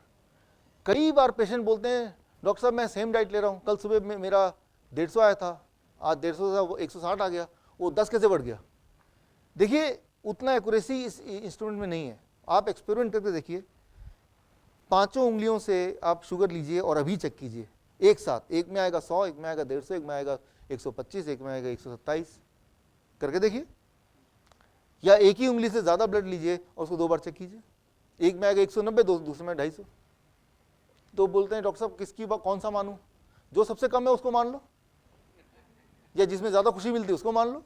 कई बार पेशेंट बोलते हैं डॉक्टर साहब मैं सेम डाइट ले रहा हूँ, कल सुबह में मेरा 150 आया था, आज 150 था वो 160 आ गया, वो 10 कैसे बढ़ गया। देखिए उतना एक्यूरेसी इस इंस्ट्रूमेंट में नहीं है। आप एक्सपेरिमेंट करके देखिए, 5 उंगलियों से आप शुगर लीजिए और अभी चेक कीजिए एक साथ, एक में आएगा 100, एक में आएगा 150, एक में आएगा 125, एक में आएगा 127, करके देखिए। या एक ही उंगली से ज्यादा ब्लड लीजिए और उसको 2 बार चेक कीजिए, एक में आएगा 190, दूसरे में 250। तो बोलते हैं डॉक्टर साहब किसकी कौन सा मानूं, जो सबसे कम है उसको मान लो या जिसमें ज्यादा खुशी मिलती है उसको मान लो।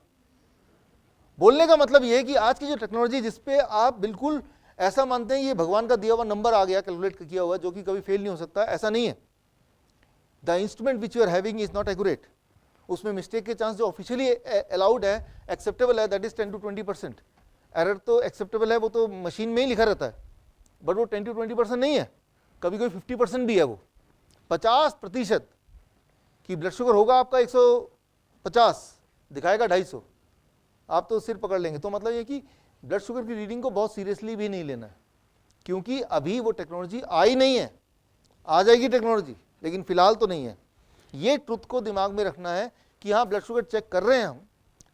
बोलने का मतलब ये है कि आज की जो टेक्नोलॉजी जिसपे आप बिल्कुल ऐसा मानते हैं ये भगवान का दिया हुआ नंबर आ गया कैलकुलेट किया हुआ जो कि कभी फेल नहीं हो सकता, ऐसा नहीं है। The instrument which you are having is not accurate. उसमें मिस्टेक के चांस जो ऑफिशियली अलाउड है, एक्सेप्टेबल है, दैट इज 10 to 20%। एरर तो एक्सेप्टेबल है, वो तो मशीन में ही लिखा रहता है, बट वो 10 to 20% नहीं है, कभी कभी 50% भी है। वो 50% की ब्लड शुगर होगा आपका 150, दिखाएगा 250, आप तो सिर पकड़ लेंगे। तो मतलब ये कि ब्लड शुगर की रीडिंग को बहुत सीरियसली भी नहीं लेना है, क्योंकि अभी वो टेक्नोलॉजी आई नहीं है। आ जाएगी टेक्नोलॉजी, लेकिन फिलहाल तो नहीं है। ये ट्रुथ को दिमाग में रखना है कि हाँ ब्लड शुगर चेक कर रहे हैं हम,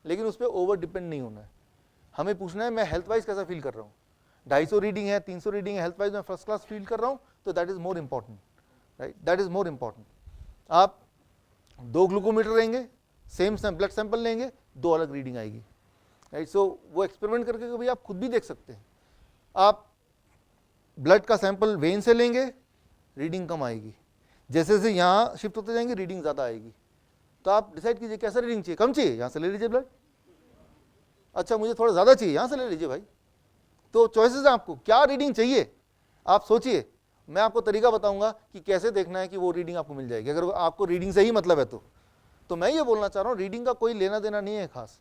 लेकिन उस पर ओवर डिपेंड नहीं होना है। हमें पूछना है मैं हेल्थ वाइज कैसा फील कर रहा हूँ, 250 रीडिंग है, 300 रीडिंग है, हेल्थ वाइज मैं फर्स्ट क्लास फील कर रहा हूँ, तो that is more important, right, that is more important. आप 2 ग्लूकोमीटर लेंगे, सेम ब्लड सैंपल लेंगे, 2 अलग रीडिंग आएगी, राइट। सो वो एक्सपेरिमेंट करके कभी आप खुद भी देख सकते हैं। आप ब्लड का सैंपल वेन से लेंगे, रीडिंग कम आएगी, जैसे जैसे यहाँ शिफ्ट होते जाएंगे रीडिंग ज़्यादा आएगी, तो आप डिसाइड कीजिए कैसा रीडिंग चाहिए, कम चाहिए यहाँ से ले लीजिए ब्लड, अच्छा मुझे थोड़ा ज़्यादा चाहिए यहाँ से ले लीजिए भाई। तो चॉइसेस हैं आपको, क्या रीडिंग चाहिए आप सोचिए, मैं आपको तरीका बताऊंगा कि कैसे देखना है कि वो रीडिंग आपको मिल जाएगी, अगर आपको रीडिंग से ही मतलब है तो मैं ये बोलना चाह रहा हूँ रीडिंग का कोई लेना देना नहीं है खास,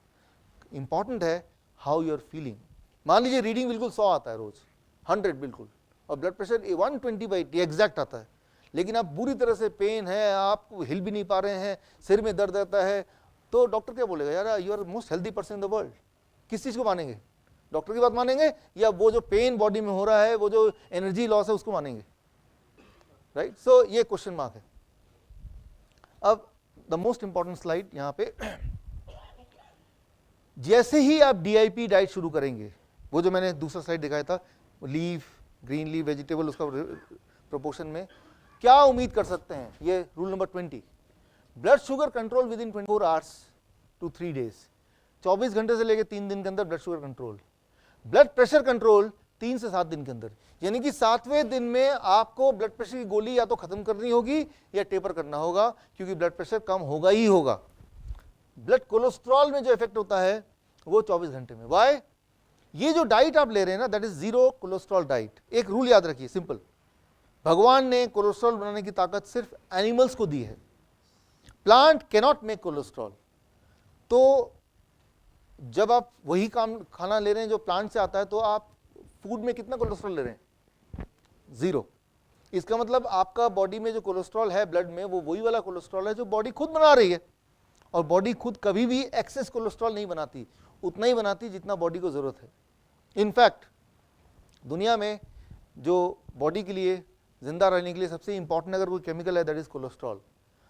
इंपॉर्टेंट है हाउ यू आर फीलिंग। मान लीजिए रीडिंग बिल्कुल 100 आता है रोज, 100 बिल्कुल, और ब्लड प्रेशर 120/80 एग्जैक्ट आता है, लेकिन आप बुरी तरह से पेन है, आप हिल भी नहीं पा रहे हैं, सिर में दर्द रहता है, तो डॉक्टर क्या बोलेगा, यार you are most healthy person in the world. किस चीज़ को मानेंगे, डॉक्टर की बात मानेंगे या वो जो पेन बॉडी में हो रहा है, वो जो एनर्जी लॉस है उसको मानेंगे, राइट। सो ये क्वेश्चन मार्क है। अब द मोस्ट इंपॉर्टेंट स्लाइड यहाँ पे, जैसे ही आप DIP डाइट शुरू करेंगे, वो जो मैंने दूसरा स्लाइड दिखाया था, लीफ, ग्रीन लीफ, वेजिटेबल, उसका प्रोपोर्शन में क्या उम्मीद कर सकते हैं, ये rule number 20, blood sugar control within 24 hours to 3 days, 24 घंटे से लेकर 3 दिन के अंदर blood sugar control, blood pressure control 3 से 7 दिन के अंदर, यानी कि 7वें दिन में आपको ब्लड प्रेशर की गोली या तो खत्म करनी होगी या टेपर करना होगा, क्योंकि ब्लड प्रेशर कम होगा ही होगा। ब्लड कोलेस्ट्रॉल में जो इफेक्ट होता है वो 24 घंटे में। वाई? ये जो डाइट आप ले रहे हैं ना, that is zero cholesterol diet. एक रूल याद रखिए सिंपल, भगवान ने कोलेस्ट्रॉल बनाने की ताकत सिर्फ एनिमल्स को दी है, plant can not make cholesterol. तो जब आप वही काम खाना ले रहे हैं जो प्लांट से आता है, तो आप फूड में कितना कोलेस्ट्रॉल ले रहे हैं, 0। इसका मतलब आपका बॉडी में जो कोलेस्ट्रॉल है ब्लड में, वो वही वाला कोलेस्ट्रॉल है जो बॉडी खुद बना रही है, और बॉडी खुद कभी भी एक्सेस कोलेस्ट्रॉल नहीं बनाती, उतना ही बनाती जितना बॉडी को जरूरत है। इनफैक्ट दुनिया में जो बॉडी के लिए जिंदा रहने के लिए सबसे इंपॉर्टेंट अगर कोई केमिकल है, दैट इज कोलेस्ट्रॉल।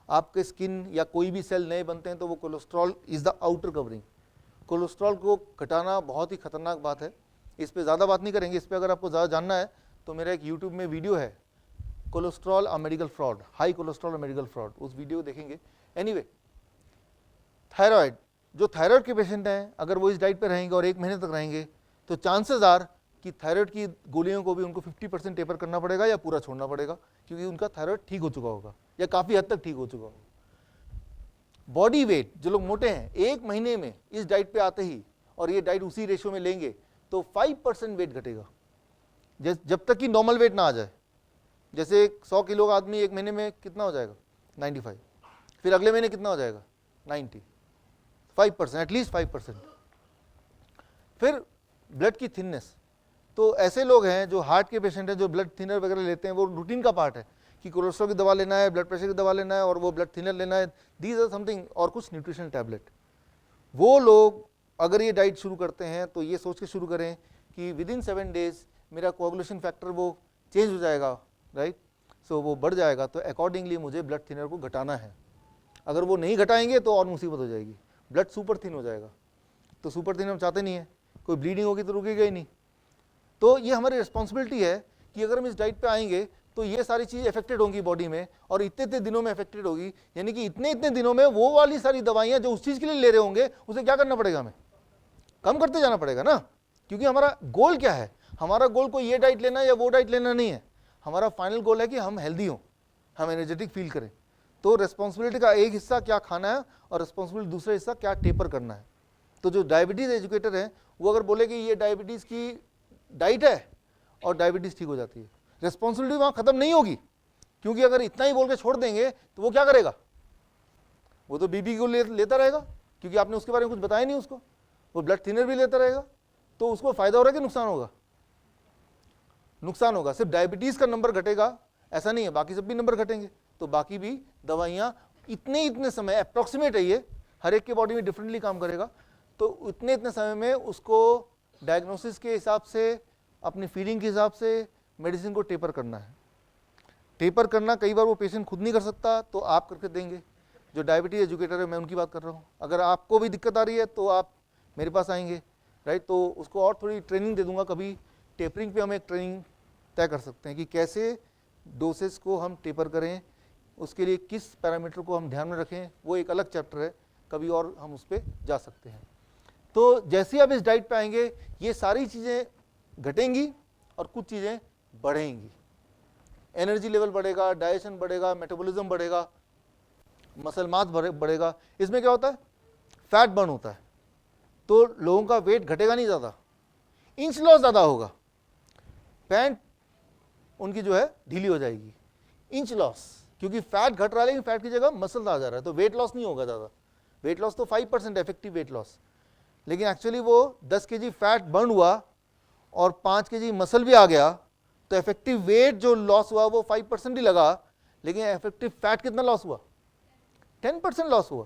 आपके स्किन या कोई भी सेल नए बनते हैं तो वो cholesterol is the outer covering. Cholesterol को घटाना बहुत ही खतरनाक बात है, इस पर ज़्यादा बात नहीं करेंगे। इस पर अगर आपको ज़्यादा जानना है तो मेरा एक यूट्यूब में वीडियो है, cholesterol a medical fraud, high cholesterol a medical fraud, उस वीडियो देखेंगे। एनीवे, थायराइड, जो थायराइड के पेशेंट हैं, अगर वो इस डाइट पे रहेंगे और 1 महीने तक रहेंगे, तो चांसेस आर कि थायराइड की गोलियों को भी उनको 50% टेपर करना पड़ेगा या पूरा छोड़ना पड़ेगा, क्योंकि उनका थायराइड ठीक हो चुका होगा या काफ़ी हद तक ठीक हो चुका होगा। बॉडी वेट, जो लोग मोटे हैं, 1 महीने में इस डाइट पे आते ही, और ये डाइट उसी रेशियो में लेंगे, तो 5% वेट घटेगा, जब तक कि नॉर्मल वेट ना आ जाए। जैसे 100 किलो का आदमी 1 महीने में कितना हो जाएगा, 95, फिर अगले महीने कितना हो जाएगा, 90, 5%, एटलीस्ट 5%। फिर ब्लड की थिननेस, तो ऐसे लोग हैं जो हार्ट के पेशेंट हैं, जो ब्लड थिनर वगैरह लेते हैं, वो रूटीन का पार्ट है कि कोलेस्ट्रॉल की दवा लेना है, ब्लड प्रेशर की दवा लेना है, और वो ब्लड थिनर लेना है, दीज आर समथिंग, और कुछ न्यूट्रिशनल टैबलेट। वो लोग अगर ये डाइट शुरू करते हैं तो ये सोच के शुरू करें कि विद इन 7 डेज मेरा कोएगुलेशन फैक्टर वो चेंज हो जाएगा, राइट। सो वो बढ़ जाएगा, तो अकॉर्डिंगली मुझे ब्लड थिनर को घटाना है। अगर वो नहीं घटाएंगे तो और मुसीबत हो जाएगी, ब्लड सुपर थिन हो जाएगा, तो सुपर थिन हम चाहते नहीं है, कोई ब्लीडिंग होगी तो रुकेगा ही नहीं। तो ये हमारी रिस्पॉन्सिबिलिटी है कि अगर हम इस डाइट पे आएंगे तो ये सारी चीज़ इफेक्टेड होंगी बॉडी में, और इतने इतने दिनों में इफेक्टेड होगी, यानी कि इतने इतने दिनों में वो वाली सारी दवाइयाँ जो उस चीज़ के लिए ले रहे होंगे, उसे क्या करना पड़ेगा, हमें कम करते जाना पड़ेगा ना। क्योंकि हमारा गोल क्या है, हमारा गोल कोई ये डाइट लेना या वो डाइट लेना नहीं है, हमारा फाइनल गोल है कि हम हेल्दी हों, हम एनर्जेटिक फील करें। तो रिस्पॉन्सिबिलिटी का एक हिस्सा क्या खाना है और रिस्पॉन्सिबिलिटी दूसरा हिस्सा क्या टेपर करना है। तो जो डायबिटीज़ एजुकेटर हैं वो अगर बोले कि ये डायबिटीज़ की डाइट है और डायबिटीज़ ठीक हो जाती है, रिस्पॉन्सिबिलिटी वहाँ ख़त्म नहीं होगी, क्योंकि अगर इतना ही बोल के छोड़ देंगे तो वो क्या करेगा, वो तो बीपी को लेता रहेगा, क्योंकि आपने उसके बारे में कुछ बताया नहीं उसको, वो ब्लड थिनर भी लेता रहेगा, तो उसको फ़ायदा हो रहा है कि नुकसान होगा, नुकसान होगा। सिर्फ डायबिटीज़ का नंबर घटेगा ऐसा नहीं है, बाकी सब भी नंबर घटेंगे, तो बाकी भी दवाइयाँ इतने समय, अप्रॉक्सीमेट है ये, हर एक के बॉडी में डिफरेंटली काम करेगा, तो इतने समय में उसको डायग्नोसिस के हिसाब से, अपनी फीडिंग के हिसाब से मेडिसिन को टेपर करना है। टेपर करना कई बार वो पेशेंट खुद नहीं कर सकता, तो आप करके देंगे। जो डायबिटीज एजुकेटर है, मैं उनकी बात कर रहा हूँ। अगर आपको भी दिक्कत आ रही है तो आप मेरे पास आएंगे, राइट, तो उसको और थोड़ी ट्रेनिंग दे दूंगा। कभी टेपरिंग पे हम एक ट्रेनिंग तय कर सकते हैं कि कैसे डोसेस को हम टेपर करें, उसके लिए किस पैरामीटर को हम ध्यान में रखें, वो एक अलग चैप्टर है, कभी और हम उस पर जा सकते हैं। तो जैसे ही आप इस डाइट पे आएंगे, ये सारी चीज़ें घटेंगी और कुछ चीज़ें बढ़ेंगी। एनर्जी लेवल बढ़ेगा, डाइजेशन बढ़ेगा, मेटाबॉलिज्म बढ़ेगा, मसल मास बढ़ेगा। इसमें क्या होता है, फैट बर्न होता है, तो लोगों का वेट घटेगा नहीं ज़्यादा, इंच लॉस ज़्यादा होगा, पैंट उनकी जो है ढीली हो जाएगी, इंच लॉस, क्योंकि फैट घट रहा है लेकिन फैट की जगह मसल आ जा रहा है, तो वेट लॉस नहीं होगा ज़्यादा। वेट लॉस तो 5% इफेक्टिव वेट लॉस, लेकिन एक्चुअली वो 10 kg फैट बर्न हुआ और 5 kg मसल भी आ गया, तो इफेक्टिव वेट जो लॉस हुआ वो 5% ही लगा, लेकिन इफेक्टिव फैट कितना लॉस हुआ, 10% लॉस हुआ।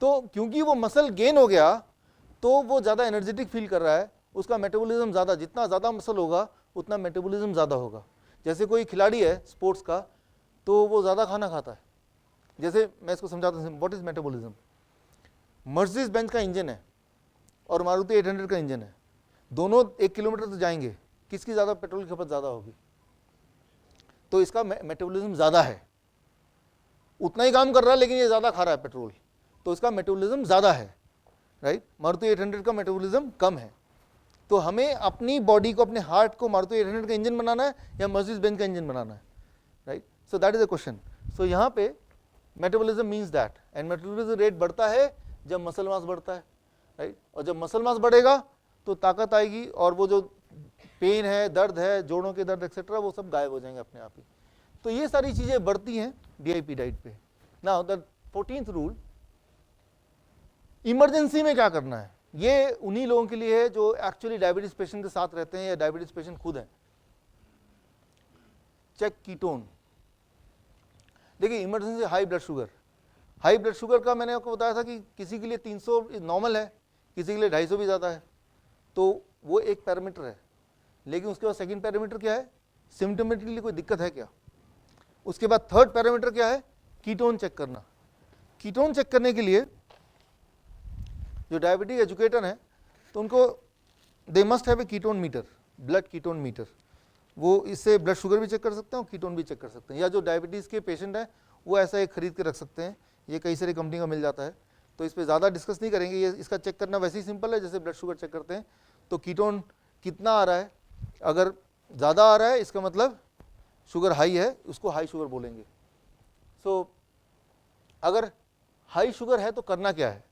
तो क्योंकि वो मसल गेन हो गया तो वो ज़्यादा एनर्जेटिक फील कर रहा है, उसका मेटाबॉलिज्म ज़्यादा, जितना ज़्यादा मसल होगा उतना मेटाबॉलिज्म ज़्यादा होगा। जैसे कोई खिलाड़ी है स्पोर्ट्स का, तो वो ज़्यादा खाना खाता है। जैसे मैं इसको समझाता हूँ, what is metabolism. Mercedes Benz का इंजन है और मारुति 800 का इंजन है, दोनों 1 किलोमीटर तो जाएंगे, किसकी ज़्यादा पेट्रोल की खपत ज़्यादा होगी, तो इसका मेटाबॉलिज्म ज़्यादा है, उतना ही काम कर रहा है लेकिन ये ज़्यादा खा रहा है पेट्रोल, तो इसका मेटाबॉलिज्म ज़्यादा है, राइट। मारुति 800 का मेटाबॉलिज्म कम है। तो हमें अपनी बॉडी को, अपने हार्ट को मारुति 800 का इंजन बनाना है या मर्सिडीज बेंज का इंजन बनाना है, right. So that is a question. So यहाँ पे metabolism means that, and metabolism rate बढ़ता है जब मसल मास बढ़ता है, राइट। और जब मसल मास बढ़ेगा तो ताकत आएगी और वो जो पेन है, दर्द है, जोड़ों के दर्द एक्सेट्रा, वो सब गायब हो जाएंगे अपने आप ही। तो ये सारी चीज़ें बढ़ती हैं DIP डाइट पे। Now the 14th rule, emergency में क्या करना है, ये उन्हीं लोगों के लिए है जो एक्चुअली डायबिटीज पेशेंट के साथ रहते हैं या डायबिटीज पेशेंट खुद हैं। Check ketone. देखिए emergency high blood sugar, high blood sugar का मैंने आपको बताया था कि किसी के लिए 300 नॉर्मल है, किसी के लिए 250 भी ज़्यादा है, तो वो एक पैरामीटर है। लेकिन उसके बाद सेकंड पैरामीटर क्या है, सिम्टोमेटिकली कोई दिक्कत है क्या। उसके बाद थर्ड पैरामीटर क्या है, कीटोन चेक करना। कीटोन चेक करने के लिए जो डायबिटिक एजुकेटर हैं तो उनको they must have a ketone meter, blood ketone meter. वो इससे ब्लड शुगर भी चेक कर सकते हैं और कीटोन भी चेक कर सकते हैं, या जो डायबिटीज़ के पेशेंट हैं वो ऐसा एक खरीद के रख सकते हैं, ये कई सारी कंपनी का मिल जाता है। तो इस पर ज़्यादा डिस्कस नहीं करेंगे, ये इसका चेक करना वैसे ही सिंपल है जैसे ब्लड शुगर चेक करते हैं। तो कीटोन कितना आ रहा है, अगर ज़्यादा आ रहा है इसका मतलब शुगर हाई है, उसको हाई शुगर बोलेंगे। सो अगर हाई शुगर है तो करना क्या है,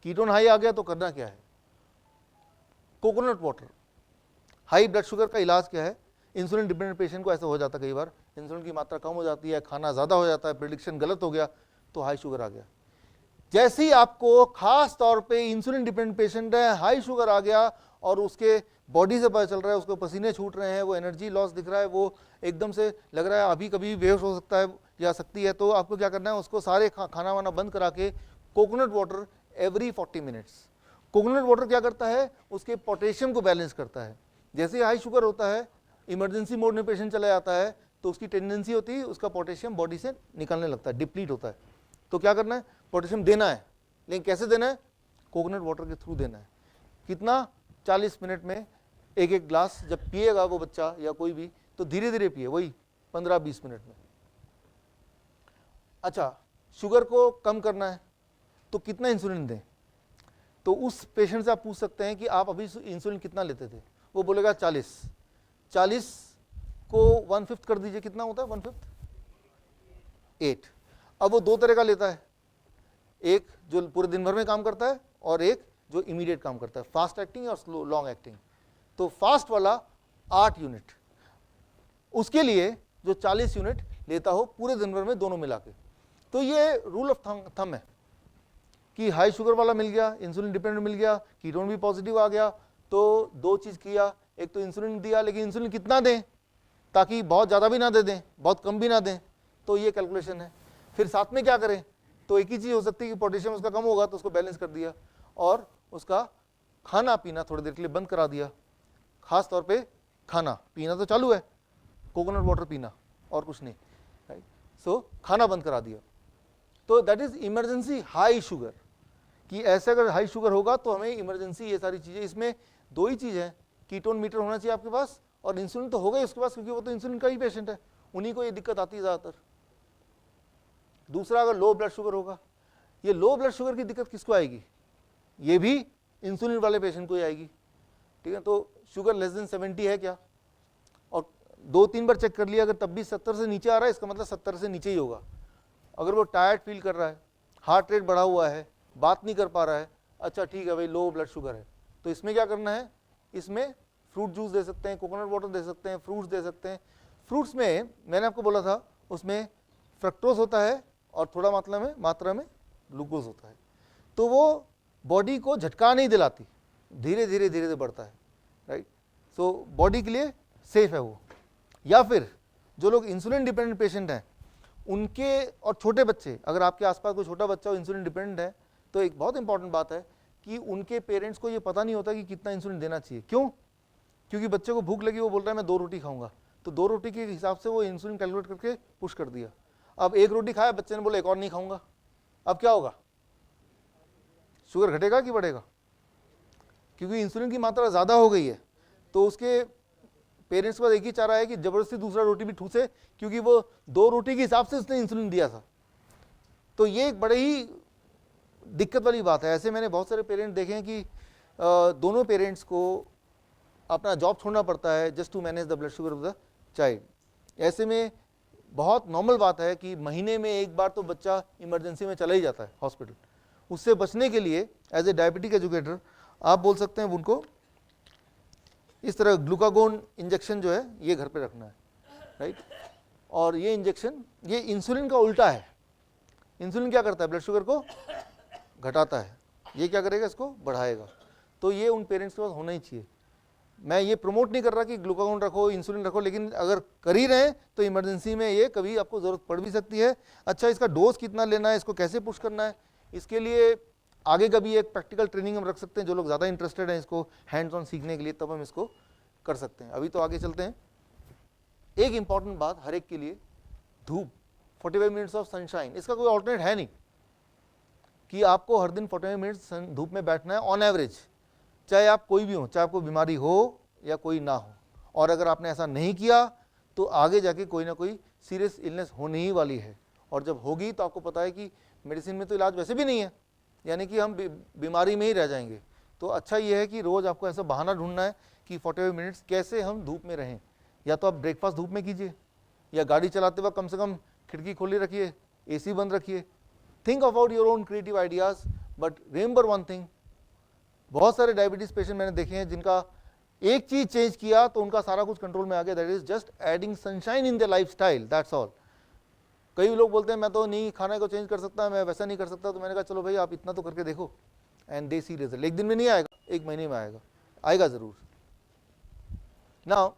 कीटोन हाई आ गया तो करना क्या है, coconut water. High blood sugar का इलाज क्या है, इंसुलिन डिपेंडेंट पेशेंट को ऐसा हो जाता है कई बार, इंसुलिन की मात्रा कम हो जाती है, खाना ज़्यादा हो जाता है, प्रेडिक्शन गलत हो गया तो हाई शुगर आ गया। जैसे ही आपको खास तौर पे इंसुलिन डिपेंडेंट पेशेंट है, हाई शुगर आ गया और उसके बॉडी से पता चल रहा है, उसको पसीने छूट रहे हैं, वो एनर्जी लॉस दिख रहा है, वो एकदम से लग रहा है अभी कभी बेहोश हो सकता है या सकती है, तो आपको क्या करना है, उसको सारे खाना वाना बंद करा के coconut water every 40 minutes. Coconut water क्या करता है, उसके पोटेशियम को बैलेंस करता है। जैसे ही हाई शुगर होता है, इमरजेंसी मोड में पेशेंट चला जाता है तो उसकी टेंडेंसी होती है उसका पोटेशियम बॉडी से निकलने लगता है, डिप्लीट होता है। तो क्या करना है, पोटेशियम देना है, लेकिन कैसे देना है, कोकोनट वाटर के थ्रू देना है। कितना, 40 मिनट में एक एक ग्लास जब पिएगा वो बच्चा या कोई भी, तो धीरे धीरे पिए, वही 15-20 मिनट में। अच्छा, शुगर को कम करना है तो कितना इंसुलिन दें, तो उस पेशेंट से आप पूछ सकते हैं कि आप अभी इंसुलिन कितना लेते थे, वो बोलेगा 40 को 1/5 कर दीजिए, कितना होता है 1/5, 8। अब वो दो तरह का लेता है, एक जो पूरे दिन भर में काम करता है और एक जो इमीडिएट काम करता है, फास्ट एक्टिंग और स्लो लॉन्ग एक्टिंग। तो फास्ट वाला 8 यूनिट, उसके लिए जो 40 यूनिट लेता हो पूरे दिन भर में दोनों मिला के। तो ये रूल ऑफ थंब है कि हाई शुगर वाला मिल गया, इंसुलिन डिपेंडेंट मिल गया, कीटोन भी पॉजिटिव आ गया, तो दो चीज़ किया, एक तो इंसुलिन दिया, लेकिन इंसुलिन कितना दें ताकि बहुत ज़्यादा भी ना दे दें, बहुत कम भी ना दें, तो ये कैलकुलेशन है। फिर साथ में क्या करें, तो एक ही चीज़ हो सकती है कि पोटेशियम उसका कम होगा तो उसको बैलेंस कर दिया और उसका खाना पीना थोड़ी देर के लिए बंद करा दिया, खास तौर पे खाना पीना तो चालू है, कोकोनट वाटर पीना और कुछ नहीं, राइट। सो खाना बंद करा दिया। तो that is emergency high sugar, कि ऐसे अगर हाई शुगर होगा तो हमें इमरजेंसी ये सारी चीज़ें, इसमें दो ही चीज़ है, कीटोन मीटर होना चाहिए आपके पास और इंसुलिन तो होगा ही उसके पास, क्योंकि वो तो इंसुलिन का ही पेशेंट है, उन्हीं को ये दिक्कत आती है ज़्यादातर। दूसरा, अगर लो ब्लड शुगर होगा, ये लो ब्लड शुगर की दिक्कत किसको आएगी, ये भी इंसुलिन वाले पेशेंट को ही आएगी, ठीक है। तो शुगर लेस देन 70 है क्या, और 2-3 बार चेक कर लिया, अगर तब भी 70 से नीचे आ रहा है इसका मतलब 70 से नीचे ही होगा। अगर वो टायर्ड फील कर रहा है, हार्ट रेट बढ़ा हुआ है, बात नहीं कर पा रहा है, अच्छा ठीक है भाई लो ब्लड शुगर है, तो इसमें क्या करना है, इसमें फ्रूट जूस दे सकते हैं, कोकोनट वाटर दे सकते हैं, फ्रूट्स दे सकते हैं। फ्रूट्स में मैंने आपको बोला था उसमें फ्रक्टोज होता है और थोड़ा मात्रा में ग्लूकोज होता है, तो वो बॉडी को झटका नहीं दिलाती, धीरे धीरे बढ़ता है, राइट। सो बॉडी के लिए सेफ है वो। या फिर जो लोग इंसुलिन डिपेंडेंट पेशेंट हैं उनके, और छोटे बच्चे, अगर आपके आसपास कोई छोटा बच्चा हो इंसुलिन डिपेंडेंट है, तो एक बहुत इंपॉर्टेंट बात है कि उनके पेरेंट्स को ये पता नहीं होता कि कितना इंसुलिन देना चाहिए। क्यों? क्योंकि बच्चे को भूख लगी, वो बोल रहा है मैं 2 रोटी खाऊंगा, तो 2 रोटी के हिसाब से वो इंसुलिन कैलकुलेट करके पुश कर दिया। अब 1 रोटी खाया, बच्चे ने बोला एक और नहीं खाऊंगा, अब क्या होगा, शुगर घटेगा कि बढ़ेगा? क्योंकि इंसुलिन की मात्रा ज़्यादा हो गई है, तो उसके पेरेंट्स के पास एक ही चारा है कि जबरदस्ती दूसरा रोटी भी ठूसे, क्योंकि वो 2 रोटी के हिसाब से उसने इंसुलिन दिया था। तो ये एक बड़े ही दिक्कत वाली बात है। ऐसे मैंने बहुत सारे पेरेंट्स देखे हैं कि दोनों पेरेंट्स को अपना जॉब छोड़ना पड़ता है just to manage the blood sugar of the child. ऐसे में बहुत नॉर्मल बात है कि महीने में एक बार तो बच्चा इमरजेंसी में चला ही जाता है हॉस्पिटल। उससे बचने के लिए एज ए डायबिटिक एजुकेटर आप बोल सकते हैं उनको इस तरह ग्लूकागोन इंजेक्शन जो है ये घर पे रखना है, राइट। और ये इंजेक्शन ये इंसुलिन का उल्टा है। इंसुलिन क्या करता है, ब्लड शुगर को घटाता है, ये क्या करेगा, इसको बढ़ाएगा। तो ये उन पेरेंट्स के पास होना ही चाहिए। मैं ये प्रमोट नहीं कर रहा कि ग्लूकागोन रखो, इंसुलिन रखो, लेकिन अगर कर ही रहे हैं तो इमरजेंसी में ये कभी आपको ज़रूरत पड़ भी सकती है। अच्छा, इसका डोज कितना लेना है, इसको कैसे पुश करना है, इसके लिए आगे कभी एक प्रैक्टिकल ट्रेनिंग हम रख सकते हैं। जो लोग ज़्यादा इंटरेस्टेड हैं इसको हैंड्स ऑन सीखने के लिए, तब हम इसको कर सकते हैं। अभी तो आगे चलते हैं। एक इंपॉर्टेंट बात हर एक के लिए, धूप, 45 मिनट्स ऑफ सनशाइन, इसका कोई ऑल्टरनेट है नहीं कि आपको हर दिन 45 मिनट्स धूप में बैठना है ऑन एवरेज, चाहे आप कोई भी हो, चाहे आपको बीमारी हो या कोई ना हो। और अगर आपने ऐसा नहीं किया तो आगे जाके कोई ना कोई सीरियस इलनेस होने ही वाली है, और जब होगी तो आपको पता है कि मेडिसिन में तो इलाज वैसे भी नहीं है, यानी कि हम बीमारी में ही रह जाएंगे। तो अच्छा ये है कि रोज़ आपको ऐसा बहाना ढूंढना है कि 45 मिनट्स कैसे हम धूप में रहें। या तो आप ब्रेकफास्ट धूप में कीजिए, या गाड़ी चलाते वक्त कम से कम खिड़की खोली रखिए, AC बंद रखिए। Think about your own creative ideas, but remember one thing, बहुत सारे डायबिटीज़ पेशेंट मैंने देखे हैं जिनका एक चीज़ चेंज किया तो उनका सारा कुछ कंट्रोल में आ गया, that is just adding sunshine in the life style, that's all. कई लोग बोलते हैं मैं तो नहीं खाने को चेंज कर सकता, मैं वैसा नहीं कर सकता, तो मैंने कहा चलो भाई आप इतना तो करके देखो, एंड दे सी रिजल्ट। एक दिन में नहीं आएगा, एक महीने में आएगा ज़रूर। ना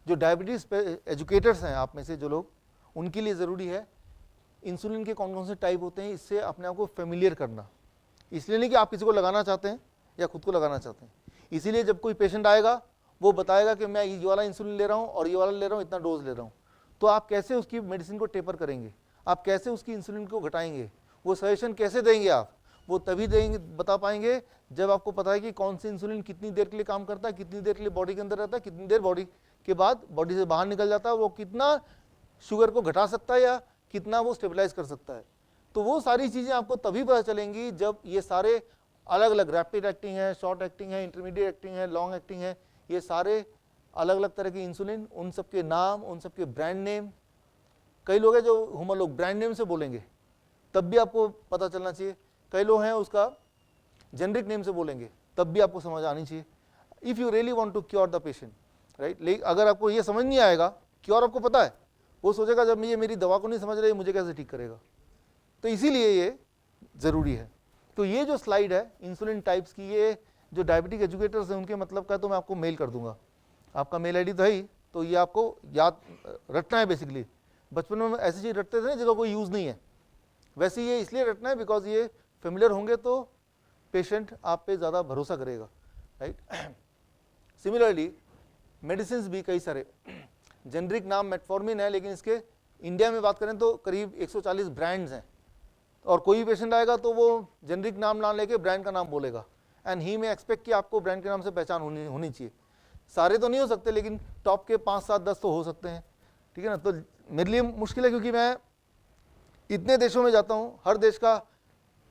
जो डायबिटीज़ एजुकेटर्स हैं आप में से जो लोग, उनके लिए ज़रूरी है इंसुलिन के कौन कौन से टाइप होते हैं, इससे अपने आप को फेमिलियर करना। इसलिए नहीं कि आप किसी को लगाना चाहते हैं या खुद को लगाना चाहते हैं, इसीलिए जब कोई पेशेंट आएगा वो बताएगा कि मैं ये वाला इंसुलिन ले रहा हूँ और ये वाला ले रहा हूँ, इतना डोज ले रहा हूँ, तो आप कैसे उसकी मेडिसिन को टेपर करेंगे, आप कैसे उसकी इंसुलिन को घटाएंगे, वो सजेशन कैसे देंगे आप, वो तभी देंगे, बता पाएंगे जब आपको पता है कि कौन सी इंसुलिन कितनी देर के लिए काम करता है, कितनी देर के लिए बॉडी के अंदर रहता है, कितनी देर बॉडी के बाद बॉडी से बाहर निकल जाता है, वो कितना शुगर को घटा सकता है या कितना वो स्टेबलाइज कर सकता है। तो वो सारी चीज़ें आपको तभी पता चलेंगी जब ये सारे अलग अलग रैपिड एक्टिंग है, शॉर्ट एक्टिंग है, इंटरमीडिएट एक्टिंग है, लॉन्ग एक्टिंग है, ये सारे अलग अलग तरह के इंसुलिन, उन सब के नाम, उन सब के ब्रांड नेम। कई लोग हैं जो हम लोग ब्रांड नेम से बोलेंगे तब भी आपको पता चलना चाहिए, कई लोग हैं उसका जेनरिक नेम से बोलेंगे तब भी आपको समझ आनी चाहिए। If you really want to cure the patient, right. लेकिन अगर आपको ये समझ नहीं आएगा, क्योर आपको पता है, वो सोचेगा जब ये मेरी दवा को नहीं समझ रही मुझे कैसे ठीक करेगा। तो इसीलिए ये ज़रूरी है। तो ये जो स्लाइड है इंसुलिन टाइप्स की, ये जो डायबिटिक एजुकेटर्स हैं उनके मतलब का तो मैं आपको मेल कर दूंगा, आपका मेल आईडी तो है ही, तो ये आपको याद रटना है। बेसिकली बचपन में ऐसी चीज़ रटते थे जिसका कोई यूज़ नहीं है, वैसे ये इसलिए रटना है बिकॉज ये फेमिलियर होंगे तो पेशेंट आप पे ज़्यादा भरोसा करेगा, राइट। सिमिलरली मेडिसिन भी कई सारे, जेनरिक नाम मेटफॉर्मिन है, लेकिन इसके इंडिया में बात करें तो करीब 140 ब्रांड्स हैं, और कोई भी पेशेंट आएगा तो वो जेनरिक नाम ना लेके ब्रांड का नाम बोलेगा, एंड ही में एक्सपेक्ट कि आपको ब्रांड के नाम से पहचान होनी चाहिए। सारे तो नहीं हो सकते, लेकिन टॉप के 5, 7, 10 तो हो सकते हैं, ठीक है ना। तो मेरे लिए मुश्किल है क्योंकि मैं इतने देशों में जाता हूँ, हर देश का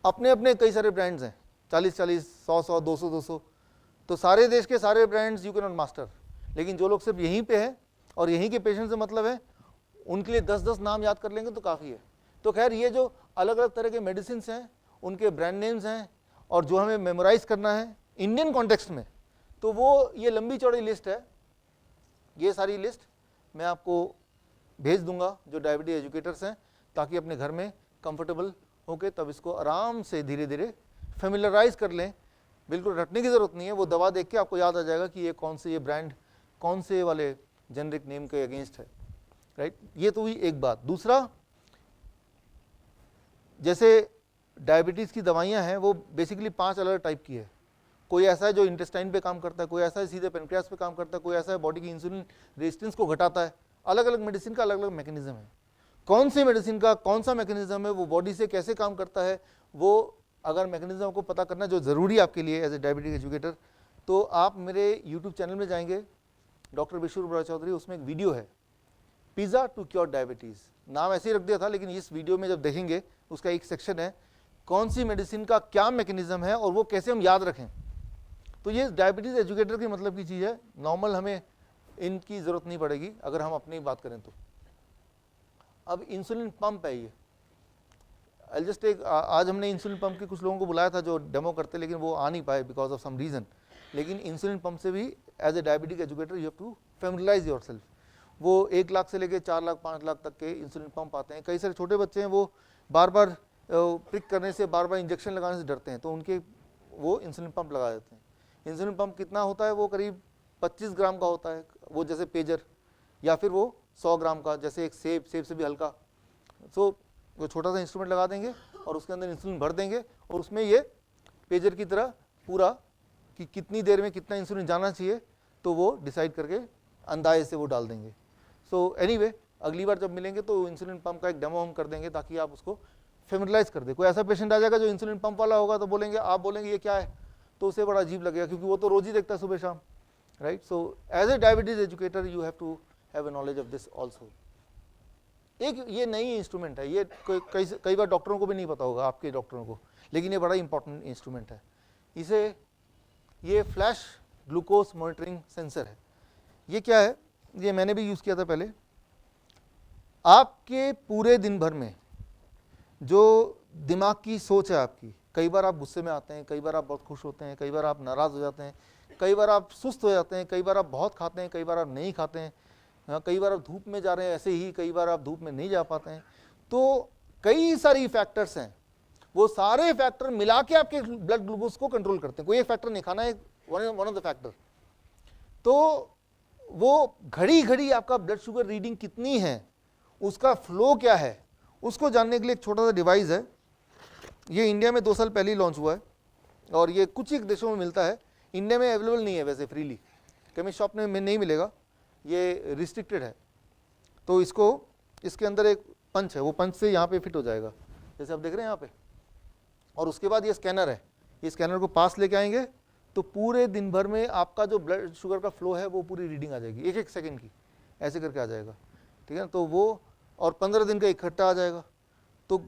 अपने अपने कई सारे ब्रांड्स हैं, 40-40, 100-100, 200-200, तो सारे देश के सारे brands you can not master. लेकिन जो लोग सिर्फ यहीं पे हैं और यहीं के पेशेंट से मतलब है उनके लिए 10-10 नाम याद कर लेंगे तो काफ़ी है। तो खैर ये जो अलग अलग तरह के मेडिसिन हैं उनके ब्रांड नेम्स हैं और जो हमें मेमोराइज करना है इंडियन कॉन्टेक्स्ट में, तो वो ये लंबी चौड़ी लिस्ट है। ये सारी लिस्ट मैं आपको भेज दूंगा जो डायबिटीज एजुकेटर्स हैं, ताकि अपने घर में कंफर्टेबल होके तब इसको आराम से धीरे धीरे फेमिलराइज कर लें। बिल्कुल रटने की ज़रूरत नहीं है, वो दवा देख के आपको याद आ जाएगा कि ये कौन से, ये ब्रांड कौन से वाले जेनरिक नेम के अगेंस्ट है, राइट। ये तो हुई एक बात। दूसरा, जैसे डायबिटीज़ की दवाइयाँ हैं वो बेसिकली 5 अलग टाइप की है। कोई ऐसा है जो इंटेस्टाइन पे काम करता है, कोई ऐसा है सीधे पेनक्रियास पे काम करता है, कोई ऐसा है बॉडी की इंसुलिन रेजिस्टेंस को घटाता है। अलग अलग मेडिसिन का अलग अलग मैकेनिज्म है। कौन सी मेडिसिन का कौन सा मैकेनिज्म है, वो बॉडी से कैसे काम करता है, वो अगर मैकेनिज्म को पता करना जो ज़रूरी है आपके लिए एज ए डायबिटिक एजुकेटर, तो आप मेरे यूट्यूब चैनल में जाएंगे, डॉक्टर विशुर बड़ा चौधरी, उसमें एक वीडियो है पिज़्ज़ा टू क्योर डायबिटीज़, नाम ऐसे ही रख दिया था, लेकिन इस वीडियो में जब देखेंगे उसका एक सेक्शन है कौन सी मेडिसिन का क्या मैकेनिज्म है और वो कैसे हम याद रखें। तो ये डायबिटीज़ एजुकेटर की मतलब की चीज़ है। नॉर्मल हमें इनकी ज़रूरत नहीं पड़ेगी अगर हम अपनी बात करें तो। अब इंसुलिन पंप है ये, आज हमने इंसुलिन पंप के कुछ लोगों को बुलाया था जो डेमो करते, लेकिन वो आ नहीं पाए बिकॉज ऑफ सम रीज़न। लेकिन इंसुलिन पंप से भी as a diabetic educator you have to familiarise yourself. वो 1 लाख से लेके 4 लाख 5 लाख तक के इंसुलिन पंप आते हैं। कई सारे छोटे बच्चे हैं वो बार बार प्रिक करने से, बार बार इंजेक्शन लगाने से डरते हैं, तो उनके वो इंसुलिन पंप लगा देते हैं। इंसुलिन पंप कितना होता है, वो करीब 25 ग्राम का होता है, वो जैसे पेजर, या फिर वो 100 ग्राम का, जैसे एक सेब से भी हल्का। सो वो छोटा सा इंस्ट्रूमेंट लगा देंगे और उसके अंदर इंसुलिन भर देंगे और उसमें ये पेजर की तरह पूरा कि कितनी देर में कितना इंसुलिन जाना चाहिए, तो वो डिसाइड करके अंदाजे से वो डाल देंगे। सो एनीवे, अगली बार जब मिलेंगे तो इंसुलिन पंप का एक डेमो हम कर देंगे ताकि आप उसको फेमिलियराइज कर दे। कोई ऐसा पेशेंट आ जाएगा जो इंसुलिन पंप वाला होगा तो बोलेंगे, आप बोलेंगे ये क्या है, तो उसे बड़ा अजीब लगेगा क्योंकि वो तो रोज ही देखता है सुबह शाम, right. So as a diabetes educator you have to have a knowledge of this also. एक ये नई इंस्ट्रूमेंट है, ये कई बार डॉक्टरों को भी नहीं पता होगा, आपके डॉक्टरों को, लेकिन ये बड़ा इंपॉर्टेंट इंस्ट्रूमेंट है। ये फ्लैश ग्लूकोज मॉनिटरिंग सेंसर है। ये क्या है, ये मैंने भी यूज़ किया था पहले। आपके पूरे दिन भर में जो दिमाग की सोच है आपकी, कई बार आप गुस्से में आते हैं, कई बार आप बहुत खुश होते हैं, कई बार आप नाराज़ हो जाते हैं, कई बार आप सुस्त हो जाते हैं, कई बार आप बहुत खाते हैं, कई बार आप नहीं खाते हैं, कई बार आप धूप में जा रहे हैं ऐसे ही, कई बार आप धूप में नहीं जा पाते हैं। तो कई सारी फैक्टर्स हैं, वो सारे फैक्टर मिला के आपके ब्लड ग्लूकोज को कंट्रोल करते हैं। कोई एक फैक्टर नहीं, खाना है वन ऑफ द फैक्टर। तो वो घड़ी घड़ी आपका ब्लड शुगर रीडिंग कितनी है, उसका फ्लो क्या है, उसको जानने के लिए एक छोटा सा डिवाइस है। ये इंडिया में 2 साल पहले ही लॉन्च हुआ है और ये कुछ ही देशों में मिलता है। इंडिया में अवेलेबल नहीं है वैसे, फ्रीली केमिस्ट शॉप में नहीं मिलेगा, ये रिस्ट्रिक्टेड है। तो इसके अंदर एक पंच है, वो पंच से यहाँ पे फिट हो जाएगा, जैसे आप देख रहे हैं यहाँ पे। और उसके बाद ये स्कैनर है, ये स्कैनर को पास लेके आएंगे तो पूरे दिन भर में आपका जो ब्लड शुगर का फ्लो है वो पूरी रीडिंग आ जाएगी, 1-1 सेकेंड की, ऐसे करके आ जाएगा, ठीक है ना। तो वो और 15 दिन का इकट्ठा आ जाएगा। तो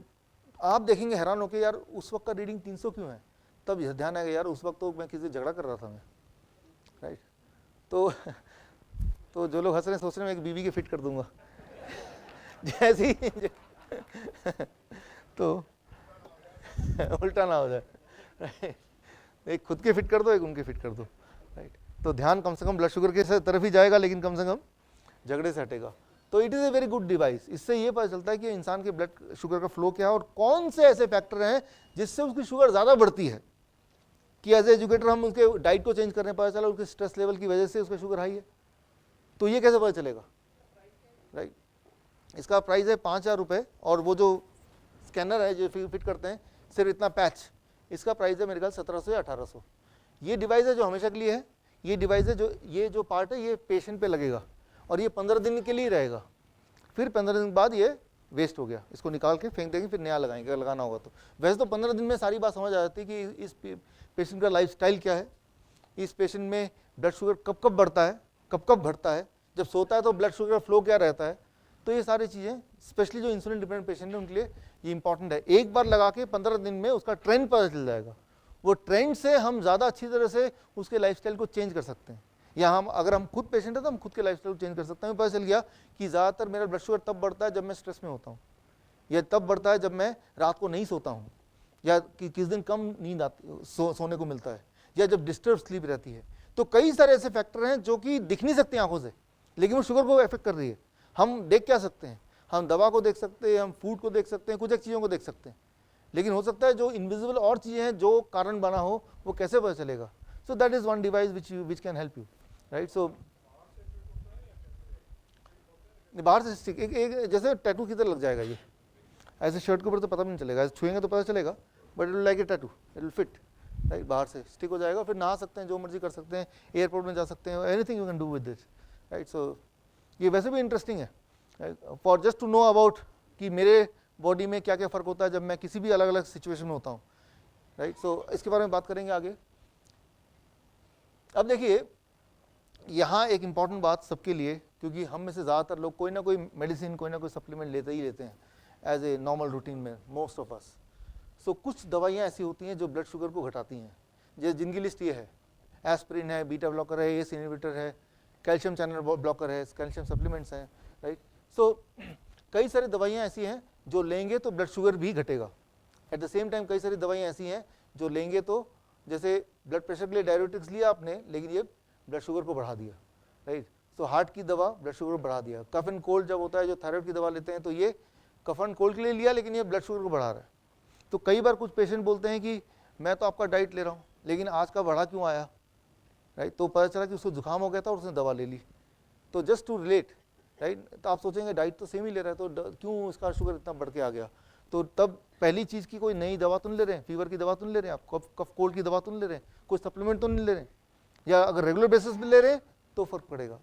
आप देखेंगे हैरान होकर, यार उस वक्त का रीडिंग 300 क्यों है, तब यह ध्यान आएगा यार उस वक्त तो मैं किसी से झगड़ा कर रहा था मैं, राइट। तो जो लोग हंस रहे हैं सोच रहे हैं मैं एक बीवी के फिट कर दूंगा जैसी तो उल्टा ना हो जाए, राइट। एक खुद के फिट कर दो, एक उनके फिट कर दो, राइट। तो ध्यान कम से कम ब्लड शुगर के तरफ ही जाएगा, लेकिन कम से कम झगड़े से हटेगा। तो it is a very good device. इससे ये पता चलता है कि इंसान के ब्लड शुगर का फ्लो क्या है और कौन से ऐसे फैक्टर हैं जिससे उसकी शुगर ज़्यादा बढ़ती है। कि एज ए एजुकेटर हम उसके डाइट को चेंज करने पता चला उसके स्ट्रेस लेवल की वजह से उसका शुगर हाई है, तो ये कैसे पता चलेगा, राइट। इसका प्राइस है 5,000 रुपये और वो जो स्कैनर है जो फिट करते हैं सिर्फ इतना पैच, इसका प्राइस है मेरे ख्याल 1700 या 1800। ये डिवाइस है जो हमेशा के लिए है। ये डिवाइस है जो ये जो पार्ट है ये पेशेंट पे लगेगा और ये 15 दिन के लिए रहेगा, फिर 15 दिन बाद ये वेस्ट हो गया, इसको निकाल के फेंक देंगे, फिर नया लगाएंगे अगर लगाना होगा तो। वैसे तो 15 दिन में सारी बात समझ आ जाती है कि इस पेशेंट का लाइफस्टाइल क्या है, इस पेशेंट में ब्लड शुगर कब कब बढ़ता है, कब कब घटता है, जब सोता है तो ब्लड शुगर का फ्लो क्या रहता है। तो ये सारी चीज़ें स्पेशली जो इंसुलिन डिपेंडेंट पेशेंट है उनके लिए ये इंपॉर्टेंट है। एक बार लगा के 15 दिन में उसका ट्रेंड पता चल जाएगा, वो ट्रेंड से हम ज़्यादा अच्छी तरह से उसके लाइफस्टाइल को चेंज कर सकते हैं। या अगर हम खुद पेशेंट है तो हम खुद के लाइफस्टाइल चेंज कर सकते हैं। हमें पता चल गया कि ज़्यादातर मेरा ब्लड शुगर तब बढ़ता है जब मैं स्ट्रेस में होता हूँ, या तब बढ़ता है जब मैं रात को नहीं सोता हूँ, या कि किस दिन कम नींद आती सोने को मिलता है, या जब डिस्टर्ब स्लीप रहती है। तो कई सारे ऐसे फैक्टर हैं जो कि दिख नहीं सकते आंखों से, लेकिन वो शुगर को इफेक्ट कर रही है। हम देख क्या सकते हैं, हम दवा को देख सकते हैं, हम फूड को देख सकते हैं, कुछ एक चीज़ों को देख सकते हैं, लेकिन हो सकता है जो इनविजिबल और चीज़ें हैं जो कारण बना हो वो कैसे पता चलेगा। So that is one device which can help you, right. सो बाहर से स्टिक एक जैसे टैटू की तरह लग जाएगा, ये ऐसे शर्ट के ऊपर तो पता भी नहीं चलेगा, ऐसे छुएंगे तो पता चलेगा, but it will like a tattoo, it will fit, right. बाहर से स्टिक हो जाएगा, फिर नहा सकते हैं, जो मर्जी कर सकते हैं, एयरपोर्ट में जा सकते हैं, anything you can do with this, right. So ये वैसे भी इंटरेस्टिंग है for just to know about कि मेरे बॉडी में क्या क्या फ़र्क होता है जब मैं किसी भी अलग अलग सिचुएशन में होता हूँ, राइट। सो इसके बारे में बात करेंगे आगे। अब देखिए यहाँ एक इम्पॉर्टेंट बात सबके लिए, क्योंकि हम में से ज़्यादातर लोग कोई ना कोई मेडिसिन, कोई ना कोई सप्लीमेंट लेते ही लेते हैं एज ए नॉर्मल रूटीन में, मोस्ट ऑफ अस। सो कुछ दवाइयाँ ऐसी होती हैं जो ब्लड शुगर को घटाती हैं, जैसे जिनकी लिस्ट ये है, एस्पिरिन है, बीटा ब्लॉकर है, एस इनहिबिटर है, कैल्शियम चैनल ब्लॉकर है, कैल्शियम सप्लीमेंट्स हैं, राइट। सो कई सारी दवाइयाँ ऐसी हैं जो लेंगे तो ब्लड शुगर भी घटेगा। एट द सेम टाइम कई सारी दवाइयाँ ऐसी हैं जो लेंगे तो, जैसे ब्लड प्रेशर के लिए डायबिटिक्स लिया आपने, लेकिन ये ब्लड शुगर को बढ़ा दिया, राइट। सो हार्ट की दवा ब्लड शुगर को बढ़ा दिया। कफ एंड कोल्ड जब होता है, जो थायराइड की दवा लेते हैं, तो ये कफ एंड कोल्ड के लिए लिया, लेकिन ये ब्लड शुगर को बढ़ा रहा है। तो कई बार कुछ पेशेंट बोलते हैं कि मैं तो आपका डाइट ले रहा हूँ, लेकिन आज का बढ़ा क्यों आया, राइट। तो पता चला कि उसको जुकाम हो गया था और उसने दवा ले ली। तो जस्ट टू रिलेट, राइट, तो आप सोचेंगे डाइट तो सेम ही ले रहा है, तो क्यों इसका शुगर इतना बढ़ के आ गया। तो तब पहली चीज़ की कोई नई दवा तो नहीं ले रहे हैं, फीवर की दवा तो नहीं ले रहे हैं आप, कफ कोल्ड की दवा तो नहीं ले रहे हैं, कोई सप्लीमेंट तो नहीं ले रहे हैं, या अगर रेगुलर बेसिस पे ले रहे हैं तो फर्क पड़ेगा।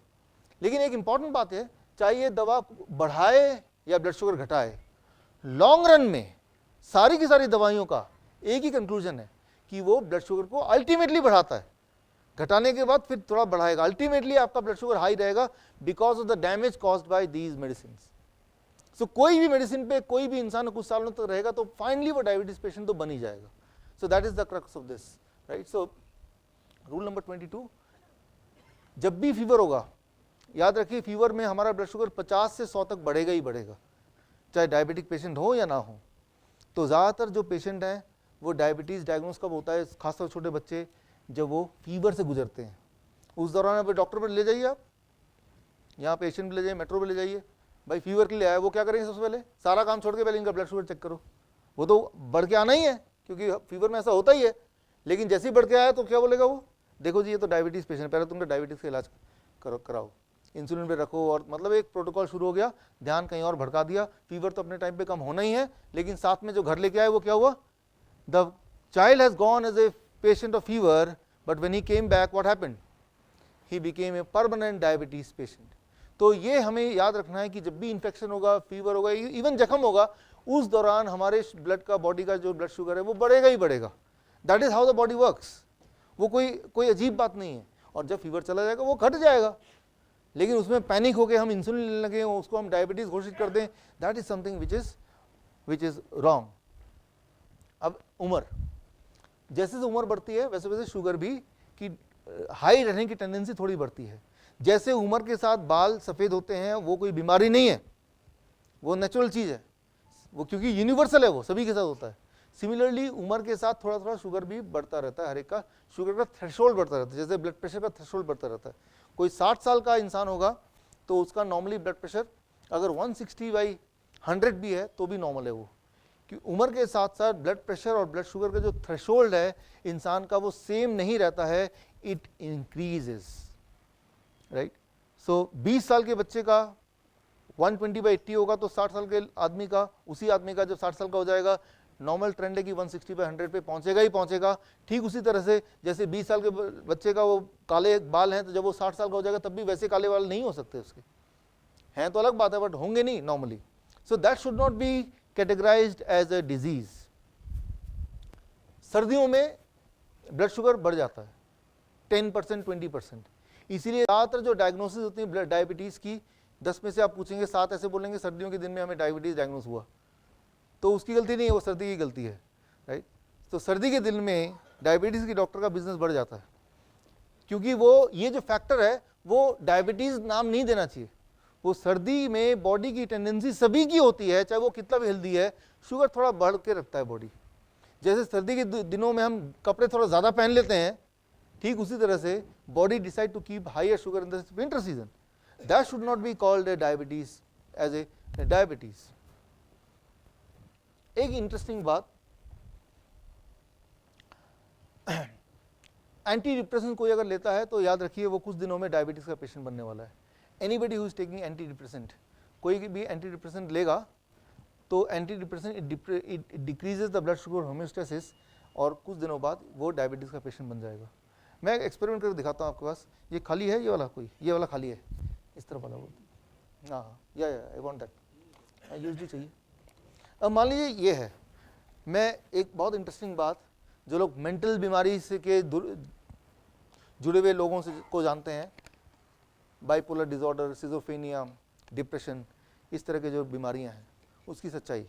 लेकिन एक इंपॉर्टेंट बात है, चाहे ये दवा बढ़ाए या ब्लड शुगर घटाए, लॉन्ग रन में सारी की सारी दवाइयों का एक ही कंक्लूजन है कि वो ब्लड शुगर को अल्टीमेटली बढ़ाता है, घटाने के बाद फिर थोड़ा बढ़ाएगा, अल्टीमेटली आपका ब्लड शुगर हाई रहेगा because of the damage caused by these medicine. So कोई भी मेडिसिन पे कोई भी इंसान कुछ सालों तक रहेगा तो फाइनली वो डायबिटीज पेशेंट तो बन ही जाएगा। सो that is the crux of this, right. So rule number 22, जब भी फीवर होगा, याद रखिए फीवर में हमारा ब्लड शुगर 50 से 100 तक बढ़ेगा ही बढ़ेगा, चाहे डायबिटिक पेशेंट हो या ना हो। तो ज़्यादातर जो पेशेंट हैं वो डायबिटीज़ डायग्नोस कब होता है, खासतौर छोटे बच्चे जब वो फीवर से गुजरते हैं, उस दौरान आप डॉक्टर पर ले जाइए, आप यहाँ पेशेंट ले जाइए, मेट्रो पर ले जाइए, भाई फीवर के लिए आया, वो क्या करेंगे सबसे पहले, सारा काम छोड़ के पहले इनका ब्लड शुगर चेक करो। वो तो बढ़ के आना ही है, क्योंकि फीवर में ऐसा होता ही है, लेकिन जैसे ही बढ़ के आया तो क्या बोलेगा वो, देखो जी ये तो डायबिटीज़ पेशेंट, पहले तुमका डायबिटीज़ का इलाज कराओ, इंसुलिन पे रखो, और मतलब एक प्रोटोकॉल शुरू हो गया, ध्यान कहीं और भड़का दिया। फीवर तो अपने टाइम पे कम होना ही है, लेकिन साथ में जो घर लेके आए वो क्या हुआ, the child has gone as a patient of fever, but when he came back what happened, he became a permanent diabetes patient। तो ये हमें याद रखना है कि जब भी इन्फेक्शन होगा, फीवर होगा, इवन जख्म होगा, उस दौरान हमारे ब्लड का, बॉडी का जो ब्लड शुगर है वो बढ़ेगा ही बढ़ेगा। That is how the body works. वो कोई अजीब बात नहीं है। और जब फीवर चला जाएगा वो घट जाएगा, लेकिन उसमें पैनिक होकर हम इंसुलिन लेने लगे, उसको हम डायबिटीज घोषित कर दें, that is something which is wrong. अब उम्र, जैसे जैसे उम्र बढ़ती है वैसे वैसे शुगर भी की हाई रहने की टेंडेंसी थोड़ी बढ़ती है। जैसे उम्र के साथ बाल सफ़ेद होते हैं वो कोई बीमारी नहीं है, वो नेचुरल चीज़ है, वो क्योंकि यूनिवर्सल है, वो सभी के साथ होता है। सिमिलरली उम्र के साथ थोड़ा थोड़ा शुगर भी बढ़ता रहता है, हर एक का शुगर का थ्रेशोल्ड बढ़ता रहता है, जैसे ब्लड प्रेशर का थ्रेशोल्ड बढ़ता रहता है। कोई 60 साल का इंसान होगा तो उसका नॉर्मली ब्लड प्रेशर अगर 160/100 भी है तो भी नॉर्मल है वो, कि उम्र के साथ साथ ब्लड प्रेशर और ब्लड शुगर का जो थ्रेशोल्ड है इंसान का वो सेम नहीं रहता है, इट इंक्रीजेस, राइट। सो 20 साल के बच्चे का 120/80 होगा तो 60 साल के आदमी का, उसी आदमी का जब 60 साल का हो जाएगा, नॉर्मल ट्रेंड है कि 160/100 पे पहुंचेगा ही पहुंचेगा। ठीक उसी तरह से जैसे 20 साल के बच्चे का वो काले बाल हैं तो जब वो 60 साल का हो जाएगा तब भी वैसे काले बाल नहीं हो सकते उसके, हैं तो अलग बात है, बट होंगे नहीं normally. So that should not be categorised as a disease. सर्दियों में ब्लड शुगर बढ़ जाता है 10% 20%, इसीलिए ज़्यादातर जो डायग्नोसिस होती है ब्लड डायबिटीज़ की, 10 में से आप पूछेंगे 7 ऐसे बोलेंगे सर्दियों के दिन में हमें डायबिटीज़ डायग्नोस हुआ, तो उसकी गलती नहीं है, वो सर्दी की गलती है, राइट। तो सर्दी के दिन में डायबिटीज़ की डॉक्टर का बिजनेस बढ़ जाता है। क्योंकि वो ये जो फैक्टर है वो डायबिटीज नाम नहीं देना चाहिए। वो सर्दी में बॉडी की टेंडेंसी सभी की होती है, चाहे वो कितना भी हेल्दी है, शुगर थोड़ा बढ़ के रखता है बॉडी। जैसे सर्दी के दिनों में हम कपड़े थोड़ा ज़्यादा पहन लेते हैं, ठीक उसी तरह से body decide to keep higher sugar in the winter season. That should not be called a diabetes as a diabetes. एक इंटरेस्टिंग बात, एंटी डिप्रेशन कोई अगर लेता है तो याद रखिए वो कुछ दिनों में डायबिटीज का पेशेंट बनने वाला है। Anybody who is taking anti depressant, कोई भी एंटी डिप्रेसेंट लेगा तो anti depressant it decreases the blood sugar homeostasis, और कुछ दिनों बाद वो डायबिटीज का पेशेंट बन जाएगा। मैं एक एक्सपेरिमेंट करके दिखाता हूँ आपके पास। ये खाली है, ये वाला कोई, ये वाला खाली है, इस तरफ वाला वो, हाँ या आई वांट दैट, यूजली चाहिए। अब मान लीजिए ये है, मैं एक बहुत इंटरेस्टिंग बात, जो लोग मेंटल बीमारी से के जुड़े हुए लोगों से को जानते हैं, बाइपोलर डिसऑर्डर, सिजोफ्रेनिया, डिप्रेशन, इस तरह के जो बीमारियां हैं, उसकी सच्चाई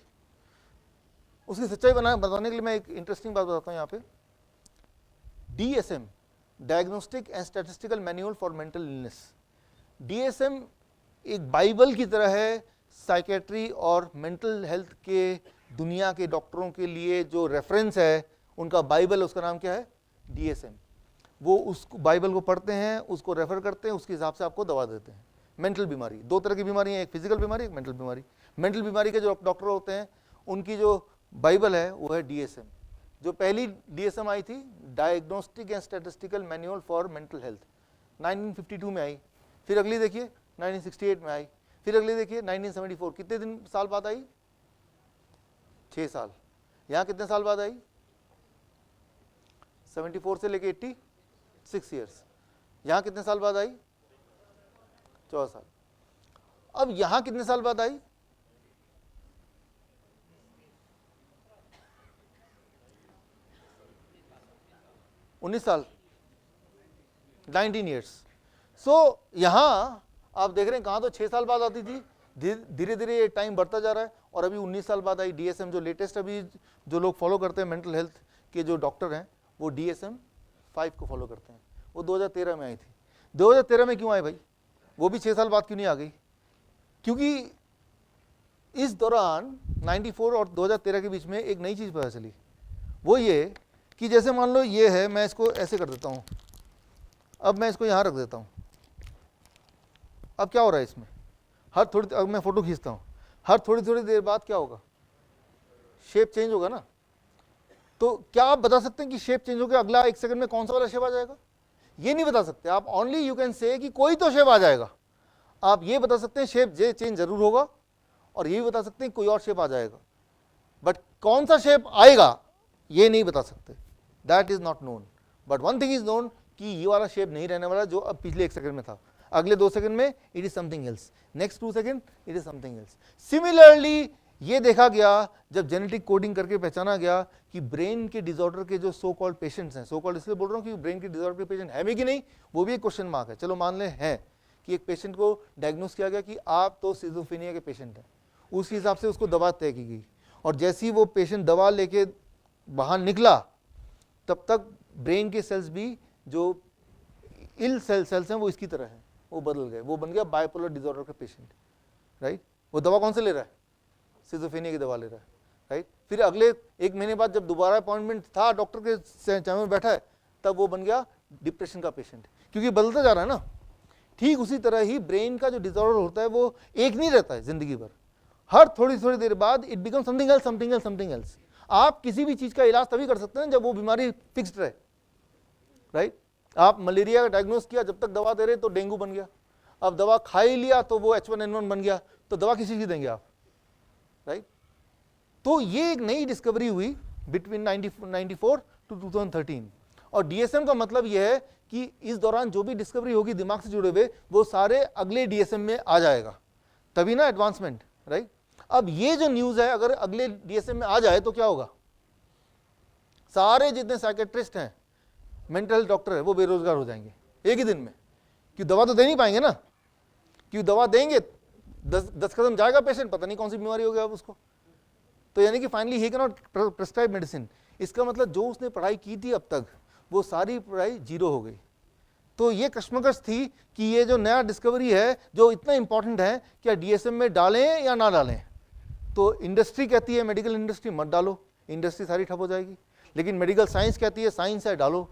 बताने के लिए मैं एक इंटरेस्टिंग बात बताता हूँ यहाँ पे। DSM, diagnostic and statistical manual for mental illness. DSM एक बाइबल की तरह है साइकेट्री और मेंटल हेल्थ के दुनिया के डॉक्टरों के लिए, जो रेफरेंस है उनका बाइबल, उसका नाम क्या है? DSM। वो उस बाइबल को पढ़ते हैं, उसको रेफर करते हैं, उसके हिसाब से आपको दवा देते हैं। मेंटल बीमारी, दो तरह की बीमारी है, एक फिजिकल बीमारी, एक मेंटल बीमारी। मेंटल बीमारी के जो डॉक्टर होते हैं उनकी जो बाइबल है वो है DSM। जो पहली DSM आई थी, diagnostic and statistical manual for mental health, 1952 में आई। फिर अगली देखिए 1968 में आई। फिर अगली देखिए 1974, कितने साल बाद आई? 6 साल। यहाँ कितने साल बाद आई? 74 से लेके 86 ईयर्स। यहाँ कितने साल बाद आई? 14 साल। अब यहाँ कितने साल बाद आई? 19 साल, 19 ईयर्स। सो यहाँ आप देख रहे हैं, कहाँ तो 6 साल बाद आती थी, धीरे धीरे ये टाइम बढ़ता जा रहा है, और अभी 19 साल बाद आई DSM। जो लेटेस्ट अभी जो लोग फॉलो करते हैं मेंटल हेल्थ के जो डॉक्टर हैं, वो DSM 5 को फॉलो करते हैं। वो 2013 में आई थी। 2013 में क्यों आई भाई? वो भी 6 साल बाद क्यों नहीं आ गई? क्योंकि इस दौरान 94 और 2013 के बीच में एक नई चीज़ पता चली। वो ये कि जैसे मान लो ये है, मैं इसको ऐसे कर देता हूँ, अब मैं इसको यहाँ रख देता हूँ। अब क्या हो रहा है इसमें? अब मैं फोटो खींचता हूँ, हर थोड़ी थोड़ी देर बाद क्या होगा? शेप चेंज होगा ना। तो क्या आप बता सकते हैं कि शेप चेंज होकर अगला 1 सेकंड में कौन सा वाला शेप आ जाएगा? ये नहीं बता सकते आप। ओनली यू कैन से कि कोई तो शेप आ जाएगा। आप ये बता सकते हैं शेप चेंज जरूर होगा, और ये भी बता सकते हैं कोई और शेप आ जाएगा, बट कौन सा शेप आएगा ये नहीं बता सकते। That is not known. But one thing is known कि ये वाला शेप नहीं रहने वाला जो अब पिछले 1 सेकंड में था। अगले 2 सेकंड में it is something else, next 2 second it is something else. Similarly ये देखा गया, जब जेनेटिक कोडिंग करके पहचाना गया कि ब्रेन के डिसऑर्डर के जो सो कॉल्ड पेशेंट्स हैं, सो कॉल्ड इसलिए बोल रहा हूँ कि ब्रेन के डिसऑर्डर के पेशेंट है भी कि नहीं, वो भी एक क्वेश्चन मार्क है। चलो मान लें है कि एक पेशेंट को डायग्नोस किया गया कि आप तो सिजोफ्रेनिया के पेशेंट हैं, उस हिसाब से उसको दवा तय की गई, और जैसे ही वो पेशेंट दवा लेके बाहर निकला, तब तक ब्रेन के सेल्स भी जो इल सेल्स हैं वो इसकी तरह हैं, वो बदल गए, वो बन गया बाइपोलर डिसऑर्डर का पेशेंट, राइट। वो दवा कौन से ले रहा है? सिजोफ्रेनिया की दवा ले रहा है, राइट। फिर अगले 1 महीने बाद जब दोबारा अपॉइंटमेंट था, डॉक्टर के चैम्बर में बैठा है, तब वो बन गया डिप्रेशन का पेशेंट, क्योंकि बदलता जा रहा है ना। ठीक उसी तरह ही ब्रेन का जो डिसऑर्डर होता है वो एक नहीं रहता है जिंदगी भर, हर थोड़ी थोड़ी देर बाद it become something else, something else, something else. आप किसी भी चीज का इलाज तभी कर सकते हैं जब वो बीमारी फिक्स्ड रहे, राइट। आप मलेरिया का डायग्नोस किया, जब तक दवा दे रहे तो डेंगू बन गया, अब दवा खा ही लिया तो वो H1N1 बन गया, तो दवा किसी की देंगे आप, राइट। तो ये एक नई डिस्कवरी हुई बिटवीन 1994 टू 2013, और DSM का मतलब यह है कि इस दौरान जो भी डिस्कवरी होगी दिमाग से जुड़े हुए, वो सारे अगले DSM में आ जाएगा, तभी ना एडवांसमेंट, राइट। अब ये जो न्यूज है अगर अगले DSM में आ जाए तो क्या होगा? सारे जितने साइकेट्रिस्ट हैं, मेंटल हेल्थ डॉक्टर है, वो बेरोजगार हो जाएंगे एक ही दिन में, क्यों दवा तो दे नहीं पाएंगे ना, क्यों दवा देंगे 10 कदम जाएगा पेशेंट, पता नहीं कौन सी बीमारी हो गया अब उसको। तो यानी कि finally he can not prescribe medicine. इसका मतलब जो उसने पढ़ाई की थी अब तक, वो सारी पढ़ाई जीरो हो गई, तो ये कश्मकश थी कि ये जो नया डिस्कवरी है जो इतना इंपॉर्टेंट है, क्या डीएसएम में डालें या ना डालें। तो इंडस्ट्री कहती है मेडिकल इंडस्ट्री मत डालो, इंडस्ट्री सारी ठप हो जाएगी, लेकिन मेडिकल साइंस कहती है साइंस है डालो।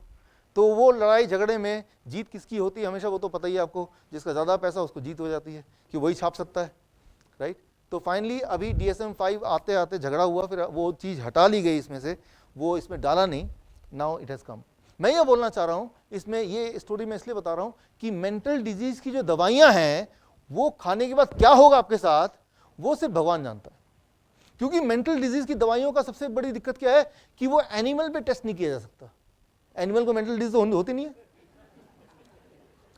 तो वो लड़ाई झगड़े में जीत किसकी होती है हमेशा, वो तो पता ही है आपको, जिसका ज़्यादा पैसा उसको जीत हो जाती है कि वही छाप सकता है, राइट। तो फाइनली अभी DSM-5 आते आते झगड़ा हुआ, फिर वो चीज़ हटा ली गई इसमें से, वो इसमें डाला नहीं, नाउ इट हैज़ कम। मैं ये बोलना चाह रहा हूँ इसमें, ये स्टोरी मैं इसलिए बता रहा हूँ कि मेंटल डिजीज़ की जो दवाइयाँ हैं वो खाने के बाद क्या होगा आपके साथ, वो सिर्फ भगवान जानता है। क्योंकि मेंटल डिजीज़ की दवाइयों का सबसे बड़ी दिक्कत क्या है कि वो एनिमल पे टेस्ट नहीं किया जा सकता। एनिमल को मेंटल डिजीज होती नहीं है,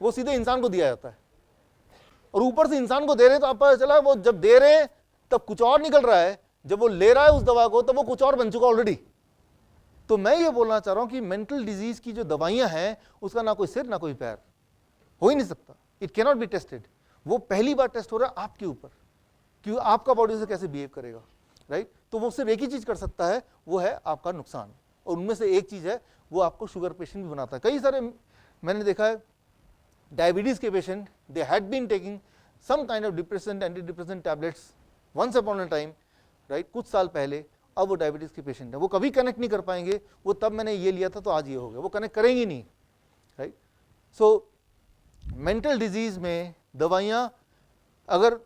वो सीधे इंसान को दिया जाता है, और ऊपर से इंसान को दे रहे हैं तो आप पता चला वो जब दे रहे हैं तब कुछ और निकल रहा है, जब वो ले रहा है उस दवा को तब वो कुछ और बन चुका ऑलरेडी। तो मैं ये बोलना चाह रहा हूं कि मेंटल डिजीज की जो दवाइयां हैं उसका ना कोई सिर ना कोई पैर, हो ही नहीं सकता, it can not be tested. वो पहली बार टेस्ट हो रहा है आपके ऊपर, कि आपका बॉडी से कैसे बिहेव करेगा, राइट। तो वो सिर्फ एक ही चीज कर सकता है, वो है आपका नुकसान, और उनमें से एक चीज है वो आपको शुगर पेशेंट भी बनाता है। कई सारे मैंने देखा है डायबिटीज के patient, they had been taking some kind of depressant anti depressant tablets once upon a time, right, कुछ साल पहले, अब वो डायबिटीज के पेशेंट है। वो कभी कनेक्ट नहीं कर पाएंगे, वो तब मैंने ये लिया था तो आज ये हो गया, वो कनेक्ट करेंगे नहीं, राइट। सो मेंटल डिजीज में दवाइयाँ अगर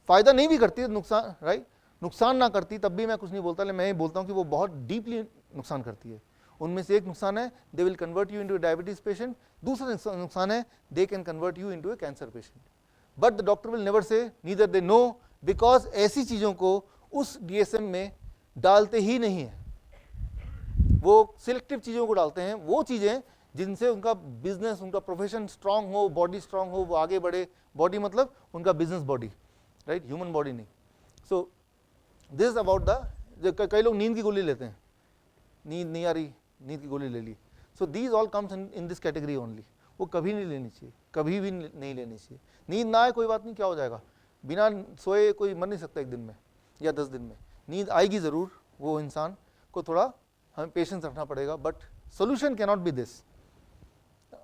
फायदा नहीं भी करती, नुकसान, राइट, नुकसान ना करती तब भी मैं कुछ नहीं बोलता, लेकिन मैं ये बोलता हूँ कि वो बहुत डीपली नुकसान करती है। उनमें से एक नुकसान है they will convert you into diabetes patient, दूसरा नुकसान है they can convert you into A cancer patient. But the doctor will never say neither they know, because ऐसी चीज़ों को उस DSM में डालते ही नहीं है, वो सिलेक्टिव चीज़ों को डालते हैं, वो चीज़ें जिनसे उनका बिजनेस, उनका प्रोफेशन स्ट्रांग हो, बॉडी स्ट्रांग हो, वो आगे बढ़े। बॉडी मतलब उनका business body, right, human body नहीं। So this is about the, कई लोग नींद की गोली लेते हैं, नींद नहीं आ रही, नींद की गोली ले ली। So these all comes in this category only. वो कभी नहीं लेनी चाहिए, कभी भी नहीं लेनी चाहिए। नींद ना आए कोई बात नहीं, क्या हो जाएगा, बिना सोए कोई मर नहीं सकता 1 दिन में या 10 दिन में, नींद आएगी ज़रूर, वो इंसान को थोड़ा हमें पेशेंस रखना पड़ेगा, but solution can not be this.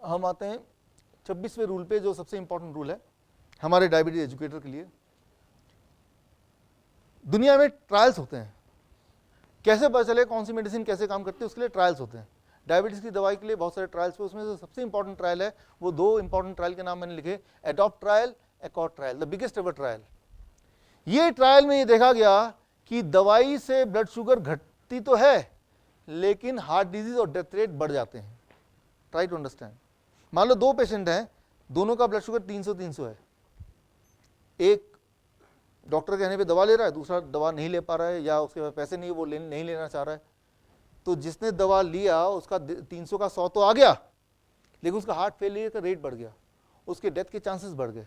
हम आते हैं 26वें रूल पे, जो सबसे इंपॉर्टेंट रूल है हमारे डायबिटीज एजुकेटर के लिए। दुनिया में ट्रायल्स होते हैं, कैसे पता चले कौन सी मेडिसिन कैसे काम करती है, उसके लिए ट्रायल्स होते हैं। डायबिटीज़ की दवाई के लिए बहुत सारे ट्रायल्स हुए, उसमें से सबसे इंपॉर्टेंट ट्रायल है, वो 2 इंपॉर्टेंट ट्रायल के नाम मैंने लिखे, adopt trial, accord trial, the biggest ever trial. ये ट्रायल में ये देखा गया कि दवाई से ब्लड शुगर घटती तो है, लेकिन हार्ट डिजीज और डेथ रेट बढ़ जाते हैं। Try to understand. मान लो 2 पेशेंट हैं, दोनों का ब्लड शुगर 300 है, एक डॉक्टर कहने पे दवा ले रहा है, दूसरा दवा नहीं ले पा रहा है, या उसके पास पैसे नहीं, वो नहीं लेना चाह रहा है। तो जिसने दवा लिया उसका 300 का 100 तो आ गया, लेकिन उसका हार्ट फेलियर का रेट बढ़ गया, उसके डेथ के चांसेस बढ़ गए।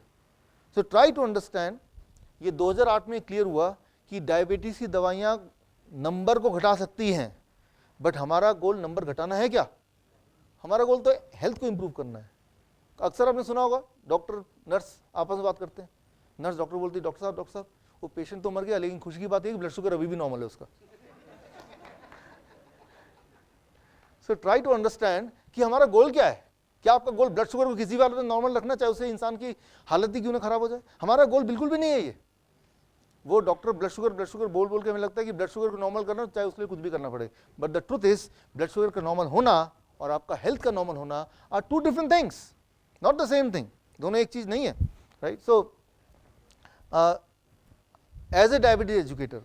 So try to understand. ये 2008 में क्लियर हुआ कि डायबिटीज़ की दवाइयाँ नंबर को घटा सकती हैं, बट हमारा गोल नंबर घटाना है क्या, हमारा गोल तो हेल्थ को इंप्रूव करना है। अक्सर आपने सुना होगा डॉक्टर नर्स आपस में बात करते हैं, नर्स डॉक्टर बोलती है डॉक्टर साहब वो पेशेंट तो मर गया, लेकिन खुशी की बात है कि ब्लड शुगर अभी भी नॉर्मल है उसका। सो ट्राई टू अंडरस्टैंड कि हमारा गोल क्या है। क्या आपका गोल ब्लड शुगर को किसी बात में नॉर्मल रखना, चाहे उससे इंसान की हालत ही क्यों ना खराब हो जाए? हमारा गोल बिल्कुल भी नहीं है ये। वो डॉक्टर ब्लड शुगर बोल के हमें लगता है कि ब्लड शुगर को नॉर्मल करना, चाहे उसके लिए कुछ भी करना पड़े, but the truth is blood sugar का नॉर्मल होना और आपका हेल्थ का नॉर्मल होना are 2 different things, not the same thing. दोनों एक चीज नहीं है, right. So as a diabetes educator,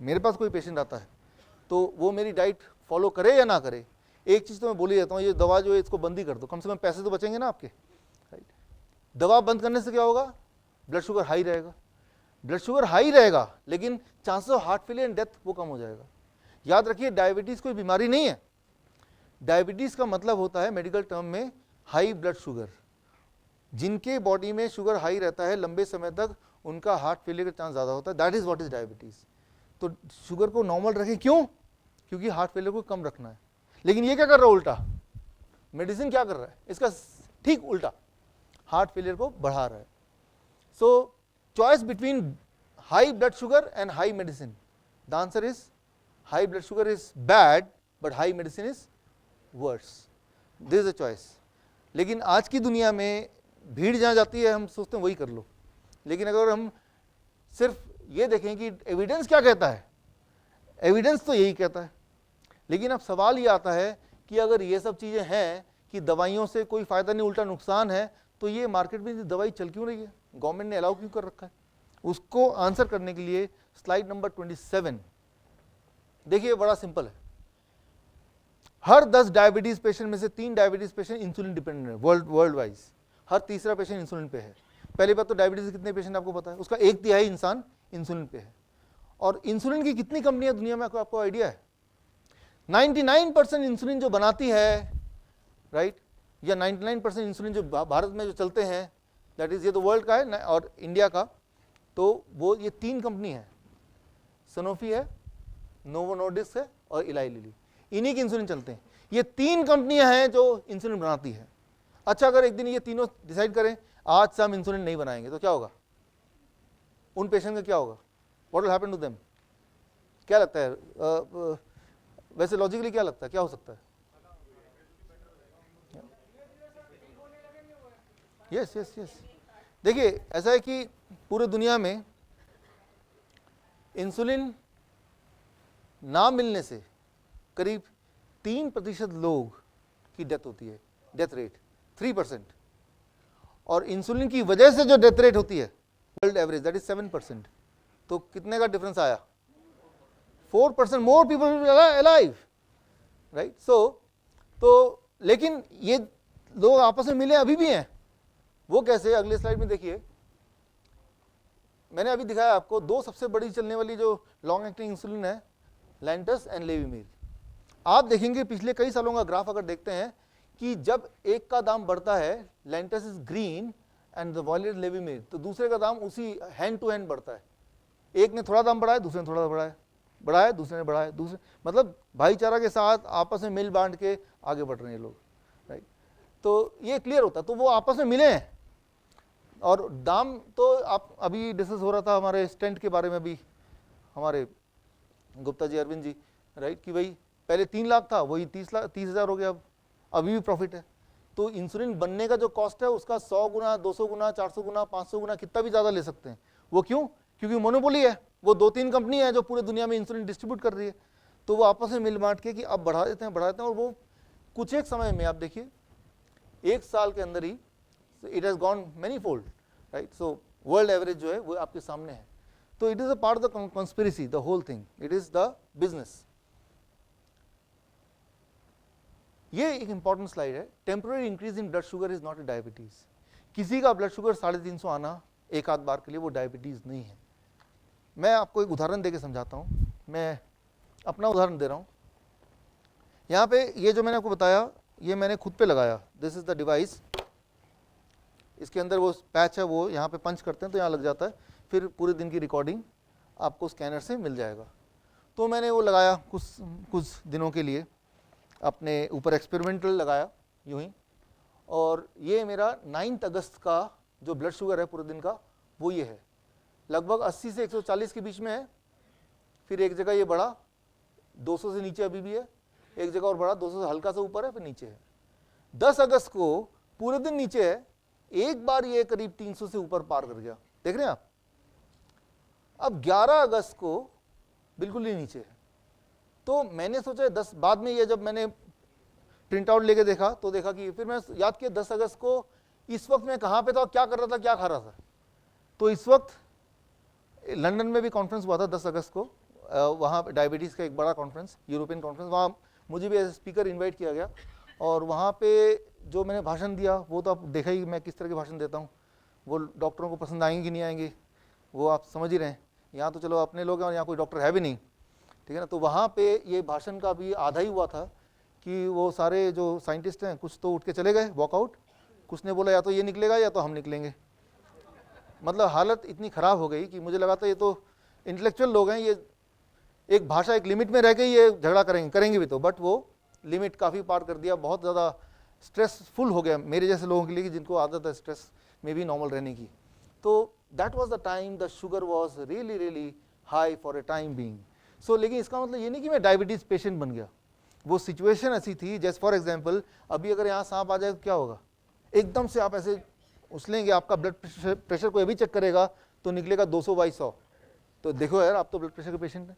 मेरे पास कोई पेशेंट आता है तो वो मेरी डाइट फॉलो करे या ना करे, एक चीज़ तो मैं बोल ही देता हूँ, ये दवा जो है इसको बंद ही कर दो, कम से कम पैसे तो बचेंगे ना आपके, राइट। दवा बंद करने से क्या होगा, ब्लड शुगर हाई रहेगा, ब्लड शुगर हाई रहेगा, लेकिन chances of heart failure and death वो कम हो जाएगा। याद रखिए डायबिटीज़ कोई बीमारी नहीं है, डायबिटीज़ का मतलब होता है मेडिकल टर्म में हाई ब्लड शुगर। जिनके बॉडी में शुगर हाई रहता है लंबे समय तक, उनका हार्ट फेलियर का चांस ज़्यादा होता है, that is what is diabetes. तो शुगर को नॉर्मल रखें, क्यों? क्योंकि हार्ट फेलियर को कम रखना है। लेकिन ये क्या कर रहा है उल्टा, मेडिसिन क्या कर रहा है, इसका ठीक उल्टा, हार्ट फेलियर को बढ़ा रहा है। So choice between high blood sugar and high medicine, the answer is high blood sugar is bad but high medicine is worse, this is a choice. लेकिन आज की दुनिया में भीड़ जहाँ जाती है हम सोचते हैं वही कर लो, लेकिन अगर हम सिर्फ ये देखें कि एविडेंस क्या कहता है, एविडेंस तो यही कहता है। लेकिन अब सवाल ये आता है कि अगर ये सब चीज़ें हैं कि दवाइयों से कोई फ़ायदा नहीं उल्टा नुकसान है, तो ये मार्केट में दवाई चल क्यों रही है, गवर्नमेंट ने अलाउ क्यों कर रखा है? उसको आंसर करने के लिए स्लाइड नंबर 27 देखिए, बड़ा सिंपल है। हर 10 डायबिटीज पेशेंट में से 3 डायबिटीज पेशेंट इंसुलिन डिपेंडेंट है, वर्ल्ड वाइज हर तीसरा पेशेंट इंसुलिन पे है। पहली बात तो डायबिटीज कितने पेशेंट आपको पता है, उसका 1/3 इंसान इंसुलिन पे है। और इंसुलिन की कितनी कंपनियां दुनिया में आपको आइडिया है? 99% इंसुलिन जो बनाती है, राइट, या 99% इंसुलिन जो भारत में जो चलते हैं, दैट इज ये तो वर्ल्ड का है और इंडिया का, तो वो ये 3 कंपनी है, सनोफी है, नोवो नॉर्डिस्क है और इलाई लिली, इन्हीं के इंसुलिन चलते हैं। ये 3 कंपनियां हैं जो इंसुलिन बनाती है। अच्छा, अगर एक दिन ये तीनों डिसाइड करें आज से हम इंसुलिन नहीं बनाएंगे तो क्या होगा? उन पेशेंट का क्या होगा? What will happen to them? क्या लगता है वैसे लॉजिकली क्या लगता है, क्या हो सकता है? यस यस यस, देखिए ऐसा है कि पूरे दुनिया में इंसुलिन ना मिलने से करीब 3% लोग की डेथ होती है, डेथ रेट 3%, और इंसुलिन की वजह से जो डेथ रेट होती है वर्ल्ड एवरेज दैट इज 7%। तो कितने का डिफरेंस आया? 4% मोर पीपल अलाइव, राइट। सो तो लेकिन ये लोग आपस में मिले अभी भी हैं, वो कैसे? अगले स्लाइड में देखिए, मैंने अभी दिखाया आपको 2 सबसे बड़ी चलने वाली जो लॉन्ग एक्टिंग इंसुलिन है, लैंटस एंड लेविमीर। आप देखेंगे पिछले कई सालों का ग्राफ अगर देखते हैं कि जब एक का दाम बढ़ता है, Lantus is green and the violet Levemir, तो दूसरे का दाम उसी हैंड टू हैंड बढ़ता है। एक ने थोड़ा दाम बढ़ाया, दूसरे ने थोड़ा बढ़ाया, दूसरे ने बढ़ाया, दूसरे, मतलब भाईचारा के साथ आपस में मिल बांट के आगे बढ़ रहे हैं लोग, राइट। तो ये क्लियर होता है, तो वो आपस में मिले हैं। और दाम तो आप अभी डिस्कस हो रहा था हमारे स्टेंट के बारे में भी, हमारे गुप्ता जी, अरविंद जी, राइट, कि भाई पहले 3 लाख था, वही 30,000 हो गया, अब अभी भी प्रॉफिट है। तो इंसुलिन बनने का जो कॉस्ट है उसका 100 गुना, 200 गुना, 400 गुना, 500 गुना, कितना भी ज़्यादा ले सकते हैं। वो क्यों? क्योंकि मोनोपोली है, वो 2-3 कंपनी है जो पूरे दुनिया में इंसुलिन डिस्ट्रीब्यूट कर रही है। तो वो आपस में मिल बांट के कि अब बढ़ा देते हैं, और वो कुछ एक समय में आप देखिए 1 साल के अंदर ही it has gone many fold, right. So world average जो है वो आपके सामने है। तो it is a part of the conspiracy, the whole thing, it is the business. ये एक इंपॉर्टेंट स्लाइड है। Temporary increase in blood sugar is not a diabetes. किसी का ब्लड शुगर 350 आना एक आध बार के लिए वो डायबिटीज नहीं है। मैं आपको एक उदाहरण देके समझाता हूँ, मैं अपना उदाहरण दे रहा हूँ। यहाँ पे ये जो मैंने आपको बताया ये मैंने खुद पे लगाया, दिस इज द डिवाइस, इसके अंदर वो पैच है, वो यहाँ पे पंच करते हैं तो यहाँ लग जाता है, फिर पूरे दिन की रिकॉर्डिंग आपको स्कैनर से मिल जाएगा। तो मैंने वो लगाया कुछ दिनों के लिए, अपने ऊपर एक्सपेरिमेंटल लगाया यूं ही, और ये मेरा 9 अगस्त का जो ब्लड शुगर है पूरे दिन का वो ये है, लगभग 80 से 140 के बीच में है। फिर एक जगह ये बढ़ा 200 से नीचे अभी भी है, एक जगह और बढ़ा 200 से हल्का सा ऊपर है, फिर नीचे है। 10 अगस्त को पूरे दिन नीचे है, एक बार ये करीब 300 से ऊपर पार कर गया, देख रहे हैं आप। अब 11 अगस्त को बिल्कुल ही नीचे है। तो मैंने सोचा 10 बाद में ये जब मैंने प्रिंट आउट लेके देखा तो देखा कि फिर मैं याद किया 10 अगस्त को इस वक्त मैं कहाँ पे था, क्या कर रहा था, क्या खा रहा था। तो इस वक्त लंदन में भी कॉन्फ्रेंस हुआ था 10 अगस्त को, वहाँ डायबिटीज़ का एक बड़ा कॉन्फ्रेंस, यूरोपियन कॉन्फ्रेंस, वहाँ मुझे भी एज स्पीकर इन्वाइट किया गया। और वहाँ पे जो मैंने भाषण दिया वो तो आप देखा ही मैं किस तरह के भाषण देता हूँ, वो डॉक्टरों को पसंद आएंगे कि नहीं आएंगे वो आप समझ ही रहे हैं। यहाँ तो चलो अपने लोग हैं और यहाँ कोई डॉक्टर है भी नहीं, ठीक है ना। तो वहाँ पे ये भाषण का भी आधा ही हुआ था कि वो सारे जो साइंटिस्ट हैं कुछ तो उठ के चले गए वॉकआउट, कुछ ने बोला या तो ये निकलेगा या तो हम निकलेंगे। मतलब हालत इतनी ख़राब हो गई कि मुझे लगा था ये तो इंटेलेक्चुअल लोग हैं, ये एक भाषा एक लिमिट में रह गई, ये झगड़ा करेंगे भी तो, बट वो लिमिट काफ़ी पार कर दिया, बहुत ज़्यादा स्ट्रेसफुल हो गया मेरे जैसे लोगों के लिए कि जिनको आदत है स्ट्रेस में भी नॉर्मल रहने की। तो that was the time the sugar was really high for a time being. So लेकिन इसका मतलब ये नहीं कि मैं डायबिटीज़ पेशेंट बन गया, वो सिचुएशन ऐसी थी। जैसे फॉर एग्जांपल अभी अगर यहाँ सांप आ जाए तो क्या होगा, एकदम से आप ऐसे उछलेंगे, आपका ब्लड प्रेशर को अभी चेक करेगा तो निकलेगा 200 बाई 100, तो देखो यार आप तो ब्लड प्रेशर के पेशेंट हैं।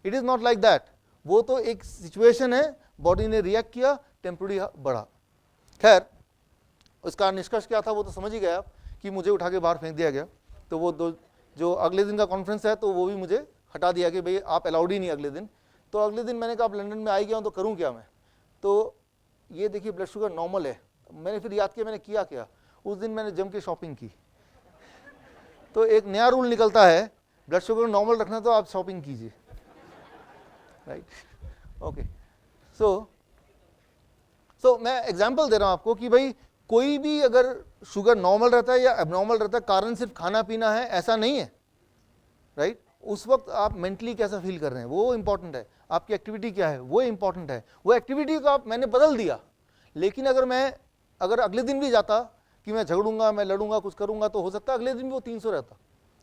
It is not like that, वो तो एक सिचुएशन है, बॉडी ने रिएक्ट किया, टेम्पोररी बढ़ा। खैर उसका निष्कर्ष क्या था वो तो समझ ही गए आप, कि मुझे उठा के बाहर फेंक दिया गया। तो वो जो अगले दिन का कॉन्फ्रेंस है तो वो भी मुझे हटा दिया कि भाई आप अलाउड ही नहीं अगले दिन। तो अगले दिन मैंने कहा अब लंदन में आ ही गया हूँ तो करूँ क्या मैं। तो ये देखिए ब्लड शुगर नॉर्मल है। मैंने फिर याद किया मैंने किया क्या, उस दिन मैंने जम के शॉपिंग की। तो एक नया रूल निकलता है, ब्लड शुगर नॉर्मल रखना तो आप शॉपिंग कीजिए, राइट। ओके, सो मैं एग्जांपल दे रहा हूं आपको कि भाई कोई भी अगर शुगर नॉर्मल रहता है या एबनॉर्मल रहता है, कारण सिर्फ खाना पीना है ऐसा नहीं है, राइट। उस वक्त आप मेंटली कैसा फील कर रहे हैं वो इंपॉर्टेंट है, आपकी एक्टिविटी क्या है वो इंपॉर्टेंट है। वो एक्टिविटी को मैंने बदल दिया, लेकिन अगर अगले दिन भी जाता कि मैं झगड़ूंगा, मैं लड़ूंगा, कुछ करूंगा, तो हो सकता है अगले दिन भी वो 300 रहता,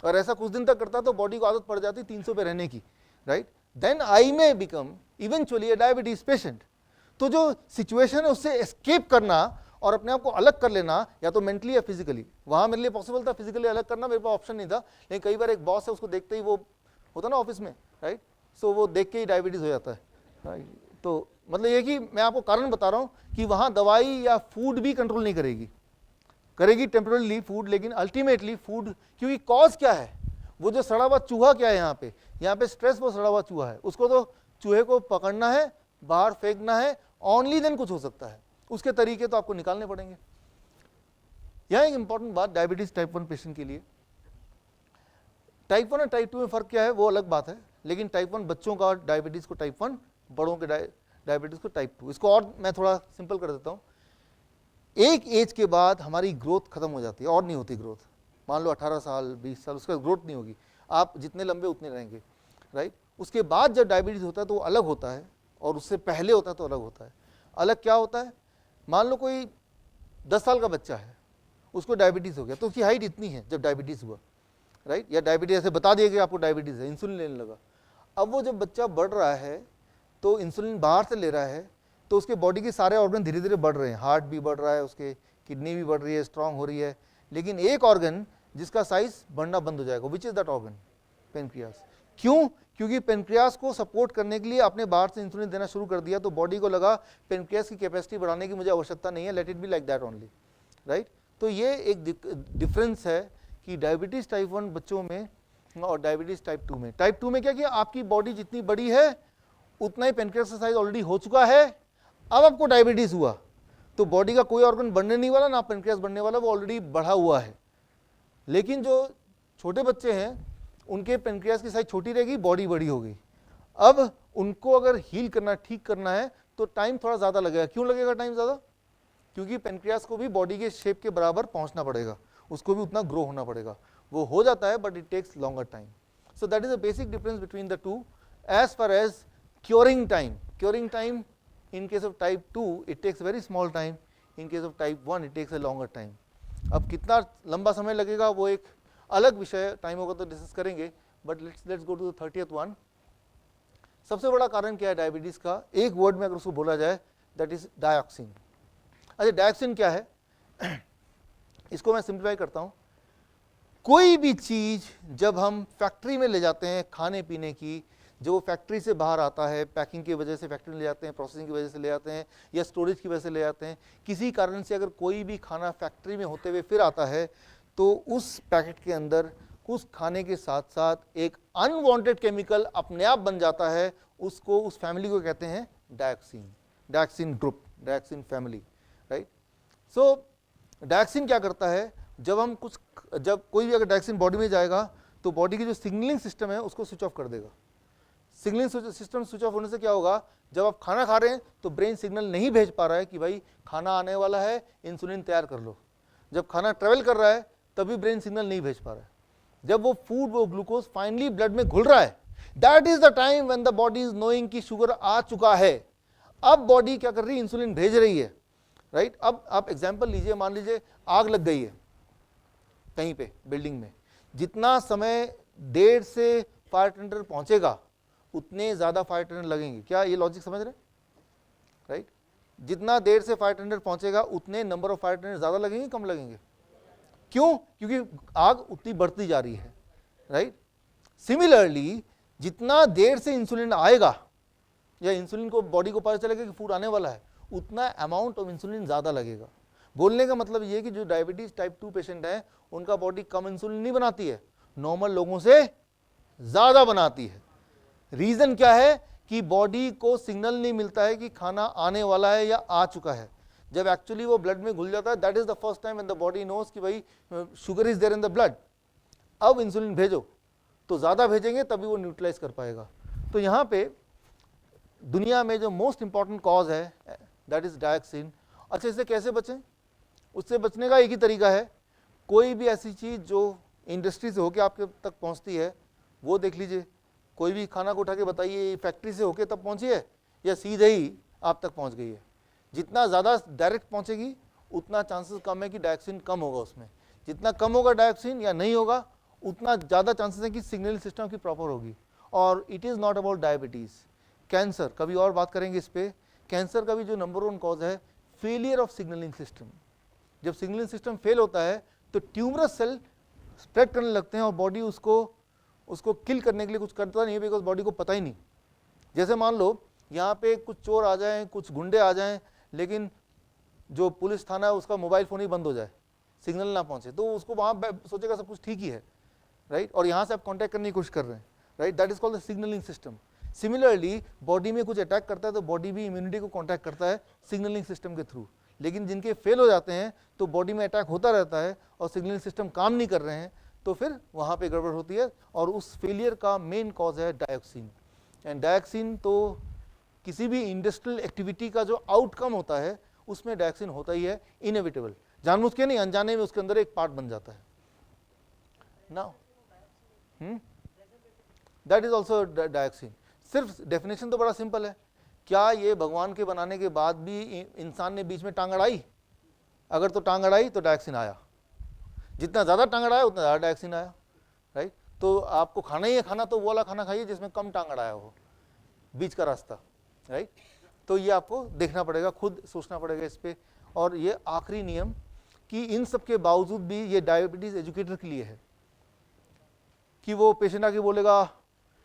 और ऐसा कुछ दिन तक करता तो बॉडी को आदत पड़ जाती 300 पे रहने की, right. Then I may become eventually a diabetes patient. तो जो सिचुएशन है उससे एस्केप करना और अपने आप को अलग कर लेना, या तो मेंटली या फिजिकली, वहां मेरे लिए पॉसिबल था, फिजिकली अलग करना मेरे पास ऑप्शन नहीं था। लेकिन कई बार एक बॉस है उसको देखते ही वो होता ना ऑफिस में, राइट, सो वो देख के ही डायबिटीज हो जाता है, राइट। तो मतलब ये कि मैं आपको कारण बता रहा हूं कि वहां दवाई या फूड भी कंट्रोल नहीं करेगी टेम्पररीली फूड, लेकिन अल्टीमेटली फूड, क्योंकि कॉज क्या है, वो जो सड़ा हुआ चूहा क्या है यहाँ पे स्ट्रेस, वो सड़ा हुआ चूहा है, उसको तो चूहे को पकड़ना है, बाहर फेंकना है, ओनली देन कुछ हो सकता है, उसके तरीके तो आपको निकालने पड़ेंगे। यह एक इंपॉर्टेंट बात डायबिटीज टाइप 1 पेशेंट के लिए। टाइप 1 और टाइप 2 में फर्क क्या है वो अलग बात है, लेकिन टाइप 1 बच्चों का डायबिटीज को टाइप 1, बड़ों के डायबिटीज को टाइप 2। इसको और मैं थोड़ा सिंपल कर देता हूं। एक एज के बाद हमारी ग्रोथ खत्म हो जाती है और नहीं होती ग्रोथ। मान लो 18 साल 20 साल उसका ग्रोथ नहीं होगी, आप जितने लंबे उतने रहेंगे, राइट। उसके बाद जब डायबिटीज होता है तो वो अलग होता है, और उससे पहले होता है तो अलग होता है। अलग क्या होता है, मान लो कोई 10 साल का बच्चा है, उसको डायबिटीज हो गया, तो उसकी हाइट इतनी है जब डायबिटीज हुआ, राइट, या डायबिटीज ऐसे बता दिया कि आपको डायबिटीज है, इंसुलिन लेने लगा। अब वो जब बच्चा बढ़ रहा है तो इंसुलिन बाहर से ले रहा है, तो उसके बॉडी के सारे ऑर्गन धीरे धीरे बढ़ रहे हैं, हार्ट भी बढ़ रहा है, उसके किडनी भी बढ़ रही है, स्ट्रांग हो रही है, लेकिन एक ऑर्गन जिसका साइज बढ़ना बंद हो जाएगा, which is that organ, pancreas. क्यों? क्योंकि पेनक्रियास को सपोर्ट करने के लिए आपने बाहर से इंसुलिन देना शुरू कर दिया, तो बॉडी को लगा पेनक्रियास की कैपेसिटी बढ़ाने की मुझे आवश्यकता नहीं है, let it be like that only, right. तो ये एक डिफरेंस है कि डायबिटीज टाइप 1 बच्चों में और डायबिटीज टाइप 2 में। टाइप 2 में क्या किया, आपकी बॉडी जितनी बड़ी है उतना ही पेनक्रियास का साइज ऑलरेडी हो चुका है, अब आपको डायबिटीज हुआ तो बॉडी का कोई ऑर्गन बढ़ने नहीं वाला, ना पेनक्रियास बढ़ने वाला, वो ऑलरेडी बढ़ा हुआ है। लेकिन जो छोटे बच्चे हैं उनके पेनक्रियास की साइज छोटी रहेगी, बॉडी बड़ी होगी। अब उनको अगर हील करना, ठीक करना है तो टाइम थोड़ा ज़्यादा लगेगा। क्यों लगेगा टाइम ज़्यादा? क्योंकि पेनक्रियास को भी बॉडी के शेप के बराबर पहुंचना पड़ेगा, उसको भी उतना ग्रो होना पड़ेगा। वो हो जाता है but it takes longer time. So that is the basic difference between the two. As far as curing time in case of type 2 it takes very small time, in case of type 1 it takes a longer time. अब कितना लंबा समय लगेगा वो एक अलग विषय, time होगा तो डिस्कस करेंगे, but let's go to the 30th one. सबसे बड़ा कारण क्या है डायबिटीज का, एक वर्ड में अगर उसको बोला जाए, दैट इज डायोक्सिन। अच्छा, डायोक्सिन क्या है इसको मैं सिंप्लीफाई करता हूं। कोई भी चीज जब हम फैक्ट्री में ले जाते हैं खाने पीने की, जो फैक्ट्री से बाहर आता है, पैकिंग की वजह से फैक्ट्री में ले जाते हैं, प्रोसेसिंग की वजह से ले जाते हैं, या स्टोरेज की वजह से ले जाते हैं, किसी कारण से अगर कोई भी खाना फैक्ट्री में होते हुए फिर आता है तो उस पैकेट के अंदर उस खाने के साथ साथ एक अनवांटेड केमिकल अपने आप बन जाता है, उसको, उस फैमिली को कहते हैं dioxin group, dioxin family, right. So dioxin क्या करता है, जब कोई भी अगर डायोक्सिन बॉडी में जाएगा तो बॉडी की जो सिग्नलिंग सिस्टम है उसको स्विच ऑफ कर देगा। सिग्नलिंग सिस्टम स्विच ऑफ होने से क्या होगा, जब आप खाना खा रहे हैं तो ब्रेन सिग्नल नहीं भेज पा रहा है कि भाई खाना आने वाला है, इंसुलिन तैयार कर लो। जब खाना ट्रेवल कर रहा है तभी ब्रेन सिग्नल नहीं भेज पा रहा है। जब वो फूड, वो ग्लूकोज फाइनली ब्लड में घुल रहा है, that is the time when the body is knowing कि शुगर आ चुका है। अब बॉडी क्या कर रही है, इंसुलिन भेज रही है, राइट। अब आप एग्जाम्पल लीजिए, मान लीजिए आग लग गई है कहीं पे बिल्डिंग में, जितना समय देर से फायर टेंडर पहुंचेगा उतने ज्यादा फायर टेंडर लगेंगे। क्या ये लॉजिक समझ रहे, राइट। जितना देर से फायर टेंडर पहुंचेगा उतने नंबर ऑफ फायर टेंडर ज़्यादा लगेंगे कम लगेंगे? क्यों? क्योंकि आग उतनी बढ़ती जा रही है, राइट? सिमिलरली जितना देर से इंसुलिन आएगा या इंसुलिन को बॉडी को पता चलेगा कि फूड आने वाला है, उतना अमाउंट ऑफ इंसुलिन ज़्यादा लगेगा। बोलने का मतलब ये कि जो डायबिटीज टाइप 2 पेशेंट है उनका बॉडी कम इंसुलिन नहीं बनाती है, नॉर्मल लोगों से ज़्यादा बनाती है। रीज़न क्या है कि बॉडी को सिग्नल नहीं मिलता है कि खाना आने वाला है या आ चुका है। जब एक्चुअली वो ब्लड में घुल जाता है, that is the first time when the body knows कि भाई sugar is there in the blood, अब इंसुलिन भेजो, तो ज़्यादा भेजेंगे तभी वो न्यूट्रलाइज कर पाएगा। तो यहाँ पे दुनिया में जो मोस्ट इंपॉर्टेंट कॉज है दैट इज डायक्सिन। अच्छा, इससे कैसे बचें? उससे बचने का एक ही तरीका है, कोई भी ऐसी चीज़ जो इंडस्ट्री से होकर आपके तक पहुँचती है वो देख लीजिए। कोई भी खाना को उठा के बताइए फैक्ट्री से होके तब पहुँची है या सीधे ही आप तक पहुँच गई है? जितना ज़्यादा डायरेक्ट पहुँचेगी उतना चांसेस कम है कि डायक्सिन कम होगा उसमें। जितना कम होगा डायक्सिन या नहीं होगा उतना ज़्यादा चांसेस है कि सिग्नलिंग सिस्टम की प्रॉपर होगी। और it is not about diabetes, cancer, कभी और बात करेंगे इस पर। कैंसर का भी जो नंबर 1 कॉज है फेलियर ऑफ सिग्नलिंग सिस्टम। जब सिग्नलिंग सिस्टम फेल होता है तो ट्यूमरस सेल स्प्रेड करने लगते हैं और बॉडी उसको किल करने के लिए कुछ करता नहीं है, बिकॉज बॉडी को पता ही नहीं। जैसे मान लो यहाँ पे कुछ चोर आ जाएं, कुछ गुंडे आ जाएं, लेकिन जो पुलिस थाना है उसका मोबाइल फ़ोन ही बंद हो जाए, सिग्नल ना पहुँचे, तो उसको वहाँ सोचेगा सब कुछ ठीक ही है, राइट? और यहाँ से आप कॉन्टैक्ट करने की कोशिश कर रहे हैं, right? That is called the signalling system. Similarly body में कुछ अटैक करता है तो बॉडी भी इम्यूनिटी को कॉन्टैक्ट करता है सिग्नलिंग सिस्टम के थ्रू। लेकिन जिनके फेल हो जाते हैं तो बॉडी में अटैक होता रहता है और सिग्नलिंग सिस्टम काम नहीं कर रहे हैं, तो फिर वहाँ पे गड़बड़ होती है। और उस फेलियर का मेन कॉज है डायोक्सिन। एंड डायोक्सिन तो किसी भी इंडस्ट्रियल एक्टिविटी का जो आउटकम होता है उसमें डायोक्सिन होता ही है, इनएविटेबल, जानबूझ के नहीं, अनजाने में उसके अंदर एक पार्ट बन जाता है ना। That is also dioxin. सिर्फ डेफिनेशन तो बड़ा सिंपल है, क्या ये भगवान के बनाने के बाद भी इंसान ने बीच में टांग अड़ाई? अगर तो टांग अड़ाई तो डायोक्सिन आया, जितना ज़्यादा टांग अड़ाया उतना ज़्यादा डायोक्सिन आया, राइट? तो आपको खाना ही है, खाना तो वो वाला खाना खाइए जिसमें कम टांग अड़ाया हो, बीच का रास्ता, राइट? तो ये आपको देखना पड़ेगा, खुद सोचना पड़ेगा इस पर। और ये आखिरी नियम कि इन सब के बावजूद भी ये डायबिटीज़ एजुकेटर के लिए है कि वो पेशेंट आके बोलेगा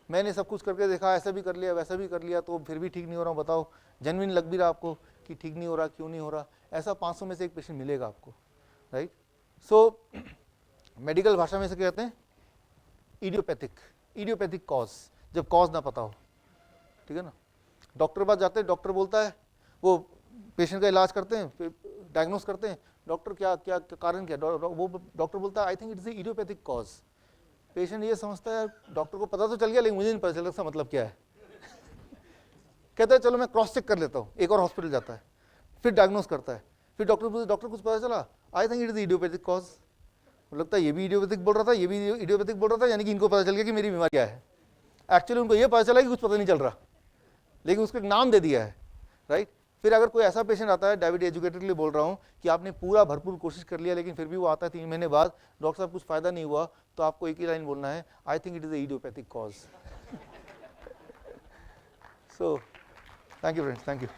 मैंने सब कुछ करके देखा, ऐसा भी कर लिया वैसा भी कर लिया, तो फिर भी ठीक नहीं हो रहा, बताओ जेन्युइन लग भी रहा आपको कि ठीक नहीं हो रहा, क्यों नहीं हो रहा? ऐसा 500 में से एक पेशेंट मिलेगा आपको, राइट? सो मेडिकल भाषा में से कहते हैं इडियोपैथिक कॉज, जब कॉज ना पता हो, ठीक है ना। डॉक्टर पास जाते हैं, डॉक्टर बोलता है, वो पेशेंट का इलाज करते हैं, डायग्नोस करते हैं, डॉक्टर क्या क्या कारण क्या, वो डॉक्टर बोलता है I think it is idiopathic cause. Patient ये समझता है डॉक्टर को पता तो चल गया लेकिन मुझे नहीं पता चल इसका मतलब क्या है। कहता है चलो मैं क्रॉस चेक कर लेता हूँ, एक और हॉस्पिटल जाता है, फिर डायग्नोस करता है, फिर डॉक्टर कुछ पता चला, I think it is idiopathic cause. लगता है ये भी इडियोपैथिक बोल रहा था, ये भी इडियोपैथिक बोल रहा था, यानी कि इनको पता चल गया कि मेरी बीमारी क्या है। एक्चुअली उनको ये पता चला कि कुछ पता नहीं चल रहा, लेकिन उसको एक नाम दे दिया है, राइट? फिर अगर कोई ऐसा पेशेंट आता है, डायबिटीज एजुकेटर के लिए बोल रहा हूँ, कि आपने पूरा भरपूर कोशिश कर लिया लेकिन फिर भी वो आता है 3 महीने बाद, डॉक्टर साहब कुछ फायदा नहीं हुआ, तो आपको एक ही लाइन बोलना है, I think it is idiopathic cause. So thank you friends, thank you.